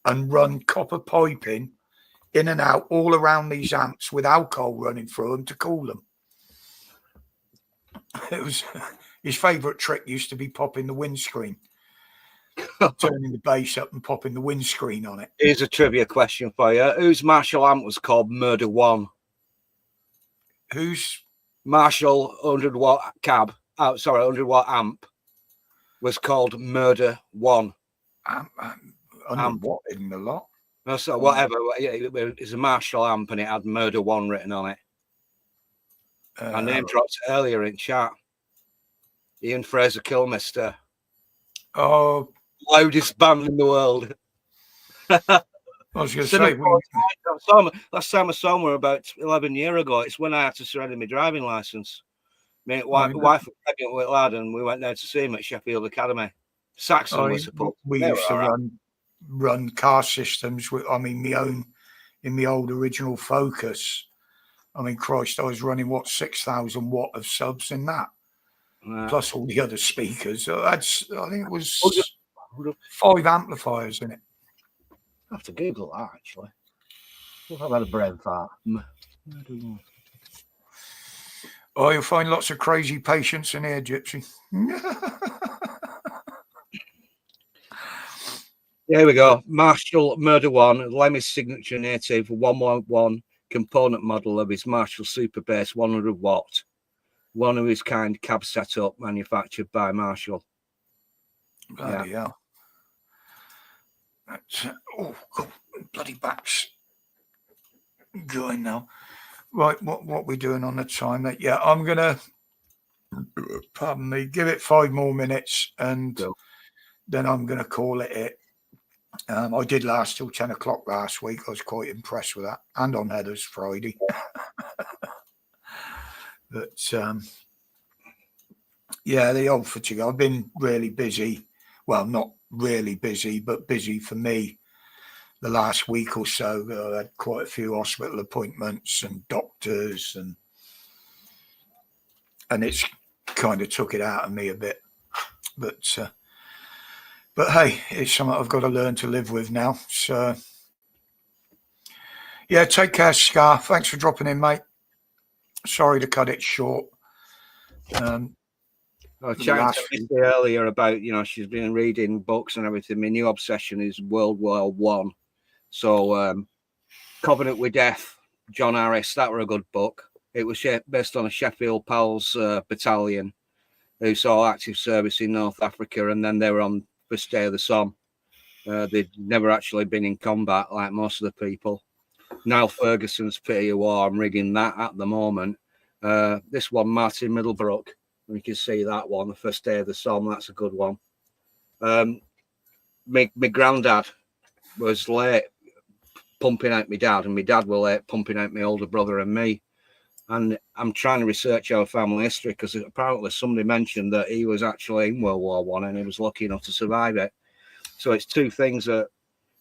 [SPEAKER 1] and run copper piping in and out all around these amps with alcohol running through them to cool them. It was his favourite trick used to be popping the windscreen, turning the bass up and popping the windscreen on it.
[SPEAKER 4] Here's a trivia question for you. Whose Marshall amp was called Murder One?
[SPEAKER 1] Whose
[SPEAKER 4] Marshall 100-watt cab, 100-watt amp was called Murder One.
[SPEAKER 1] under what in the lot?
[SPEAKER 4] No, so whatever. It's a Marshall amp and it had Murder One written on it. I name dropped earlier in chat. Ian Fraser Kilmister.
[SPEAKER 1] Oh,
[SPEAKER 4] Loudest band in the world.
[SPEAKER 1] I was going to say,
[SPEAKER 4] last time I saw him were about 11 years ago. It's when I had to surrender my driving license. My wife was pregnant with a lad, and we went there to see him at Sheffield Academy. Saxon was supposed.
[SPEAKER 1] We used to run car systems with, I mean, in the old original Focus. I mean, Christ, I was running 6,000 watt of subs in that, plus all the other speakers. I think it was 5 amplifiers in it.
[SPEAKER 4] I have to Google that actually. I've had a brain fart.
[SPEAKER 1] Oh, you'll find lots of crazy patients in here, Gypsy.
[SPEAKER 4] Here we go. Marshall Murder One, Lemmy's signature native 111 component model of his Marshall Super Bass 100 watt, one of his kind cab setup manufactured by Marshall.
[SPEAKER 1] Bloody hell. That's, oh, God, bloody back's going now. Right, what we doing on the time? Yeah, I'm going to, pardon me, give it 5 more minutes and then I'm going to call it. I did last till 10 o'clock last week. I was quite impressed with that. And on Heathers Friday. But, yeah, the old fatigue. I've been really busy. Well, not really busy, but busy for me the last week or so. I had quite a few hospital appointments and doctors, and it's kind of took it out of me a bit. But hey, it's something I've got to learn to live with now. So, yeah, take care, Scar. Thanks for dropping in, mate. Sorry to cut it short.
[SPEAKER 4] I was chatting to Missy earlier about, she's been reading books and everything. My new obsession is World War One. So, Covenant with Death, John Harris, that were a good book. It was based on a Sheffield Pals battalion who saw active service in North Africa, and then they were on First Day of the Somme. They'd never actually been in combat like most of the people. Niall Ferguson's Pity of War, I'm reading that at the moment. This one, Martin Middlebrook, you can see that one, The First Day of the Somme, that's a good one. My granddad was late pumping out my dad, and my dad was late pumping out my older brother and me. And I'm trying to research our family history because apparently somebody mentioned that he was actually in World War One and he was lucky enough to survive it. So it's two things that,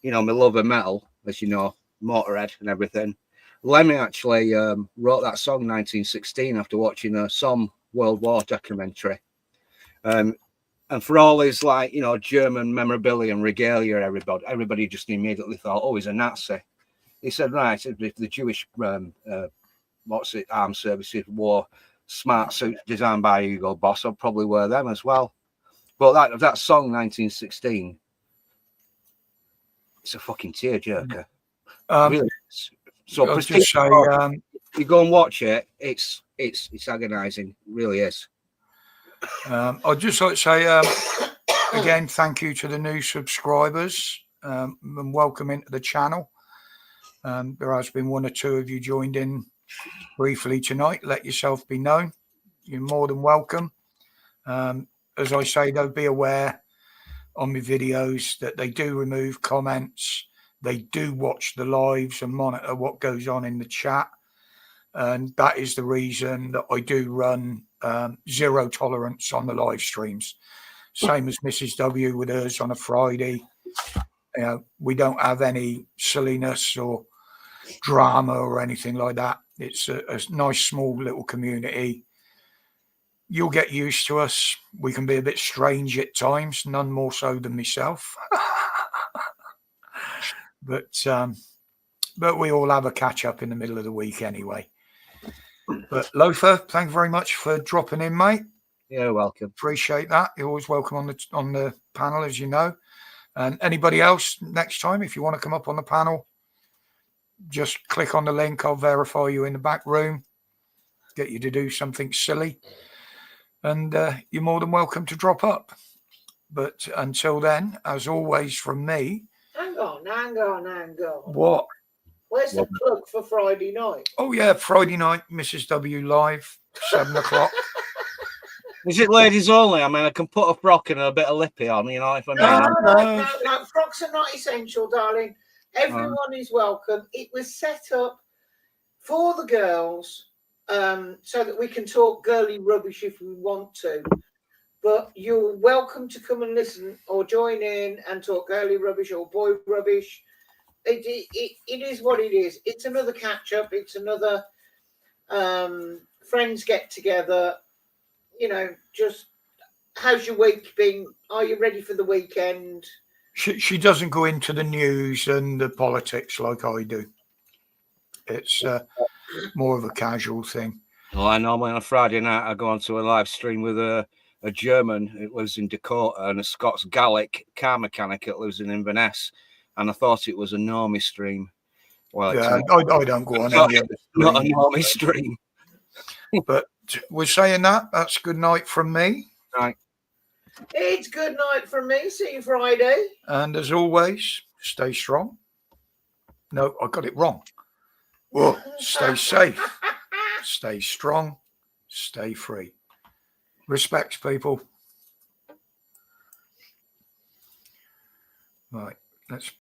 [SPEAKER 4] my love of metal, as you know, Motorhead and everything. Lemmy actually wrote that song 1916 after watching a Somme World War documentary. And for all his German memorabilia and regalia, everybody just immediately thought, oh, he's a Nazi. He said, right, if the Jewish armed services wore smart suits designed by Hugo Boss, I'd probably wear them as well. But that song 1916, it's a fucking tearjerker. Really. So
[SPEAKER 1] I'll just say,
[SPEAKER 4] you go and watch it, it's agonizing, it really is.
[SPEAKER 1] I'd just like to say again, thank you to the new subscribers and welcome into the channel. There has been 1 or 2 of you joined in briefly tonight. Let yourself be known. You're more than welcome. As I say, though, be aware on my videos that they do remove comments they do watch the lives and monitor what goes on in the chat. And that is the reason that I do run zero tolerance on the live streams. Same as Mrs. W with hers on a Friday. You know, we don't have any silliness or drama or anything like that. It's a nice, small little community. You'll get used to us. We can be a bit strange at times, none more so than myself. But we all have a catch up in the middle of the week anyway. But Loafer, thank you very much for dropping in, mate.
[SPEAKER 4] You're welcome.
[SPEAKER 1] Appreciate that. You're always welcome on the panel, as you know. And anybody else next time, if you want to come up on the panel, just click on the link. I'll verify you in the back room, get you to do something silly, and you're more than welcome to drop up. But until then, as always from me.
[SPEAKER 2] Hang on.
[SPEAKER 1] What?
[SPEAKER 2] Where's the plug for Friday night?
[SPEAKER 1] Oh, yeah, Friday night, Mrs. W live, 7 o'clock.
[SPEAKER 4] Is it ladies only? I mean, I can put a frock and a bit of lippy on, you know, if I
[SPEAKER 2] No. Frocks are not essential, darling. Everyone is welcome. It was set up for the girls so that we can talk girly rubbish if we want to. But you're welcome to come and listen or join in and talk girly rubbish or boy rubbish. It is what it is. It's another catch up. It's another friends get together. You know, just how's your week been? Are you ready for the weekend?
[SPEAKER 1] She doesn't go into the news and the politics like I do. It's more of a casual thing.
[SPEAKER 4] Well, I normally on a Friday night I go onto a live stream with a German who lives in Dakota and a Scots Gaelic car mechanic that lives in Inverness, and I thought it was a normie stream. Well,
[SPEAKER 1] yeah, I don't go on any other stream.
[SPEAKER 4] Not a normie stream.
[SPEAKER 1] But we're saying that's good night from me.
[SPEAKER 4] Right.
[SPEAKER 2] It's good night from me. See you Friday.
[SPEAKER 1] And as always, stay strong. No, I got it wrong. Whoa, stay safe, stay strong, stay free. Respect, people. Right, let's